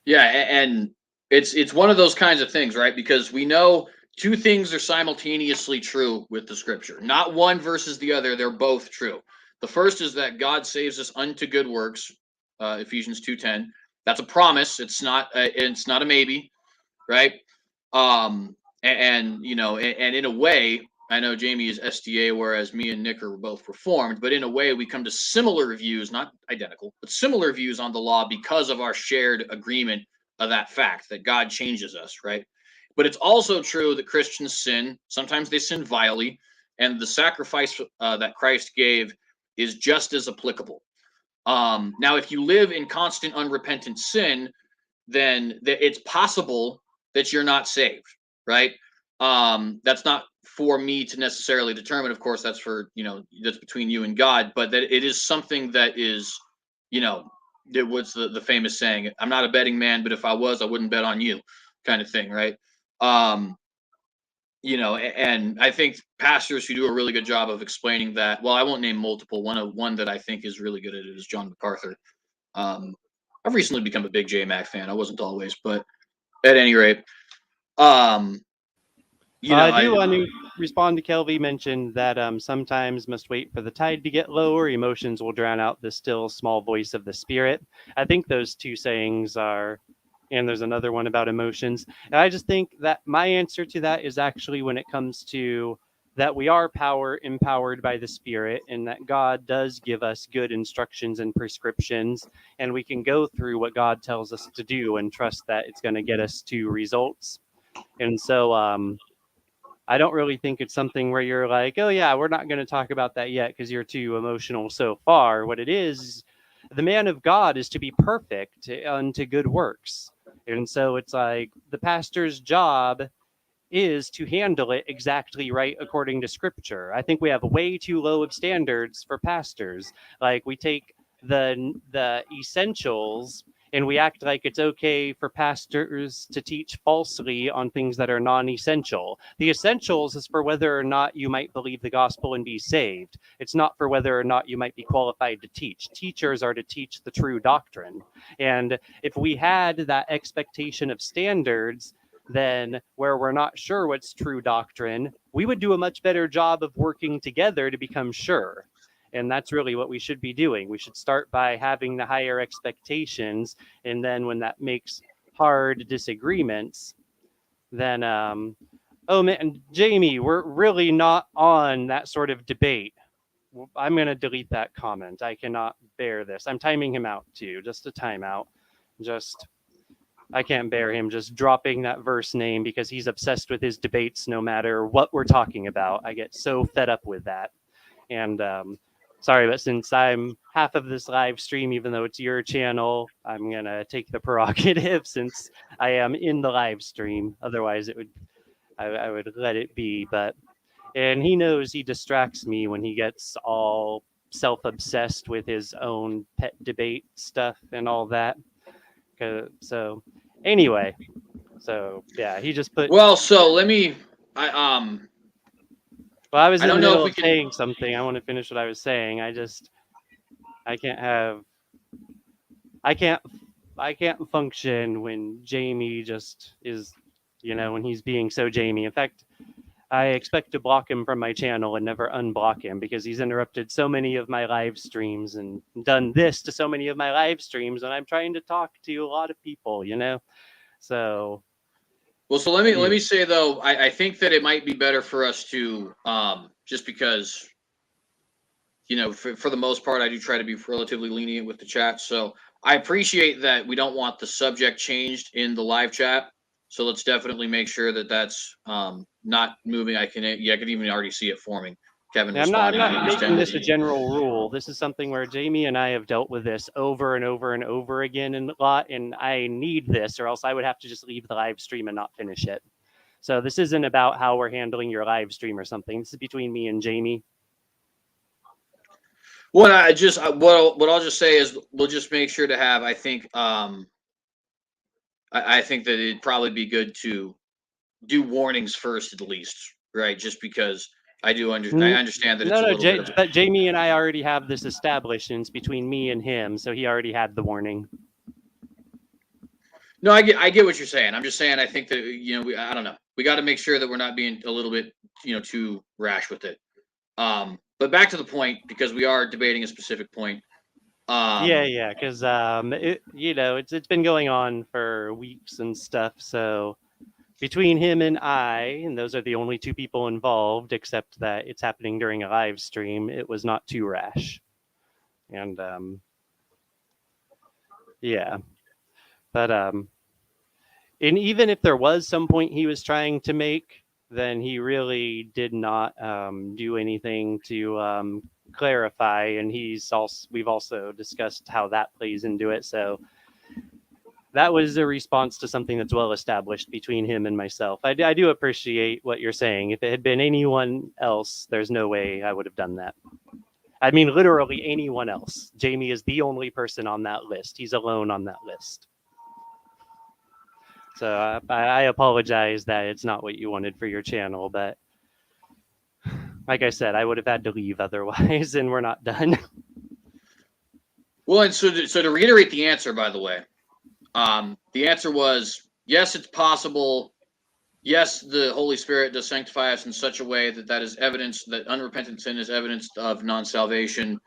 Yeah, and it's one of those kinds of things, right? Because we know two things are simultaneously true with the Scripture. Not one versus the other, they're both true. The first is that God saves us unto good works, Ephesians 2:10. That's a promise. It's not a maybe, right? And in a way, I know Jamie is SDA, whereas me and Nick are both Reformed, but in a way we come to similar views, not identical, but similar views on the law, because of our shared agreement of that fact that God changes us, right? But it's also true that Christians sin. Sometimes they sin vilely, and the sacrifice that Christ gave is just as applicable. Now, if you live in constant unrepentant sin, then it's possible that you're not saved, right? That's not for me to necessarily determine. Of course, that's for, that's between you and God, but that it is something that is, what's the famous saying? I'm not a betting man, but if I was, I wouldn't bet on you, kind of thing, right? And I think pastors who do a really good job of explaining that. Well, I won't name multiple. One that I think is really good at it is John MacArthur. I've recently become a big J Mac fan. I wasn't always, but at any rate, I do want to respond to Kelvy mentioned that sometimes must wait for the tide to get lower. Emotions will drown out the still small voice of the spirit. I think those two sayings are, and there's another one about emotions. And I just think that my answer to that is actually when it comes to that we are empowered by the Spirit, and that God does give us good instructions and prescriptions, and we can go through what God tells us to do and trust that it's going to get us to results. And so I don't really think it's something where you're like, oh yeah, we're not going to talk about that yet because you're too emotional so far. What it is, the man of God is to be perfect unto good works. And so it's like the pastor's job is to handle it exactly right according to scripture. I think we have way too low of standards for pastors. Like we take the essentials and we act like it's okay for pastors to teach falsely on things that are non-essential. The essentials is for whether or not you might believe the gospel and be saved. It's not for whether or not you might be qualified to teach. Teachers are to teach the true doctrine. And if we had that expectation of standards, then where we're not sure what's true doctrine, we would do a much better job of working together to become sure. And that's really what we should be doing. We should start by having the higher expectations. And then when that makes hard disagreements, then, oh man, Jamie, we're really not on that sort of debate. I'm going to delete that comment. I cannot bear this. I'm timing him out too. Just a timeout. I can't bear him just dropping that verse name because he's obsessed with his debates no matter what we're talking about. I get so fed up with that. And sorry, but since I'm half of this live stream, even though it's your channel, I'm going to take the prerogative since I am in the live stream. Otherwise, I would let it be. And he knows he distracts me when he gets all self-obsessed with his own pet debate stuff and all that. So anyway, so yeah, he just put. Well, so let me. Well, I was I in the don't know middle if of we saying something. I want to finish what I was saying. I can't function when Jamie just is, when he's being so Jamie. In fact, I expect to block him from my channel and never unblock him because he's interrupted so many of my live streams and done this to so many of my live streams when I'm trying to talk to a lot of people, So Well, so let me say though, I think that it might be better for us to just because for the most part I do try to be relatively lenient with the chat. So I appreciate that we don't want the subject changed in the live chat. So let's definitely make sure that that's not moving. I can even already see it forming. Kevin I'm not responding. making this a general rule. This is something where Jamie and I have dealt with this over and over and over again a lot, and I need this, or else I would have to just leave the live stream and not finish it. So this isn't about how we're handling your live stream or something. This is between me and Jamie. What I'll just say is we'll just make sure to have. I think I think that it'd probably be good to do warnings first at least, right? Just because I understand that it's a little bit. But Jamie and I already have this established, and it's between me and him, so he already had the warning. No, I get what you're saying. I'm just saying I think that I don't know. We got to make sure that we're not being a little bit too rash with it. But back to the point because we are debating a specific point. Yeah, because it's been going on for weeks and stuff. So between him and I, and those are the only two people involved, except that it's happening during a live stream, it was not too rash. And yeah, but and even if there was some point he was trying to make, then he really did not do anything to clarify. And we've also discussed how that plays into it. So that was a response to something that's well established between him and myself. I do appreciate what you're saying. If it had been anyone else, there's no way I would have done that. I mean, literally anyone else. Jamie is the only person on that list. He's alone on that list. So I apologize that it's not what you wanted for your channel, but like I said, I would have had to leave otherwise, and we're not done. Well, and so to reiterate the answer, by the way, the answer was yes, it's possible. Yes, the Holy Spirit does sanctify us in such a way that is evidence that unrepentant sin is evidence of non-salvation.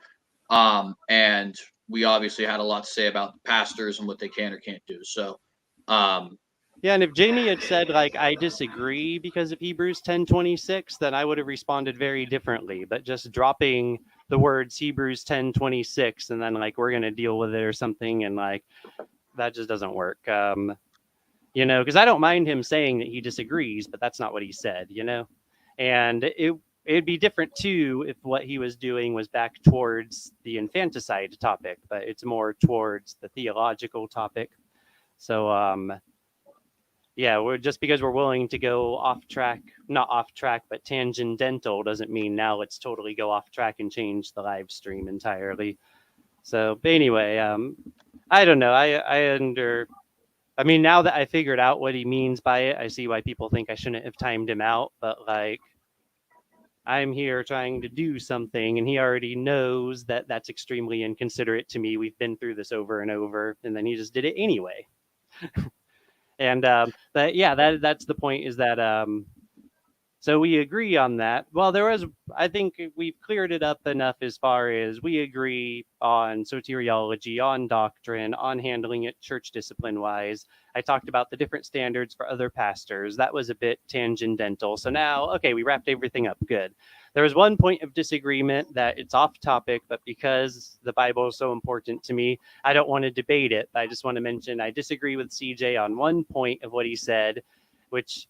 And we obviously had a lot to say about pastors and what they can or can't do. So, yeah, and if Jamie had said like I disagree because of Hebrews 10:26, then I would have responded very differently. But just dropping the words Hebrews 10:26 and then like we're gonna deal with it or something, and like that just doesn't work. Because I don't mind him saying that he disagrees, but that's not what he said, And it'd be different too if what he was doing was back towards the infanticide topic, but it's more towards the theological topic. So yeah, we're just because we're willing to go off track, not off track, but tangential doesn't mean now let's totally go off track and change the live stream entirely. So but anyway, I don't know. I mean, now that I figured out what he means by it, I see why people think I shouldn't have timed him out. But like, I'm here trying to do something, and he already knows that that's extremely inconsiderate to me. We've been through this over and over, and then he just did it anyway. And but yeah, that's the point. Is that so we agree on that. Well, I think we've cleared it up enough as far as we agree on soteriology, on doctrine, on handling it church discipline wise. I talked about the different standards for other pastors. That was a bit tangential. So now, okay, we wrapped everything up. Good. There was one point of disagreement that it's off topic, but because the Bible is so important to me, I don't want to debate it. I just want to mention I disagree with CJ on one point of what he said, which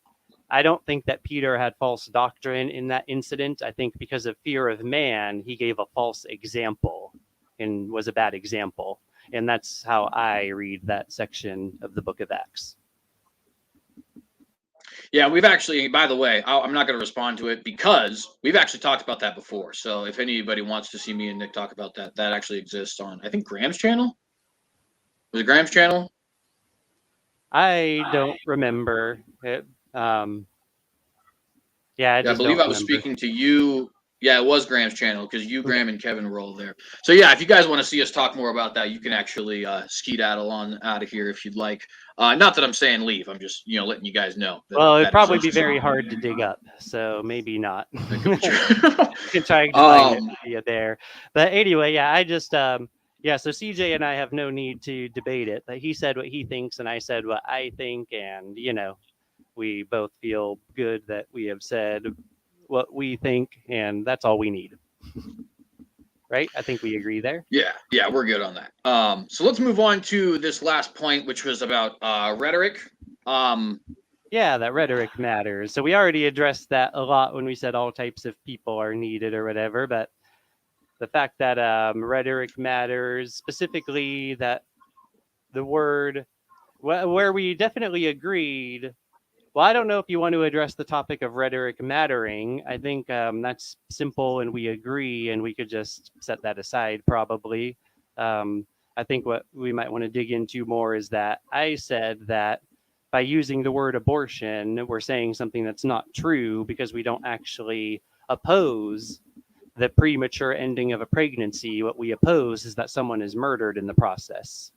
I don't think that Peter had false doctrine in that incident. I think because of fear of man, he gave a false example and was a bad example. And that's how I read that section of the book of Acts. Yeah, we've actually, by the way, I'm not going to respond to it because we've actually talked about that before. So if anybody wants to see me and Nick talk about that, that actually exists on, I think, Graham's channel. Was it Graham's channel? I don't remember it. Yeah, I believe I was remember. speaking to you. Yeah, it was Graham's channel because you, Graham, and Kevin were all there. So yeah, if you guys want to see us talk more about that, you can actually skedaddle on out of here if you'd like. Not that I'm saying leave. I'm just letting you guys know. Well, it'd probably be very hard to dig up, so maybe not. You can try to find it there. But anyway, yeah, I just yeah. So CJ and I have no need to debate it. But he said what he thinks, and I said what I think, and we both feel good that we have said what we think, and that's all we need. Right? I think we agree there. Yeah, we're good on that. So let's move on to this last point, which was about rhetoric. Yeah, that rhetoric matters. So we already addressed that a lot when we said all types of people are needed or whatever, but the fact that rhetoric matters, specifically that the word, where we definitely agreed. Well, I don't know if you want to address the topic of rhetoric mattering. I think that's simple and we agree, and we could just set that aside probably. I think what we might want to dig into more is that I said that by using the word abortion, we're saying something that's not true because we don't actually oppose the premature ending of a pregnancy. What we oppose is that someone is murdered in the process.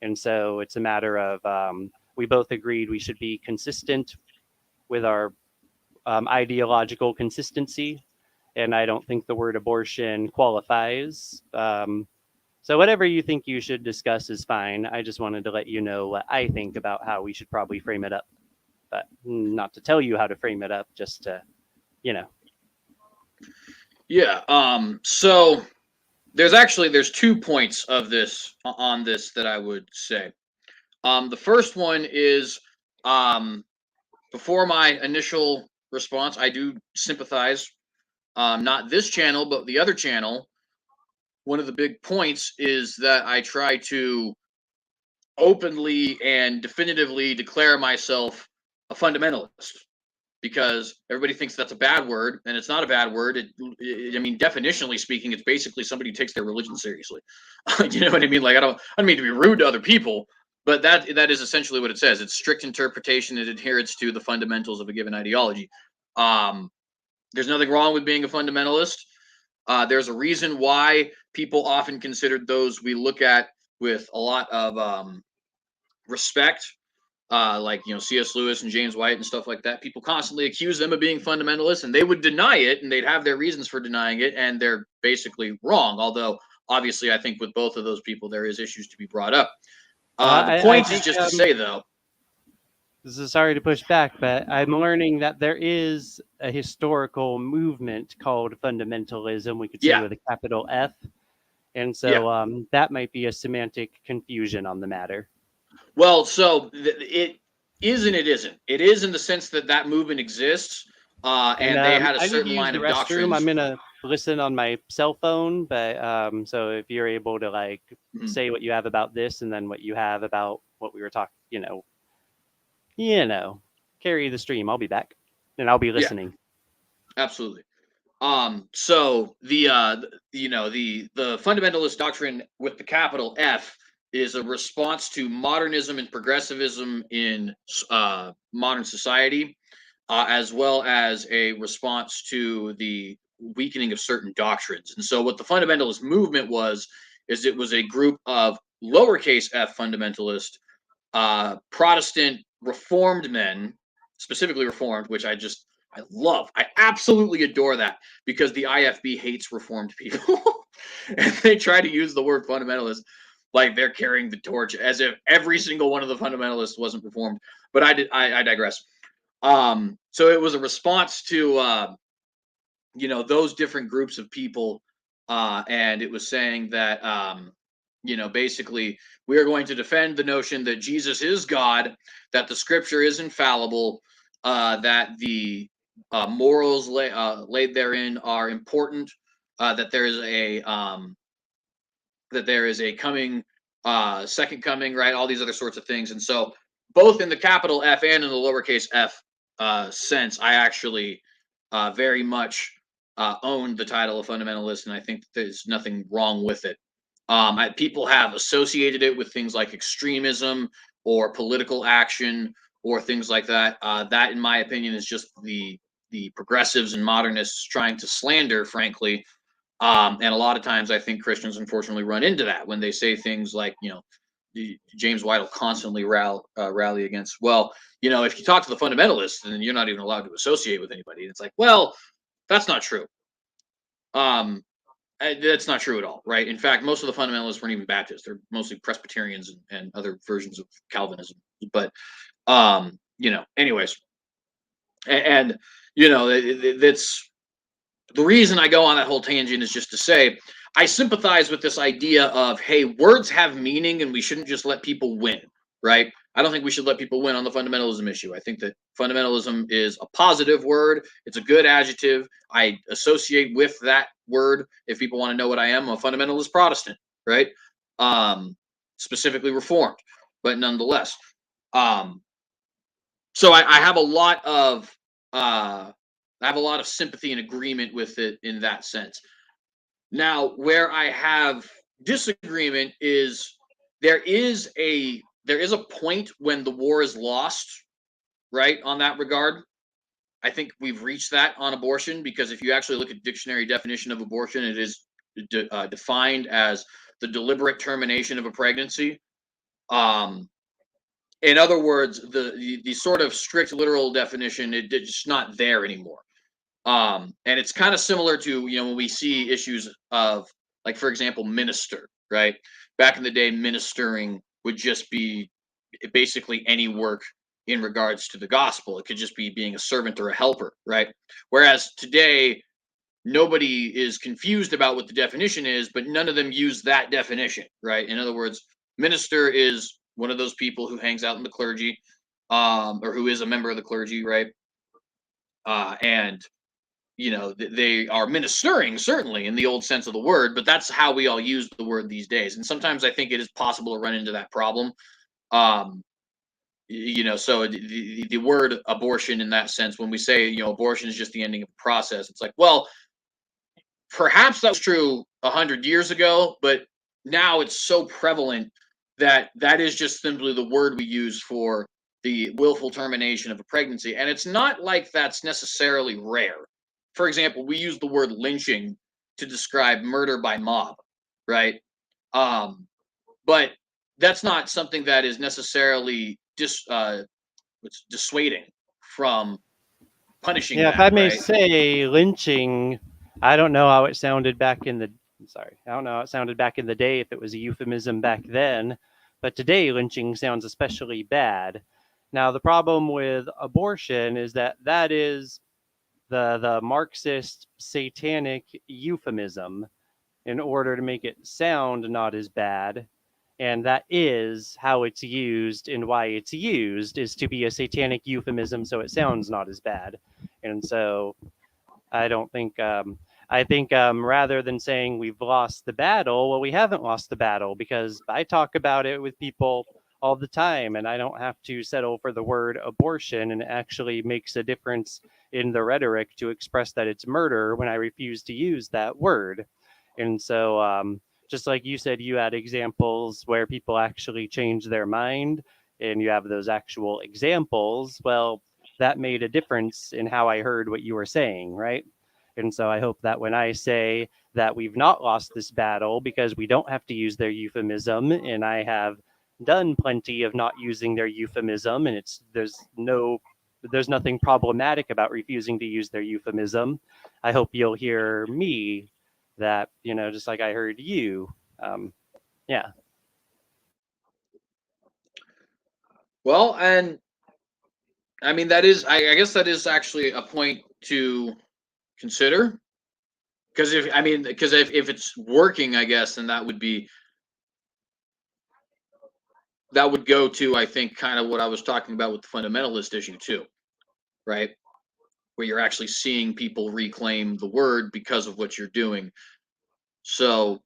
And so it's a matter of we both agreed we should be consistent with our ideological consistency. And I don't think the word abortion qualifies. So whatever you think you should discuss is fine. I just wanted to let you know what I think about how we should probably frame it up. But not to tell you how to frame it up, just to, Yeah. So there's 2 points of this on this that I would say. The first one is before my initial response. I do sympathize. Not this channel, but the other channel. One of the big points is that I try to openly and definitively declare myself a fundamentalist, because everybody thinks that's a bad word, and it's not a bad word. I mean, definitionally speaking, it's basically somebody who takes their religion seriously. You know what I mean? Like, I don't mean to be rude to other people, but that is essentially what it says. It's strict interpretation and adherence to the fundamentals of a given ideology. There's nothing wrong with being a fundamentalist. There's a reason why people often considered those we look at with a lot of respect, like, you know, C.S. Lewis and James White and stuff like that. People constantly accuse them of being fundamentalists, and they would deny it, and they'd have their reasons for denying it, and they're basically wrong. Although, obviously, I think with both of those people, there is issues to be brought up. The I point is think just to say, though. this is sorry to push back, but I'm learning that there is a historical movement called fundamentalism. We could say Yeah, with a capital F, and yeah. so that might be a semantic confusion on the matter. Well, so it is and it isn't. It is in the sense that that movement exists, And and they had a I need to certain use line the of restroom. I'm doctrines. gonna listen on my cell phone, but so if you're able to like Mhm. say what you have about this and then what you have about what we were talking, carry the stream. I'll be back, and I'll be Yeah, listening. absolutely. So the fundamentalist doctrine with the capital F is a response to modernism and progressivism in modern society, as well as a response to the weakening of certain doctrines. And so, what the fundamentalist movement was is it was a group of lowercase f fundamentalist Protestant Reformed men, specifically Reformed, which I love. I absolutely adore that, because the IFB hates Reformed people, and they try to use the word fundamentalist like they're carrying the torch, as if every single one of the fundamentalists wasn't Reformed. But I digress. So it was a response to those different groups of people, and it was saying that basically we are going to defend the notion that Jesus is God, that the Scripture is infallible, that the morals laid therein are important, that there is a coming second coming, right? All these other sorts of things, and so both in the capital F and in the lowercase f sense, I actually very much own the title of fundamentalist, and I think there's nothing wrong with it. People have associated it with things like extremism or political action or things like that. That, in my opinion, is just the progressives and modernists trying to slander, frankly. And a lot of times, I think Christians unfortunately run into that when they say things like, James White will constantly rally against, well, if you talk to the fundamentalists, then you're not even allowed to associate with anybody. And it's like, well, that's not true. That's not true at all, right? In fact, most of the fundamentalists weren't even Baptists; they're mostly Presbyterians and other versions of Calvinism. But anyways, and that's the reason I go on that whole tangent, is just to say I sympathize with this idea of, hey, words have meaning and we shouldn't just let people win, right? I don't think we should let people win on the fundamentalism issue. I think that fundamentalism is a positive word. It's a good adjective. I associate with that word. If people want to know what I am, I'm a fundamentalist Protestant, right? Specifically Reformed, but nonetheless. So I have a lot of sympathy and agreement with it in that sense. Now, where I have disagreement is there is a point when the war is lost, right? On that regard, I think we've reached that on abortion, because if you actually look at dictionary definition of abortion, it is defined as the deliberate termination of a pregnancy. In other words, the sort of strict literal definition, it's just not there anymore. And it's kind of similar to, when we see issues of, like, for example, minister, right? Back in the day, ministering would just be basically any work in regards to the gospel. It could just be being a servant or a helper, right? Whereas today, nobody is confused about what the definition is, but none of them use that definition, right? In other words, minister is one of those people who hangs out in the clergy, or who is a member of the clergy, right? And they are ministering, certainly in the old sense of the word, but that's how we all use the word these days. And sometimes I think it is possible to run into that problem. Um, so the word abortion, in that sense, when we say abortion is just the ending of a process, it's like, well, perhaps that was true 100 years ago, but now it's so prevalent that that is just simply the word we use for the willful termination of a pregnancy. And it's not like that's necessarily rare. For example, we use the word lynching to describe murder by mob, right? But that's not something that is necessarily dissuading from punishing Yeah, if that, I may right? say, lynching, I don't know how it sounded back in the sorry, I don't know how it sounded back in the day if it was a euphemism back then, but today lynching sounds especially bad. Now, the problem with abortion is that that is the Marxist satanic euphemism in order to make it sound not as bad. And that is how it's used, and why it's used is to be a satanic euphemism so it sounds not as bad. And so I don't think, I think rather than saying we've lost the battle, well, we haven't lost the battle, because I talk about it with people all the time, and I don't have to settle for the word abortion, and it actually makes a difference in the rhetoric to express that it's murder when I refuse to use that word. And so, just like you said, you had examples where people actually change their mind, and you have those actual examples. Well, that made a difference in how I heard what you were saying, right? And so I hope that when I say that we've not lost this battle because we don't have to use their euphemism, and I have done plenty of not using their euphemism, and there's nothing problematic about refusing to use their euphemism. I hope you'll hear me that, just like I heard you. Yeah. Well, and I mean, that is, I guess that is actually a point to consider. Because if it's working, I guess, then that would go to, I think, kind of what I was talking about with the fundamentalist issue too, right? Where you're actually seeing people reclaim the word because of what you're doing. So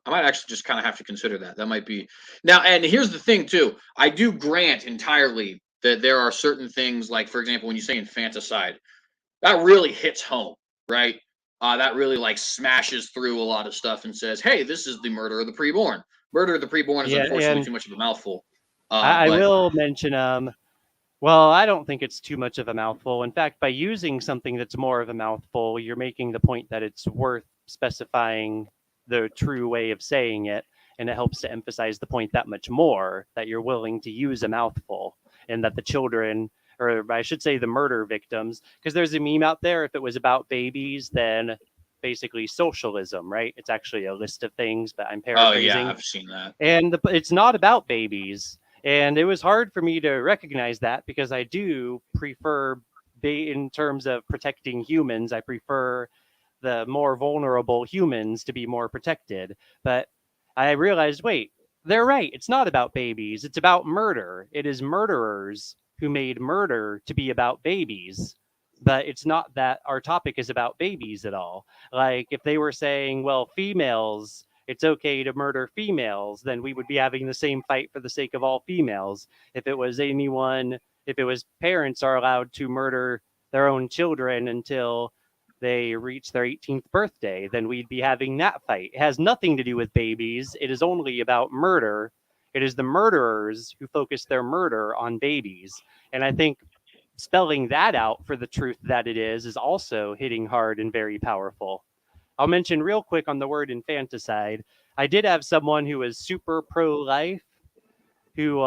I might actually just kind of have to consider that. That might be now. And here's the thing too. I do grant entirely that there are certain things, like, for example, when you say infanticide, that really hits home, right? That really like smashes through a lot of stuff and says, "Hey, this is the murder of the preborn." Murder of the preborn is Yeah. unfortunately And too much of a mouthful, I but will mention, well, I don't think it's too much of a mouthful. In fact, by using something that's more of a mouthful, you're making the point that it's worth specifying the true way of saying it. And it helps to emphasize the point that much more, that you're willing to use a mouthful, and that the children, or I should say the murder victims, because there's a meme out there. If it was about babies, then basically socialism, right? It's actually a list of things, but I'm oh yeah, paraphrasing. I've seen that. And it's not about babies. And it was hard for me to recognize that, because I do prefer, in terms of protecting humans, I prefer the more vulnerable humans to be more protected. But I realized, wait, they're right. It's not about babies. It's about murder. It is murderers who made murder to be about babies. But it's not that our topic is about babies at all. Like, if they were saying, well, females, it's okay to murder females, then we would be having the same fight for the sake of all females. If it was parents are allowed to murder their own children until they reach their 18th birthday, then we'd be having that fight. It has nothing to do with babies. It is only about murder. It is the murderers who focus their murder on babies. And I think spelling that out for the truth that it is also hitting hard and very powerful. I'll mention real quick on the word infanticide. I did have someone who was super pro life who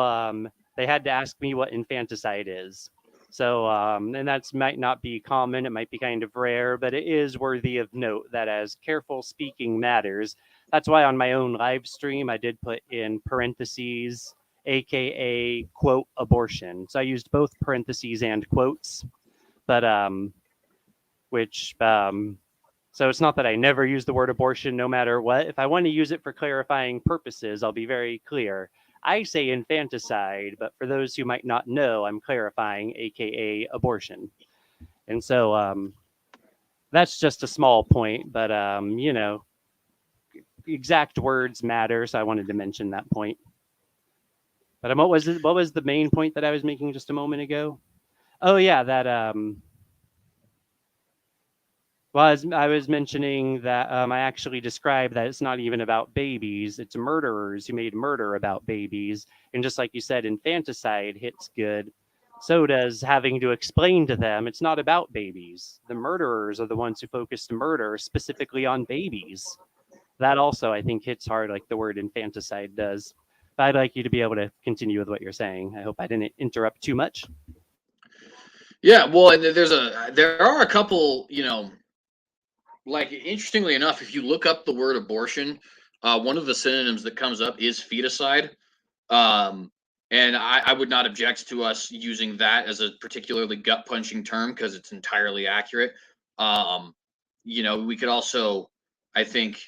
they had to ask me what infanticide is. So, and that's might not be common, it might be kind of rare, but it is worthy of note that as careful speaking matters. That's why on my own live stream, I did put in parentheses, AKA quote abortion. So I used both parentheses and quotes, but which so it's not that I never use the word abortion no matter what. If I want to use it for clarifying purposes, I'll be very clear. I say infanticide, but for those who might not know, I'm clarifying, aka abortion. And so that's just a small point, but exact words matter, so I wanted to mention that point. But what was it? What was the main point that I was making just a moment ago? Oh yeah, that well, I was mentioning that I actually described that it's not even about babies; it's murderers who made murder about babies. And just like you said, infanticide hits good. So does having to explain to them it's not about babies. The murderers are the ones who focused murder specifically on babies. That also, I think, hits hard like the word infanticide does. But I'd like you to be able to continue with what you're saying. I hope I didn't interrupt too much. Yeah, well, and there are a couple, like interestingly enough, if you look up the word abortion, one of the synonyms that comes up is feticide. Um, and I would not object to us using that as a particularly gut punching term because it's entirely accurate. Um, we could also, I think,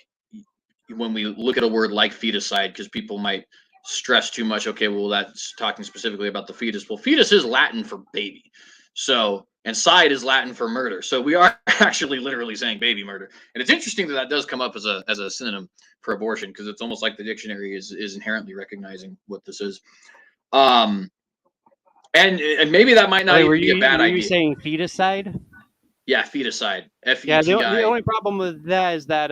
when we look at a word like feticide, because people might stress too much. Okay, well, that's talking specifically about the fetus. Well, fetus is Latin for baby. So, and side is Latin for murder. So we are actually literally saying baby murder. And it's interesting that that does come up as a synonym for abortion because it's almost like the dictionary is inherently recognizing what this is. Um, and maybe that might not Wait, even be a bad were you idea. saying feticide? Yeah, feticide. F E Yeah, T the I. only problem with that is that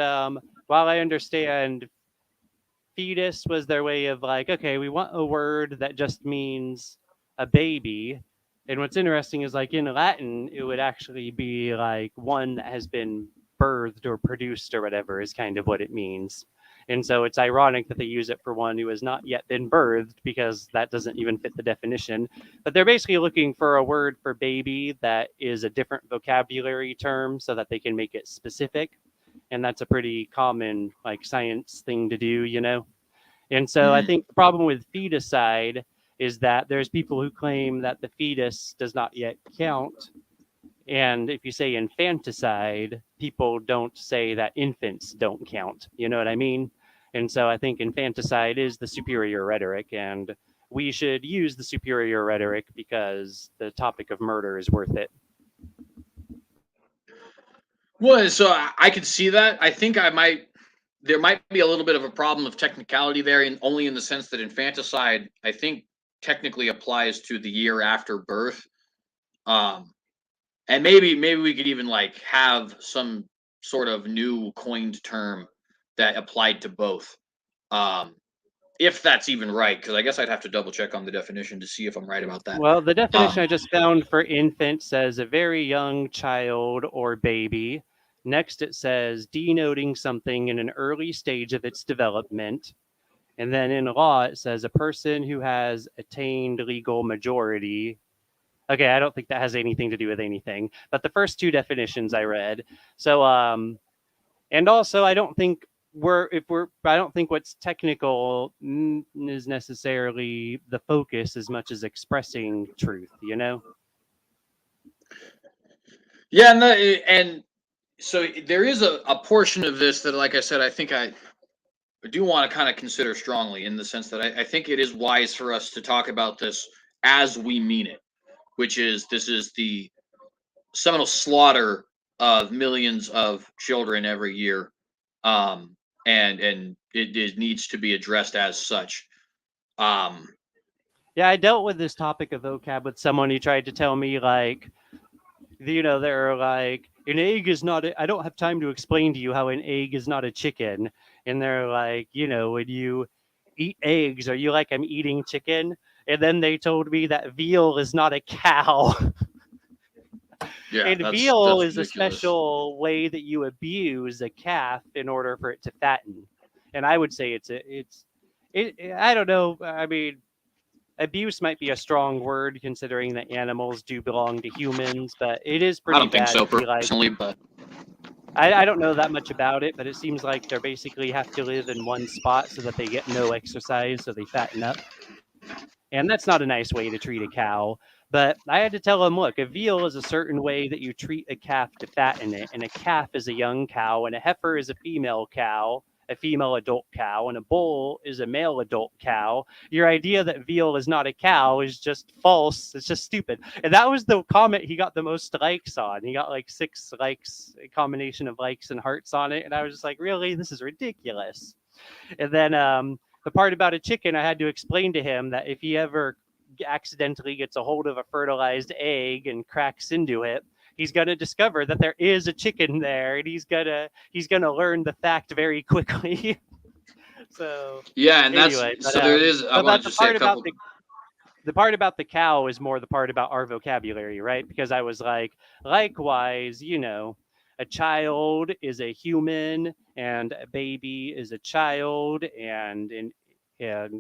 while I understand fetus was their way of like, okay, we want a word that just means a baby. And what's interesting is like in Latin, it would actually be like one that has been birthed or produced or whatever is kind of what it means. And so it's ironic that they use it for one who has not yet been birthed because that doesn't even fit the definition. But they're basically looking for a word for baby that is a different vocabulary term so that they can make it specific. And that's a pretty common like science thing to do. And so I Mhm. think the problem with feticide is that there's people who claim that the fetus does not yet count. And if you say infanticide, people don't say that infants don't count. You know what I mean? And so I think infanticide is the superior rhetoric, and we should use the superior rhetoric because the topic of murder is worth it. Well, so I could see that. I think there might be a little bit of a problem of technicality there, only in the sense that infanticide, I think, technically applies to the year after birth. Um, and maybe we could even like have some sort of new coined term that applied to both. Um, if that's even right, because I guess I'd have to double check on the definition to see if I'm right about that. Well, the definition Um, I just found for infant says a very young child or baby. Next, it says denoting something in an early stage of its development. And then in law, it says a person who has attained legal majority. Okay, I don't think that has anything to do with anything. But the first two definitions I read. So, and also, I don't think I don't think what's technical is necessarily the focus as much as expressing truth. yeah, and so there is a portion of this that, like I said, I think I do want to kind of consider strongly in the sense that I think it is wise for us to talk about this as we mean it, which is this is the seminal slaughter of millions of children every year, and it needs to be addressed as such. Um, Yeah, I dealt with this topic of vocab with someone who tried to tell me like, they're like, an egg is not. I don't have time to explain to you how an egg is not a chicken, and they're like, when you eat eggs, are you like I'm eating chicken? And then they told me that veal is not a cow. yeah, And veal that's is a ridiculous. special way that you abuse a calf in order for it to fatten. And I would say I don't know. I mean, abuse might be a strong word considering that animals do belong to humans, but it is I pretty don't think bad so to be like, personally, but I don't know that much about it, but it seems like they're basically have to live in one spot so that they get no exercise, so they fatten up. And that's not a nice way to treat a cow. But I had to tell him, look, a veal is a certain way that you treat a calf to fatten it, and a calf is a young cow, and a heifer is a female cow. a female adult cow, and a bull is a male adult cow. Your idea that veal is not a cow is just false. It's just stupid. And that was the comment he got the most likes on. He got like 6 likes, a combination of likes and hearts on it. And I was just like, really? This is ridiculous. And then the part about a chicken, I had to explain to him that if he ever accidentally gets a hold of a fertilized egg and cracks into it, he's going to discover that there is a chicken there, and he's gonna learn the fact very quickly. So Yeah, and anyway, that's so there it is. I but want that's to just say a couple. the part about the cow is more the part about our vocabulary, right? Because I was like, likewise, a child is a human, and a baby is a child, and a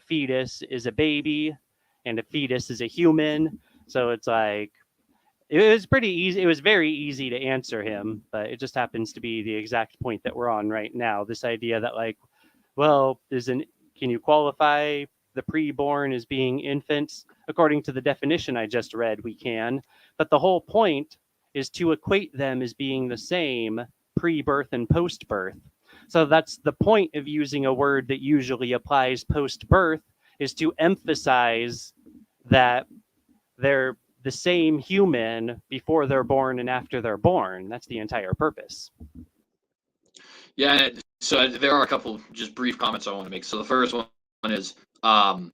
fetus is a baby, and a fetus is a human. So it's like it was pretty easy. It was very easy to answer him, but it just happens to be the exact point that we're on right now. This idea that like, well, can you qualify the preborn as being infants? According to the definition I just read, we can. But the whole point is to equate them as being the same pre-birth and post-birth. So that's the point of using a word that usually applies post-birth, is to emphasize that they're the same human before they're born and after they're born. That's the entire purpose. Yeah, so there are a couple just brief comments I want to make. So the first one is on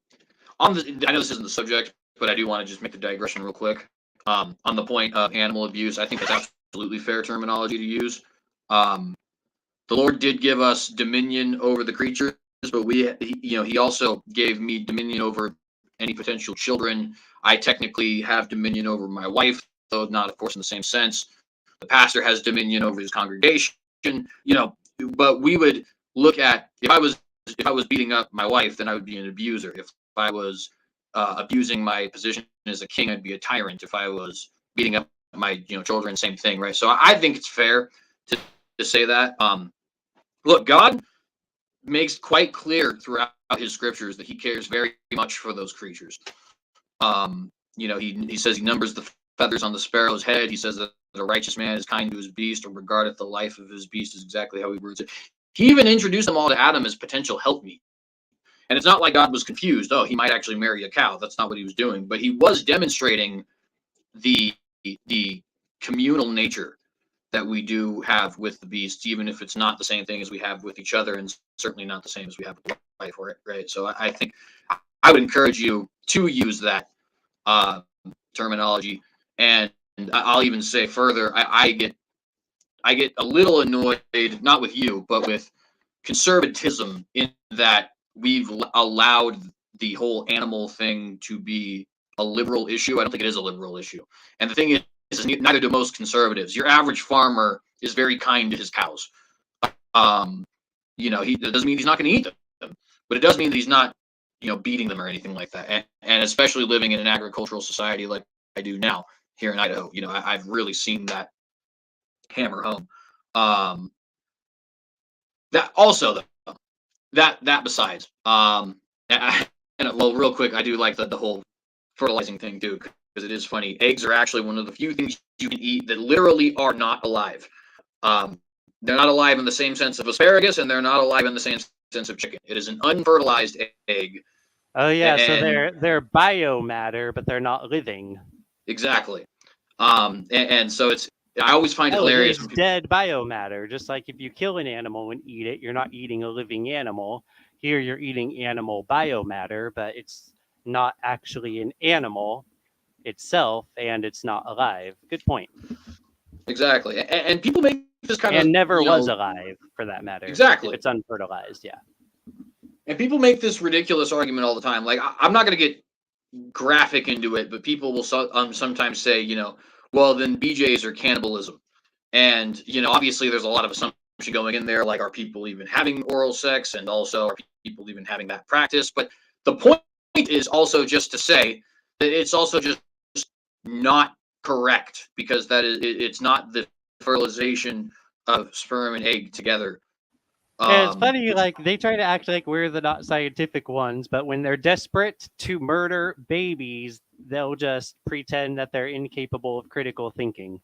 the. I know this isn't the subject, but I do want to just make the digression real quick. On the point of animal abuse, I think that's absolutely fair terminology to use. The Lord did give us dominion over the creatures, but He also gave me dominion over any potential children. I technically have dominion over my wife, though not, of course, in the same sense. The pastor has dominion over his congregation. But we would look at if I was beating up my wife, then I would be an abuser. If I was abusing my position as a king, I'd be a tyrant. If I was beating up my children, same thing, right? So I think it's fair to say that. Look, God makes quite clear throughout His scriptures that He cares very much for those creatures. He says He numbers the feathers on the sparrow's head. He says that a righteous man is kind to his beast, or regardeth the life of his beast, is exactly how He words it. He even introduced them all to Adam as potential helpmeet. And it's not like God was confused. Oh, he might actually marry a cow. That's not what He was doing. But He was demonstrating the communal nature that we do have with the beasts, even if it's not the same thing as we have with each other, and certainly not the same as we have with life, right? So I think I would encourage you to use that terminology, and I'll even say further, I get a little annoyed, not with you, but with conservatism, in that we've allowed the whole animal thing to be a liberal issue. I don't think it is a liberal issue. And the thing is neither do most conservatives. Your average farmer is very kind to his cows. That doesn't mean he's not going to eat them, but it does mean that he's not, beating them or anything like that. And especially living in an agricultural society like I do now here in Idaho, I've really seen that hammer home. That also, though, that besides, real quick, I do like the whole fertilizing thing too, because it is funny. Eggs are actually one of the few things you can eat that literally are not alive. They're not alive in the same sense of asparagus, and they're not alive in the same sense of chicken. It is an unfertilized egg. Oh yeah, so they're biomatter, but they're not living. Exactly. And so I always find it hilarious. It's dead biomatter. Just like if you kill an animal and eat it, you're not eating a living animal. Here you're eating animal biomatter, but it's not actually an animal itself, and it's not alive. Good point. Exactly. And people make this kind of... And never was alive, for that matter. Exactly. If it's unfertilized, yeah. And people make this ridiculous argument all the time. Like, I'm not going to get graphic into it, but people will sometimes say, well, then BJs are cannibalism. And, obviously there's a lot of assumption going in there, like, are people even having oral sex? And also, are people even having that practice? But the point is also just to say that it's also just not correct, because it's not the fertilization of sperm and egg together. It's funny, like, they try to act like we're the not scientific ones, but when they're desperate to murder babies, they'll just pretend that they're incapable of critical thinking.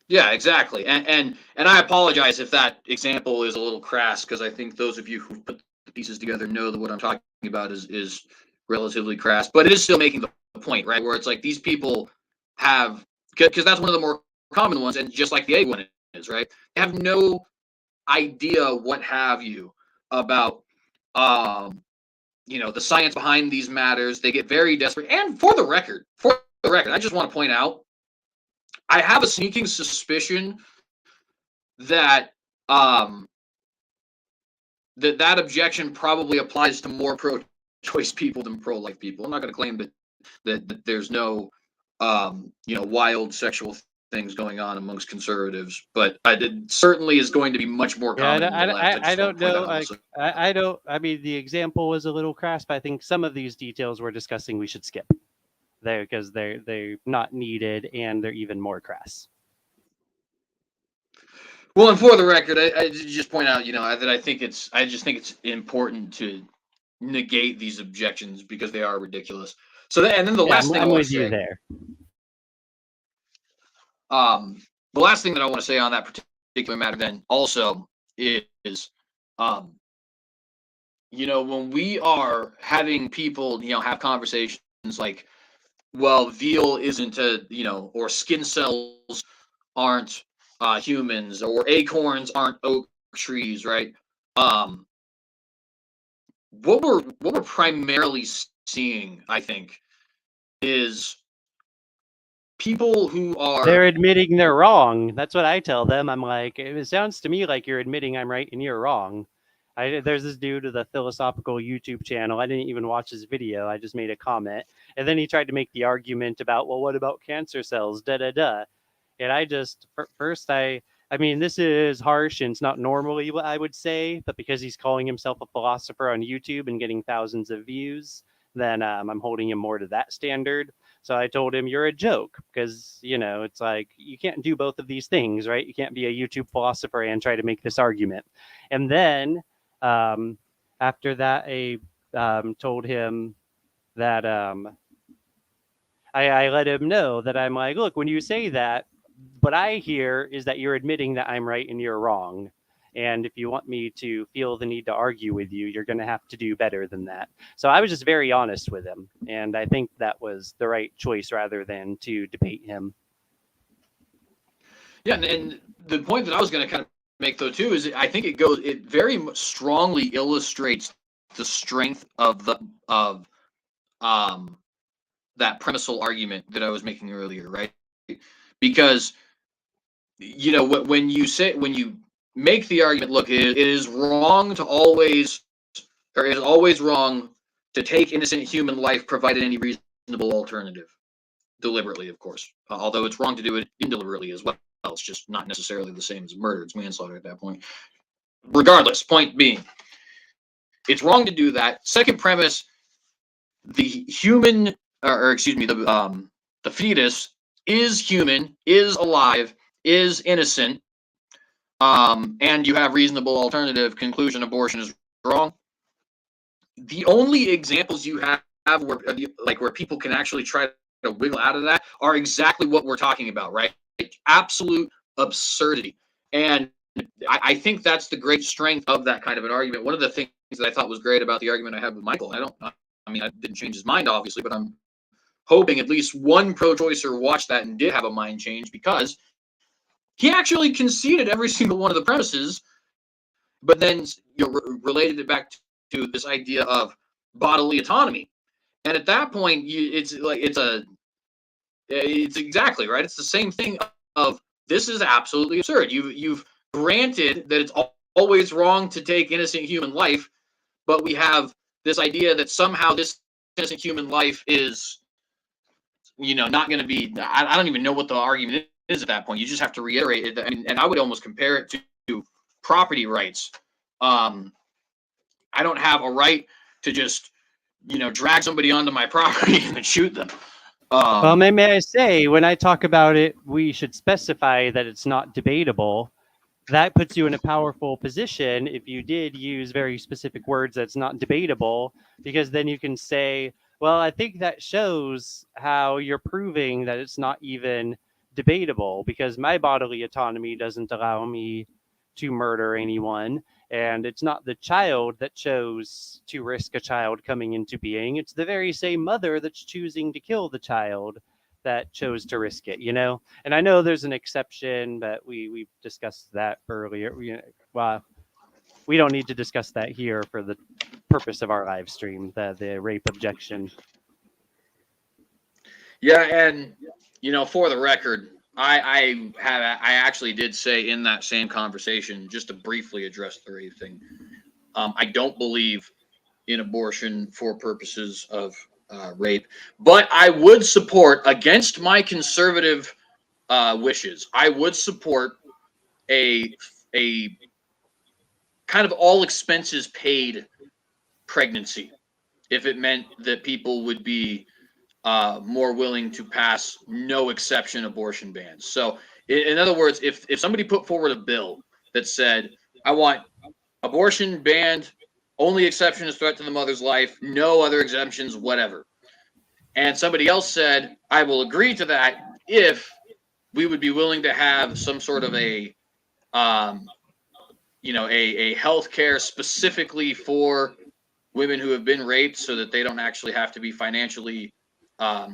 Yeah, exactly. And I apologize if that example is a little crass, because I think those of you who put the pieces together know that what I'm talking about is relatively crass, but it is still making the point, right? Where it's like these people have, because that's one of the more common ones, and just like the egg one is, right? They have no idea what have you about um the science behind these matters. They get very desperate. And for the record, I just want to point out, I have a sneaking suspicion that um, that objection probably applies to more pro-choice people than pro-life people. I'm not going to claim that there's no wild sexual things going on amongst conservatives, but it certainly is going to be much more Yeah, common in the left. I I just want don't to point know. that out also. I don't. I mean, the example was a little crass, but I think some of these details we're discussing we should skip there because they're not needed and they're even more crass. Well, and for the record, I just point out, that I just think it's important to negate these objections because they are ridiculous. And then the Yeah, last thing I I'm want with to you say, there. um, the last thing that I want to say on that particular matter, then also is, um, when we are having people, have conversations like, well, veal isn't or skin cells aren't humans, or acorns aren't oak trees, right? Um, what we're primarily seeing, I think, is people who They're are. admitting they're wrong. That's what I tell them. I'm like, it sounds to me like you're admitting I'm right and you're wrong. There's this dude with a philosophical YouTube channel. I didn't even watch his video. I just made a comment, and then he tried to make the argument about, well, what about cancer cells? Da da da. And I just first I mean, this is harsh and it's not normally what I would say, but because he's calling himself a philosopher on YouTube and getting thousands of views, then I'm holding him more to that standard. So I told him, you're a joke, because, it's like you can't do both of these things, right? You can't be a YouTube philosopher and try to make this argument. And then um, after that, I told him that I let him know that I'm like, look, when you say that, what I hear is that you're admitting that I'm right and you're wrong. And if you want me to feel the need to argue with you, you're going to have to do better than that. So I was just very honest with him. And I think that was the right choice rather than to debate him. Yeah, and the point that I was going to kind of make, though, too, is I think it very strongly illustrates the strength of um that premisal argument that I was making earlier, right? Because when you make the argument, look, it is wrong to always, or it is always wrong to take innocent human life provided any reasonable alternative, deliberately, of course. Although it's wrong to do it indeliberately as well. It's just not necessarily the same as murder. It's manslaughter at that point. Regardless, point being, it's wrong to do that. Second premise: the human, or excuse me, the fetus is human, is alive, is innocent, and you have reasonable alternative. Conclusion: abortion is wrong. The only examples you have where people can actually try to wiggle out of that are exactly what we're talking about, right? Absolute absurdity. And I think that's the great strength of that kind of an argument. One of the things that I thought was great about the argument I had with Michael, I didn't change his mind, obviously, but I'm hoping at least one pro-choicer watched that and did have a mind change, because he actually conceded every single one of the premises, but then related it back to this idea of bodily autonomy. And at that point, it's exactly right. It's the same thing of, this is absolutely absurd. You've granted that it's always wrong to take innocent human life, but we have this idea that somehow this innocent human life is, not going to be. I don't even know what the argument is at that point. You just have to reiterate it. And I would almost compare it to property rights. Um, I don't have a right to just, drag somebody onto my property and shoot them. Well, Um, may I say, when I talk about it, we should specify that it's not debatable. That puts you in a powerful position if you did use very specific words that's not debatable, because then you can say, well, I think that shows how you're proving that it's not even debatable because my bodily autonomy doesn't allow me to murder anyone. And it's not the child that chose to risk a child coming into being. It's the very same mother that's choosing to kill the child that chose to risk it, you know? And I know there's an exception, but we've discussed that earlier. Well, we don't need to discuss that here for the purpose of our live stream, the rape objection. Yeah, and for the record, I actually did say in that same conversation, just to briefly address the rape thing. I don't believe in abortion for purposes of rape, but I would support, against my conservative wishes, I would support a kind of all expenses paid pregnancy if it meant that people would be more willing to pass no exception abortion bans. So, in other words, if somebody put forward a bill that said, I want abortion banned, only exception is threat to the mother's life, no other exemptions, whatever. And somebody else said, I will agree to that if we would be willing to have some sort of um, a health care specifically for women who have been raped so that they don't actually have to be financially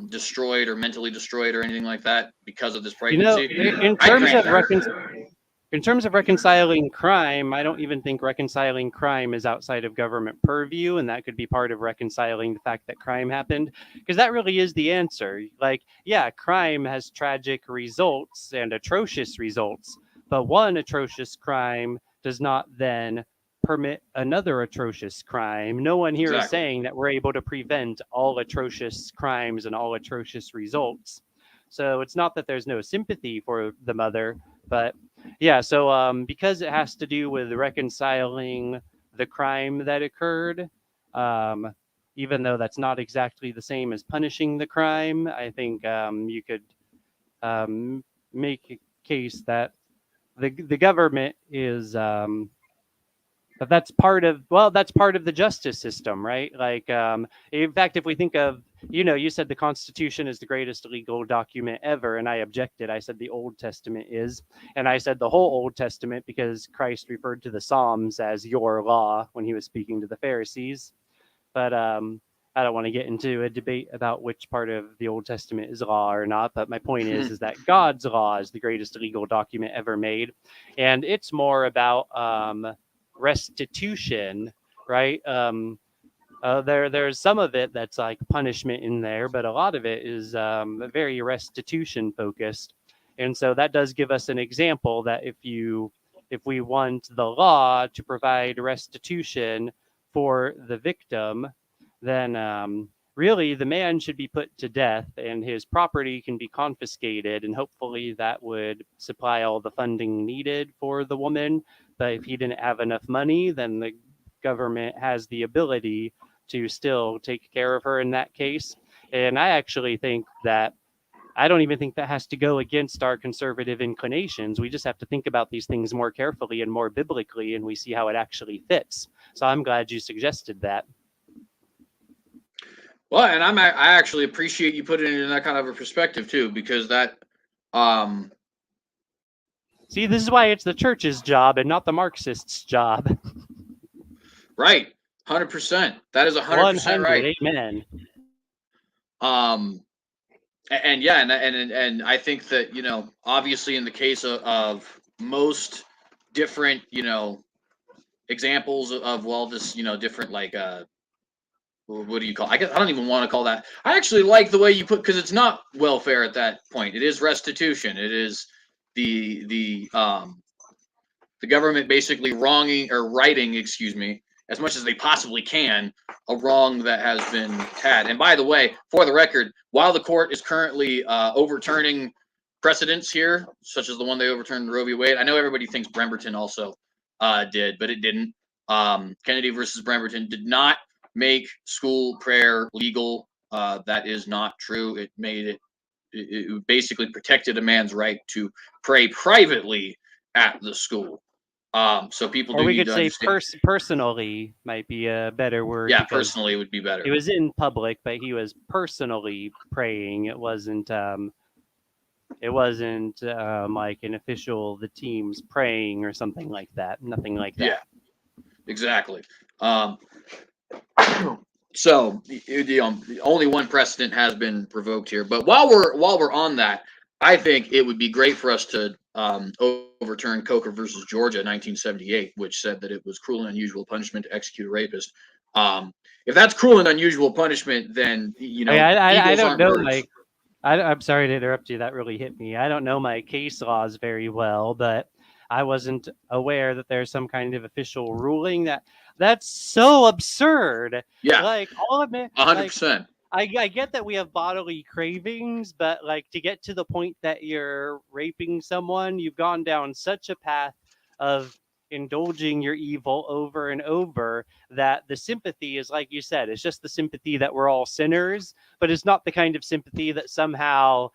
destroyed or mentally destroyed or anything like that because of this You know, pregnancy. in I terms grant of that. in terms of reconciling crime, I don't even think reconciling crime is outside of government purview, and that could be part of reconciling the fact that crime happened, because that really is the answer. Like, yeah, crime has tragic results and atrocious results, but one atrocious crime does not then permit another atrocious crime. No one here is Exactly. saying that we're able to prevent all atrocious crimes and all atrocious results. So it's not that there's no sympathy for the mother, but yeah, so because it has to do with reconciling the crime that occurred, um, even though that's not exactly the same as punishing the crime, I think you could make a case that the government is but that's part of, well, that's part of the justice system, right? Like, in fact, if we think of, you said the Constitution is the greatest legal document ever, and I objected. I said the Old Testament is, and I said the whole Old Testament because Christ referred to the Psalms as your law when he was speaking to the Pharisees. But I don't want to get into a debate about which part of the Old Testament is law or not. But my point is that God's law is the greatest legal document ever made, and it's more about restitution, right? There's some of it that's like punishment in there, but a lot of it is very restitution focused, and so that does give us an example that if we want the law to provide restitution for the victim, then really the man should be put to death and his property can be confiscated, and hopefully that would supply all the funding needed for the woman. But if he didn't have enough money, then the government has the ability to still take care of her in that case. And I actually think that I don't even think that has to go against our conservative inclinations. We just have to think about these things more carefully and more biblically, and we see how it actually fits. So I'm glad you suggested that. Well, and I actually appreciate you putting it in that kind of a perspective too, because that, um, See, this is why it's the church's job and not the Marxists' job. right, 100%. That is 100% 100, right. amen. Um, and yeah, and I think that obviously in the case of most different examples of well, this different like what do you call? I guess I don't even want to call that. I actually like the way you put because it's not welfare at that point. It is restitution. It is the government basically wronging or righting, excuse me, as much as they possibly can, a wrong that has been had. And by the way, for the record, while the court is currently overturning precedents here, such as the one they overturned Roe v. Wade, I know everybody thinks Bremerton also did, but it didn't. Kennedy versus Bremerton did not make school prayer legal. That is not true. It made it basically protected a man's right to pray privately at the school. So people Or do we need could to say understand. personally might be a better word Yeah, because personally, it would be it better. was in public, but he was personally praying. It wasn't It wasn't like an official, the team's praying or something like that. Nothing like Yeah, that. exactly. Um, so only one precedent has been provoked here. But while we're on that, I think it would be great for us to overturn Coker versus Georgia, 1978, which said that it was cruel and unusual punishment to execute a rapist. If that's cruel and unusual punishment, then I eagles don't aren't know, birds. Mike. I'm sorry to interrupt you. That really hit me. I don't know my case laws very well, but I wasn't aware that there's some kind of official ruling that's so absurd. Yeah, Like all of it, a hundred like percent. I get that we have bodily cravings, but like to get to the point that you're raping someone, you've gone down such a path of indulging your evil over and over that the sympathy is like you said, it's just the sympathy that we're all sinners, but it's not the kind of sympathy that somehow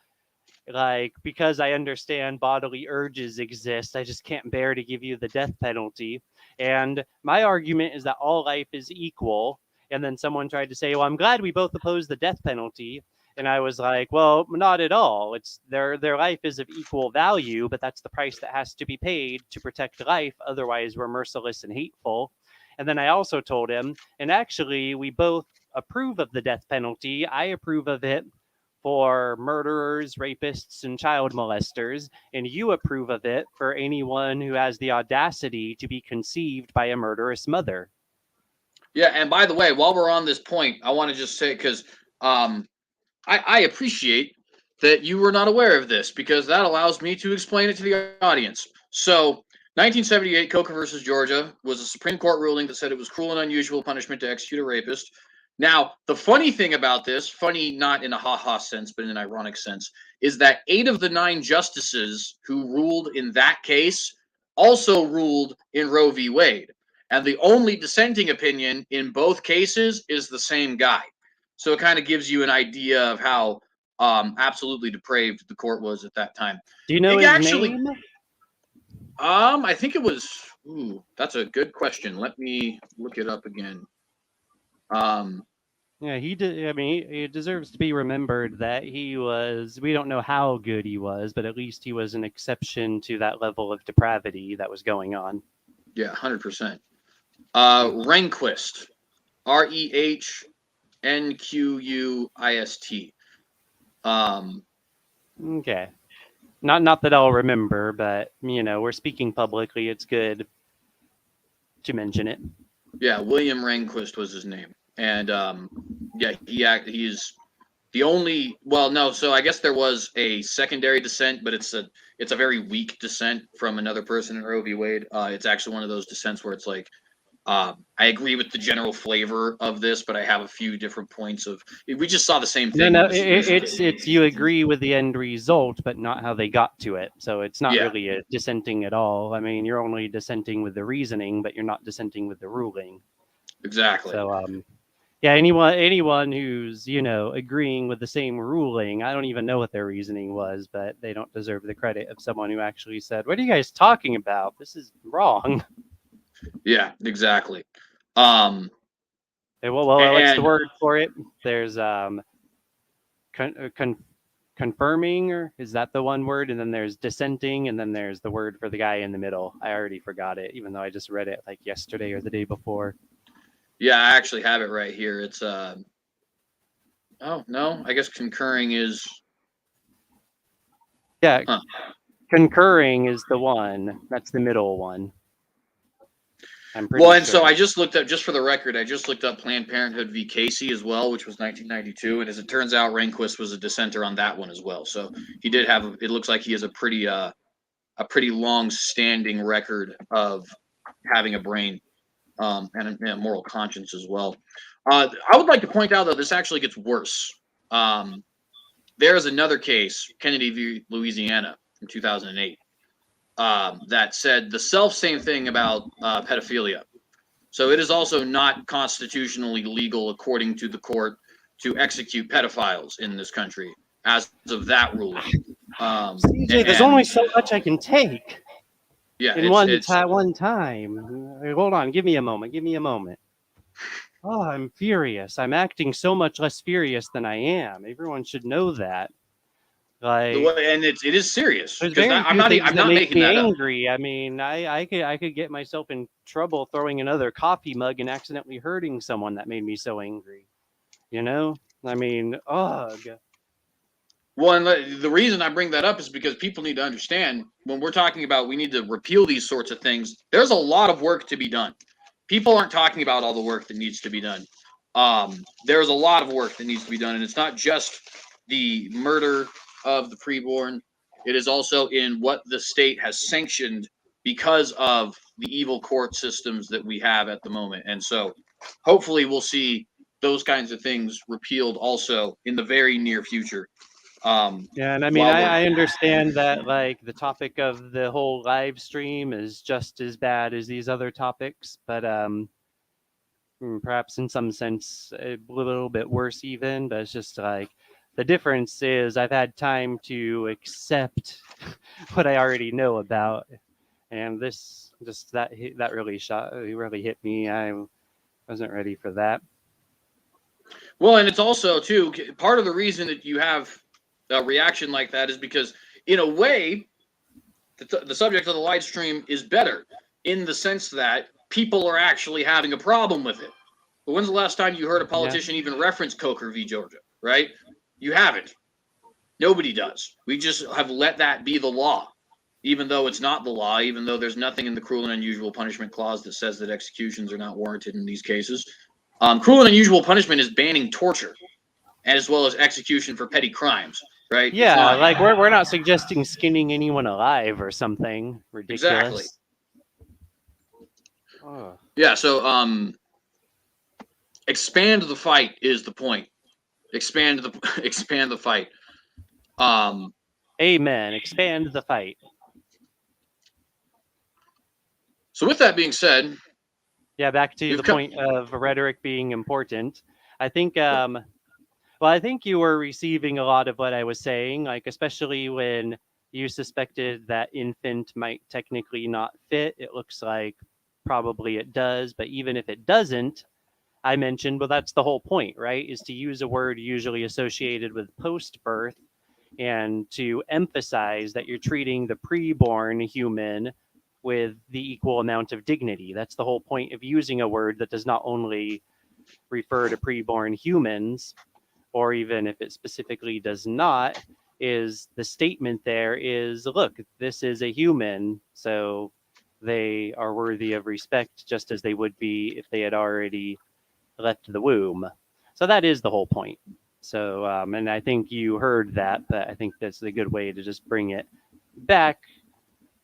like because I understand bodily urges exist, I just can't bear to give you the death penalty. And my argument is that all life is equal. And then someone tried to say, "Well, I'm glad we both oppose the death penalty." And I was like, "Well, not at all. It's their life is of equal value, but that's the price that has to be paid to protect life. Otherwise, we're merciless and hateful." And then I also told him, and actually, we both approve of the death penalty. I approve of it for murderers, rapists, and child molesters, and you approve of it for anyone who has the audacity to be conceived by a murderous mother. Yeah, and by the way, while we're on this point, I want to just say because um, I appreciate that you were not aware of this because that allows me to explain it to the audience. So, 1978, Coker versus Georgia was a Supreme Court ruling that said it was cruel and unusual punishment to execute a rapist. Now, the funny thing about this, funny not in a ha ha sense, but in an ironic sense, is that 8 of the 9 justices who ruled in that case also ruled in Roe v. Wade. And the only dissenting opinion in both cases is the same guy. So it kind of gives you an idea of how absolutely depraved the court was at that time. Do you know It his actually, name? I think it was. Ooh, that's a good question. Let me look it up again. Um, Yeah, he did. I mean, he deserves to be remembered that he was. We don't know how good he was, but at least he was an exception to that level of depravity that was going on. yeah, 100%. Rehnquist, Rehnquist. Um, Okay, not that I'll remember, but we're speaking publicly. It's good to mention it. yeah, William Rehnquist was his name, and yeah, he's the only. Well, no, so I guess there was a secondary dissent, but it's a very weak dissent from another person in Roe v. Wade. It's actually one of those dissents where it's like, I agree with the general flavor of this, but I have a few different points of. We just saw the same No, thing no, in this recent case. it's you agree with the end result, but not how they got to it. So it's not Yeah, really a dissenting at all. I mean, you're only dissenting with the reasoning, but you're not dissenting with the ruling. exactly. So, yeah, anyone who's agreeing with the same ruling, I don't even know what their reasoning was, but they don't deserve the credit of someone who actually said, "What are you guys talking about? This is wrong." Yeah, exactly. Um, What's the and word for it? There's con- uh, con- confirming, or is that the one word? And then there's dissenting, and then there's the word for the guy in the middle. I already forgot it, even though I just read it like yesterday or the day before. yeah, I actually have it right here. It's oh no, I guess concurring is Yeah, huh. concurring is the one. That's the middle one. I'm Well, pretty and so sure. I just looked up, just for the record, I just looked up Planned Parenthood v. Casey as well, which was 1992, and as it turns out, Rehnquist was a dissenter on that one as well. So he did have. It looks like he has a pretty long-standing record of having a brain and a moral conscience as well. I would like to point out though, this actually gets worse. Um, there is another case, Kennedy v. Louisiana from 2008, that said the self same thing about pedophilia. So it is also not constitutionally legal, according to the court, to execute pedophiles in this country as of that ruling. CJ, there's And only so much I can take yeah, in one time. Hold on, give me a moment. Give me a moment. Oh, I'm furious. I'm acting so much less furious than I am. Everyone should know that. Like, And it is serious there's because very I'm few not things I'm that not make making me that up. angry. I mean, I could get myself in trouble throwing another coffee mug and accidentally hurting someone that made me so angry. You know? I mean, ugh. Well, and the reason I bring that up is because people need to understand when we're talking about we need to repeal these sorts of things. There's a lot of work to be done. People aren't talking about all the work that needs to be done. There's a lot of work that needs to be done, and it's not just the murder of the preborn. It is also in what the state has sanctioned because of the evil court systems that we have at the moment. And so, hopefully, we'll see those kinds of things repealed also in the very near future. Yeah, and I mean, While we're I understand that like the topic of the whole live stream is just as bad as these other topics, but perhaps in some sense a little bit worse even. But it's just like the difference is I've had time to accept what I already know about, and this just that really really hit me. I wasn't ready for that. Well, and it's also too part of the reason that you have a reaction like that is because, in a way, the subject of the live stream is better in the sense that people are actually having a problem with it. But when's the last time you heard a Yeah. politician even reference Coker v. Georgia? Right? You haven't. Nobody does. We just have let that be the law, even though it's not the law, even though there's nothing in the cruel and unusual punishment clause that says that executions are not warranted in these cases. Cruel and unusual punishment is banning torture as well as execution for petty crimes, right? It's Yeah, not like we're not suggesting skinning anyone alive or something exactly. ridiculous. Oh. Yeah, so expand the fight is the point. Expand the expand the fight. Um Amen. Expand the fight. so with that being said, Yeah, back to we've the come point of rhetoric being important. I think well, I think you were receiving a lot of what I was saying, like especially when you suspected that infant might technically not fit. It looks like probably it does, but even if it doesn't, I mentioned, well, that's the whole point, right? Is to use a word usually associated with post birth and to emphasize that you're treating the preborn human with the equal amount of dignity. That's the whole point of using a word that does not only refer to preborn humans, or even if it specifically does not, is the statement there is look, this is a human, so they are worthy of respect just as they would be if they had already left the womb. So that is the whole point. So, and I think you heard that, but I think that's a good way to just bring it back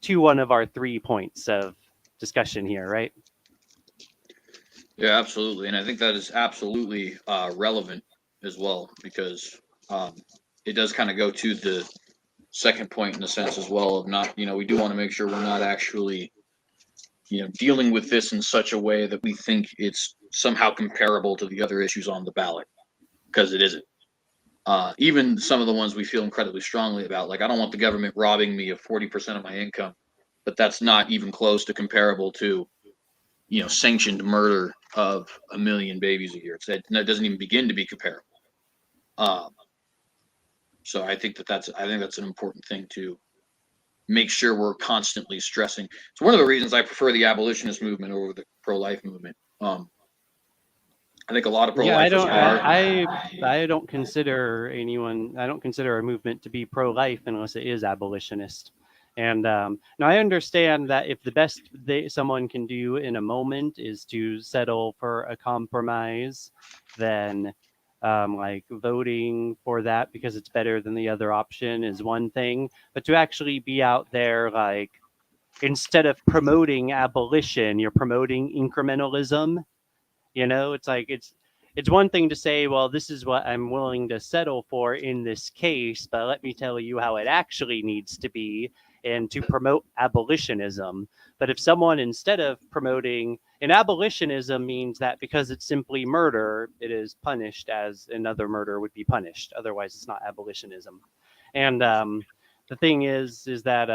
to one of our 3 points of discussion here, right? yeah, absolutely. And I think that is absolutely relevant as well because um, it does kind of go to the second point in the sense as well of not, we do want to make sure we're not actually, dealing with this in such a way that we think it's somehow comparable to the other issues on the ballot because it isn't. Even some of the ones we feel incredibly strongly about, like I don't want the government robbing me of 40% of my income, but that's not even close to comparable to, sanctioned murder of 1 million babies a year. That doesn't even begin to be comparable. Um, so I think that's an important thing to make sure we're constantly stressing. It's one of the reasons I prefer the abolitionist movement over the pro-life movement. I think a lot of Yeah, I pro-lifers don't. are. I don't consider anyone. I don't consider a movement to be pro-life unless it is abolitionist. And now I understand that if the best someone can do in a moment is to settle for a compromise, then like voting for that because it's better than the other option is one thing. But to actually be out there like instead of promoting abolition, you're promoting incrementalism. It's like it's one thing to say, well, this is what I'm willing to settle for in this case, but let me tell you how it actually needs to be and to promote abolitionism. But if someone instead of promoting and abolitionism means that because it's simply murder, it is punished as another murder would be punished. Otherwise, it's not abolitionism. And the thing is that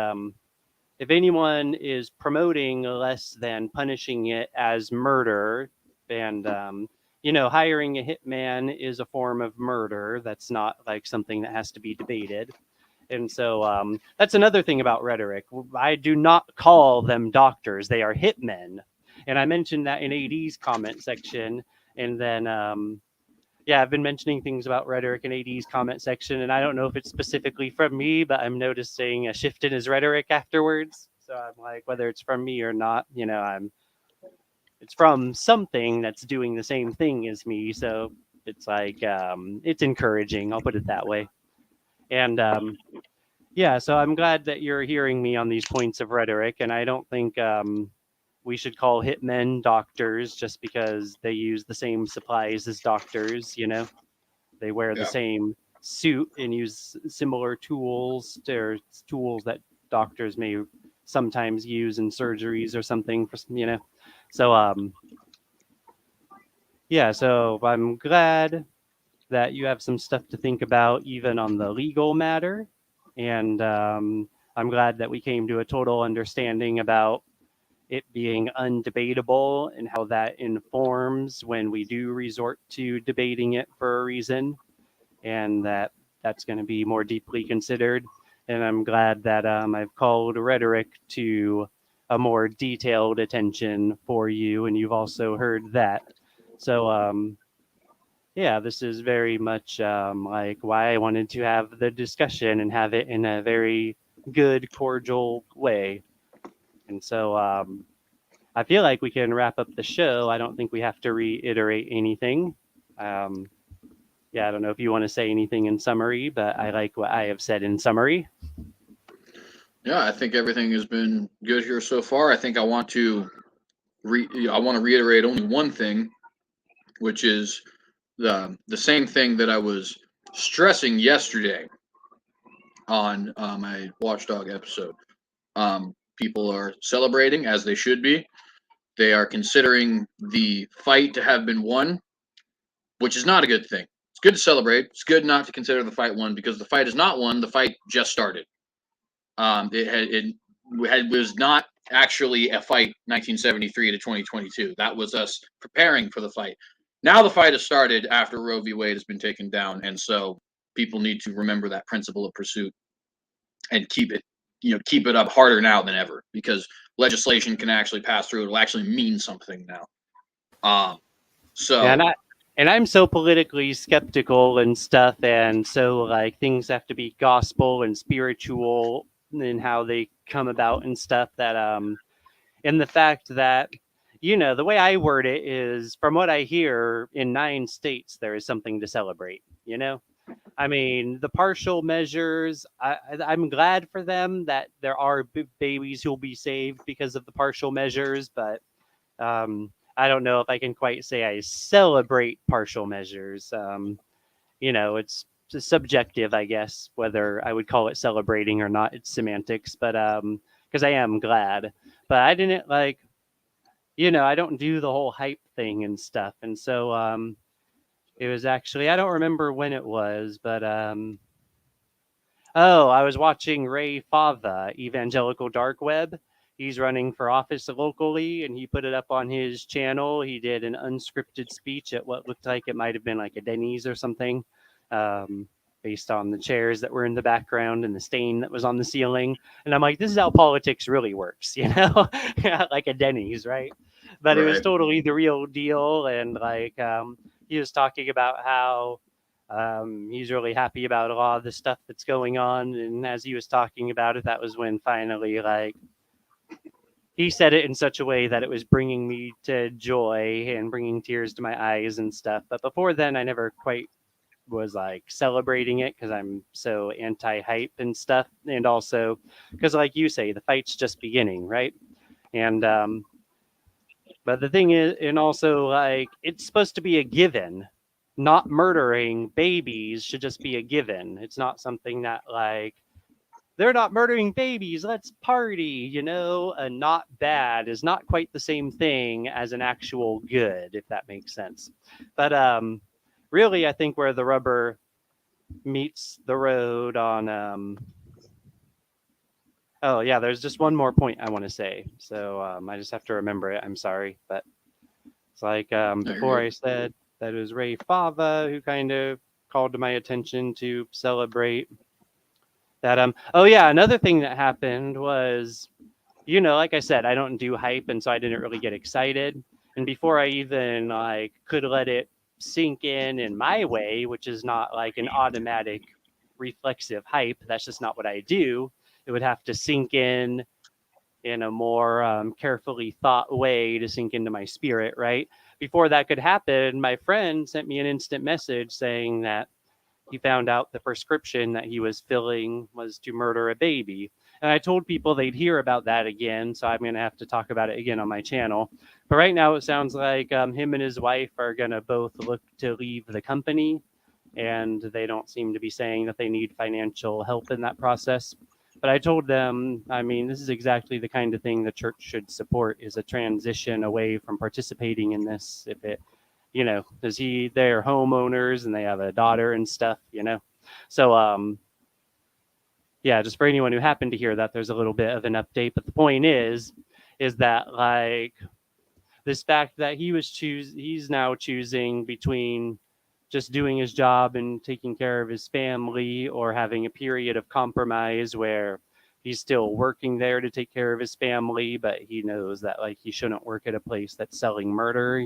if anyone is promoting less than punishing it as murder, and hiring a hitman is a form of murder. That's not like something that has to be debated. And so that's another thing about rhetoric. I do not call them doctors; they are hitmen. And I mentioned that in AD's comment section, and then yeah, I've been mentioning things about rhetoric in AD's comment section, and I don't know if it's specifically from me, but I'm noticing a shift in his rhetoric afterwards. So I'm like, whether it's from me or not, it's from something that's doing the same thing as me. So it's like it's encouraging. I'll put it that way. And yeah, so I'm glad that you're hearing me on these points of rhetoric, and I don't think we should call hitmen doctors just because they use the same supplies as doctors. They wear the Yeah. same suit and use similar tools. They're tools that doctors may sometimes use in surgeries or something. So yeah. So I'm glad that you have some stuff to think about, even on the legal matter, and I'm glad that we came to a total understanding about it being undebatable and how that informs when we do resort to debating it for a reason, and that's going to be more deeply considered. And I'm glad that I've called rhetoric to a more detailed attention for you, and you've also heard that. So, yeah, this is very much like why I wanted to have the discussion and have it in a very good, cordial way. And so, I feel like we can wrap up the show. I don't think we have to reiterate anything. Um, yeah, I don't know if you want to say anything in summary, but I like what I have said in summary. Yeah, I think everything has been good here so far. I think I want to reiterate only one thing, which is the same thing that I was stressing yesterday on my Watchdog episode. People are celebrating as they should be. They are considering the fight to have been won, which is not a good thing. It's good to celebrate. It's good not to consider the fight won because the fight is not won. The fight just started. It was not actually a fight 1973 to 2022. That was us preparing for the fight. Now the fight has started after Roe v. Wade has been taken down, and so people need to remember that principle of pursuit and keep it up harder now than ever because legislation can actually pass through. It'll actually mean something now. Um, Yeah, so and I'm so politically skeptical and stuff, and so like things have to be gospel and spiritual in how they come about and stuff that and the fact that the way I word it is from what I hear in 9 states there is something to celebrate. I mean, the partial measures, I'm glad for them that there are babies who will be saved because of the partial measures, but I don't know if I can quite say I celebrate partial measures. It's subjective, I guess, whether I would call it celebrating or not. It's semantics, but because I am glad. But I didn't I don't do the whole hype thing and stuff. And so it was actually, I don't remember when it was, but oh, I was watching Ray Fava, Evangelical Dark Web. He's running for office locally, and he put it up on his channel. He did an unscripted speech at what looked like it might have been like a Denny's or something, um, based on the chairs that were in the background and the stain that was on the ceiling. And I'm like, this is how politics really works, like a Denny's, right? But it was right, totally the real deal. And like, he was talking about how he's really happy about a lot of the stuff that's going on. And as he was talking about it, that was when finally, like, he said it in such a way that it was bringing me to joy and bringing tears to my eyes and stuff. But before then, I never quite was like celebrating it because I'm so anti hype and stuff. And also because, like you say, the fight's just beginning, right? And, but the thing is, and also, like, it's supposed to be a given. Not murdering babies should just be a given. It's not something that, like, they're not murdering babies, let's party. A not bad is not quite the same thing as an actual good, if that makes sense. But really, I think where the rubber meets the road on oh yeah, there's just one more point I want to say. So I just have to remember it. I'm sorry, but it's like no, you're before good. I said that it was Ray Fava who kind of called to my attention to celebrate Oh yeah, another thing that happened was, like I said, I don't do hype, and so I didn't really get excited. And before I even like could let it sink in my way, which is not like an automatic reflexive hype, that's just not what I do. It would have to sink in a more carefully thought way to sink into my spirit, right? Before that could happen, my friend sent me an instant message saying that he found out the prescription that he was filling was to murder a baby. And I told people they'd hear about that again, so I'm going to have to talk about it again on my channel. But right now, it sounds like him and his wife are going to both look to leave the company, and they don't seem to be saying that they need financial help in that process. But I told them, I mean, this is exactly the kind of thing the church should support, is a transition away from participating in this. If it, because they're homeowners and they have a daughter and stuff. So, yeah, just for anyone who happened to hear that, there's a little bit of an update. But the point is that like this fact that he's now choosing between just doing his job and taking care of his family, or having a period of compromise where he's still working there to take care of his family, but he knows that like he shouldn't work at a place that's selling murder.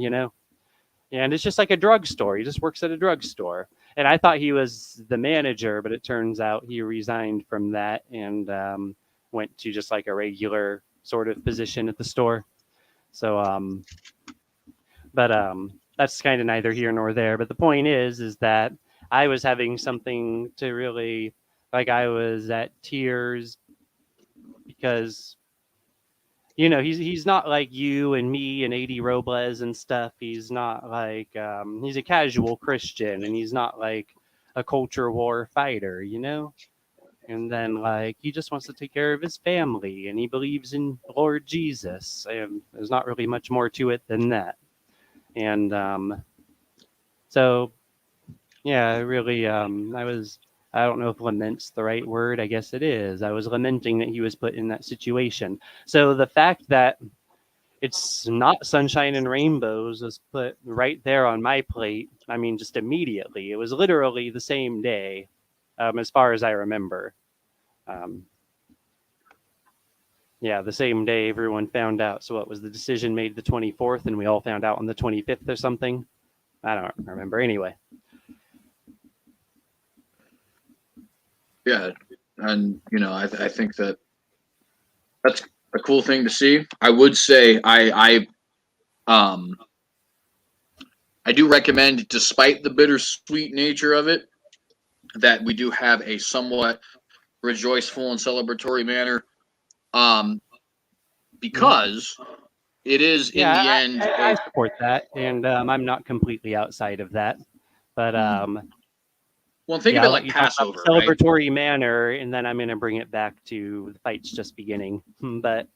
And it's just like a drugstore. He just works at a drugstore. And I thought he was the manager, but it turns out he resigned from that and went to just like a regular sort of position at the store. So, but that's kind of neither here nor there. But the point is that I was having something to really, like, I was at tears because he's not like you and me and AD Robles and stuff. He's not like he's a casual Christian, and he's not like a culture war fighter. And then like he just wants to take care of his family, and he believes in Lord Jesus. And there's not really much more to it than that. And so yeah, really I don't know if lament's the right word. I guess it is. I was lamenting that he was put in that situation. So the fact that it's not sunshine and rainbows was put right there on my plate. I mean, just immediately. It was literally the same day, as far as I remember. Yeah, the same day everyone found out. So what was the decision made the 24th, and we all found out on the 25th or something? I don't remember. Anyway. Yeah, and I think that's a cool thing to see. I would say I do recommend, despite the bittersweet nature of it, that we do have a somewhat rejoiceful and celebratory manner, because it is in the end. I support that, and I'm not completely outside of that, but well, think of it like Passover, right? Celebratory manner, and then I'm going to bring it back to the fights just beginning. But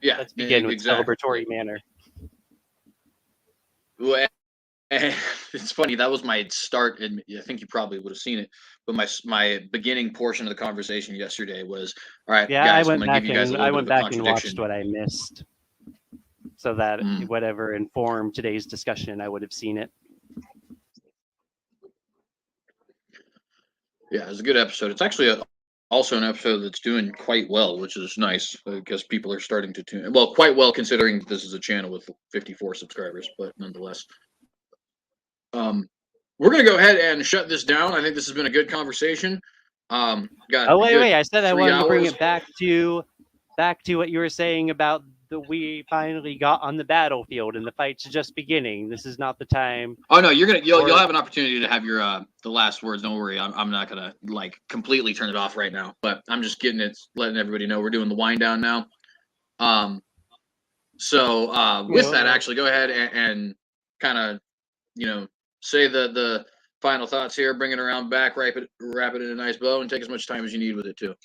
yeah, let's begin with exactly. celebratory manner. Well, it's funny, that was my start, and I think you probably would have seen it, but my beginning portion of the conversation yesterday was, all right, Yeah, guys, I I'm went going to give back you guys a and little I bit went of a back and contradiction. watched what I missed, so that whatever informed today's discussion, I would have seen it. Yeah, it's a good episode. It's actually also an episode that's doing quite well, which is nice because people are starting to tune. Well, quite well considering this is a channel with 54 subscribers, but nonetheless. We're gonna go ahead and shut this down. I think this has been a good conversation. Got wait! I said I wanted to bring it back to what you were saying about we finally got on the battlefield and the fight's just beginning. This is not the time. Oh no, you'll have an opportunity to have your the last words. Don't worry, I'm not gonna like completely turn it off right now, but I'm just letting everybody know we're doing the wind down now. So with that, actually, go ahead and kind of say the final thoughts here, bring it around back, wrap it in a nice bow, and take as much time as you need with it too.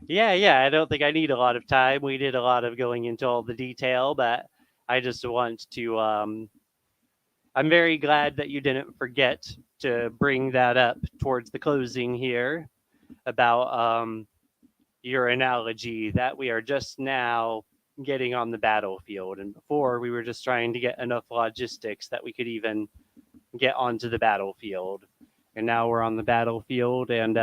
Yeah. I don't think I need a lot of time. We did a lot of going into all the detail, but I just want to. I'm very glad that you didn't forget to bring that up towards the closing here about your analogy that we are just now getting on the battlefield, and before we were just trying to get enough logistics that we could even get onto the battlefield, and now we're on the battlefield, and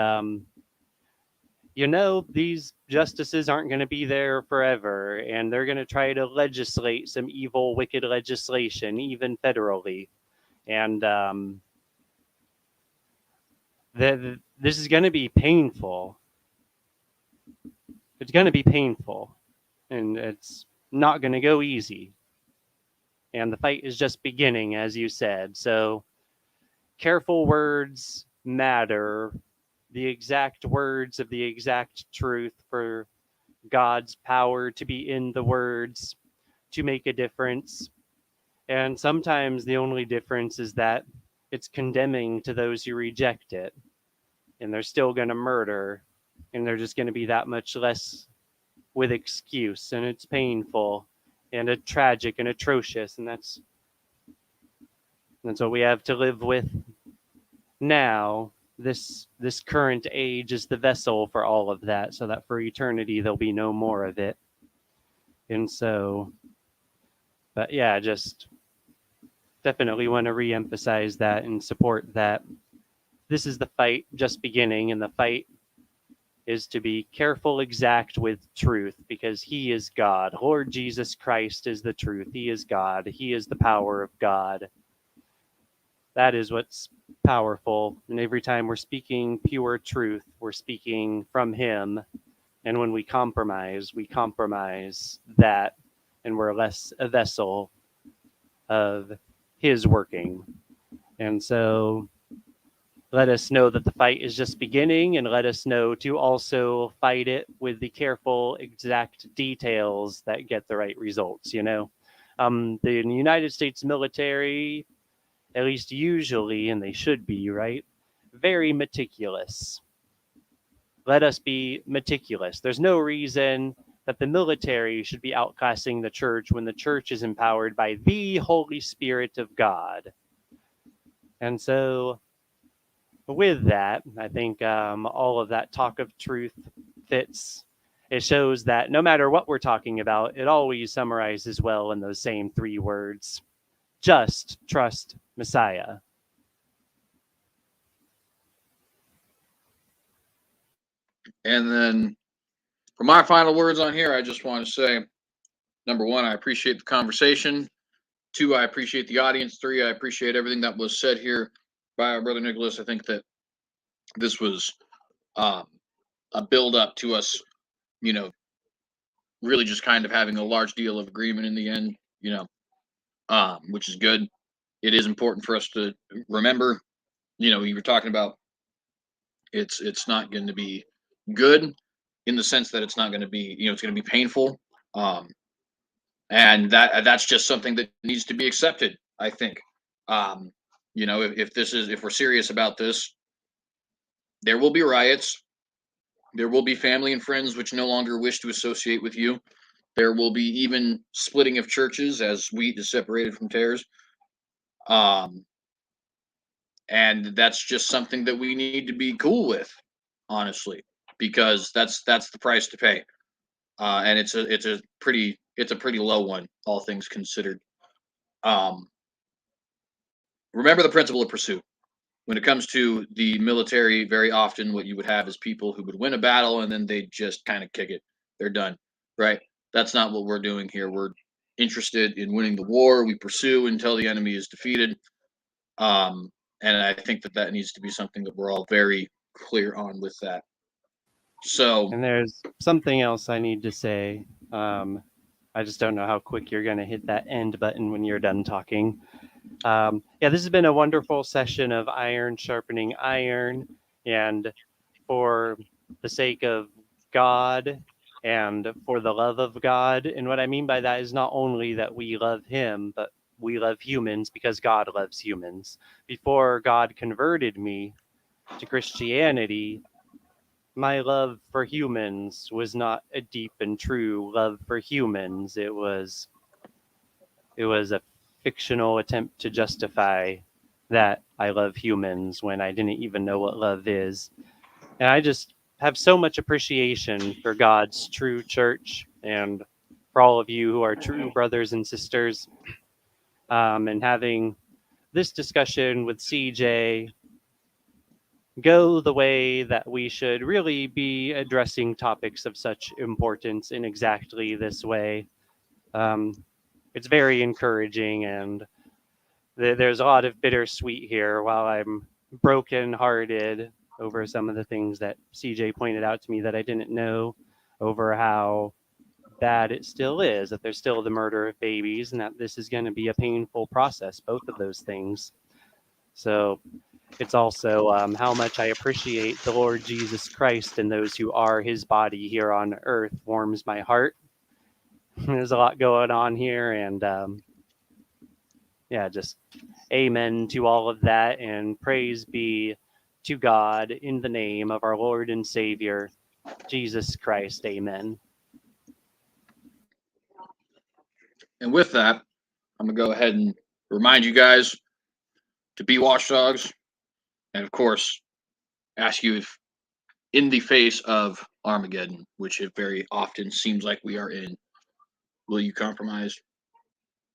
these justices aren't going to be there forever, and they're going to try to legislate some evil, wicked legislation, even federally. And this is going to be painful. It's going to be painful, and it's not going to go easy. And the fight is just beginning, as you said. So careful words matter. The exact words of the exact truth, for God's power to be in the words to make a difference. And sometimes the only difference is that it's condemning to those who reject it. And they're still going to murder. And they're just going to be that much less with excuse. And it's painful and tragic and atrocious. And that's what we have to live with now. This current age is the vessel for all of that, so that for eternity there'll be no more of it. And so, but yeah, just definitely want to reemphasize that and support that. This is the fight just beginning, and the fight is to be careful, exact with truth, because He is God. Lord Jesus Christ is the truth. He is God. He is the power of God. That is what's powerful. And every time we're speaking pure truth, we're speaking from Him. And when we compromise that, and we're less a vessel of His working. And so let us know that the fight is just beginning, and let us know to also fight it with the careful, exact details that get the right results. The United States military, at least usually, and they should be, right, very meticulous. Let us be meticulous. There's no reason that the military should be outclassing the church when the church is empowered by the Holy Spirit of God. And so with that, I think all of that talk of truth fits. It shows that no matter what we're talking about, it always summarizes well in those same 3 words. Just trust Messiah. And then for my final words on here, I just want to say, number 1, I appreciate the conversation. 2, I appreciate the audience. 3, I appreciate everything that was said here by our brother Nicholas. I think that this was a build up to us, really just kind of having a large deal of agreement in the end, which is good. It is important for us to remember, you were talking about it's not going to be good in the sense that it's not going to be, it's going to be painful. And that's just something that needs to be accepted, I think. If we're serious about this, there will be riots. There will be family and friends which no longer wish to associate with you. There will be even splitting of churches as wheat is separated from tares. And that's just something that we need to be cool with, honestly, because that's the price to pay. And it's a pretty low one, all things considered. Remember the principle of pursuit. When it comes to the military, very often what you would have is people who would win a battle and then they just kind of kick it. They're done, right? That's not what we're doing here. We're interested in winning the war. We pursue until the enemy is defeated. And I think that needs to be something that we're all very clear on with that. So, And there's something else I need to say. I just don't know how quick you're going to hit that end button when you're done talking. This has been a wonderful session of iron sharpening iron. And for the sake of God and for the love of God, and what I mean by that is not only that we love Him, but we love humans because God loves humans. Before God converted me to Christianity, my love for humans was not a deep and true love for humans. It was a fictional attempt to justify that I love humans when I didn't even know what love is. And I just have so much appreciation for God's true church and for all of you who are true brothers and sisters. And having this discussion with CJ go the way that we should really be addressing topics of such importance in exactly this way. Um, it's very encouraging, and there's a lot of bittersweet here. While I'm broken-hearted over some of the things that CJ pointed out to me that I didn't know, over how bad it still is, that there's still the murder of babies, and that this is going to be a painful process, both of those things. So it's also how much I appreciate the Lord Jesus Christ and those who are his body here on earth warms my heart. There's a lot going on here, and yeah, just amen to all of that, and praise be to God in the name of our Lord and Savior, Jesus Christ. Amen. And with that, I'm going to go ahead and remind you guys to be watchdogs. And of course, ask you if, in the face of Armageddon, which it very often seems like we are in, will you compromise?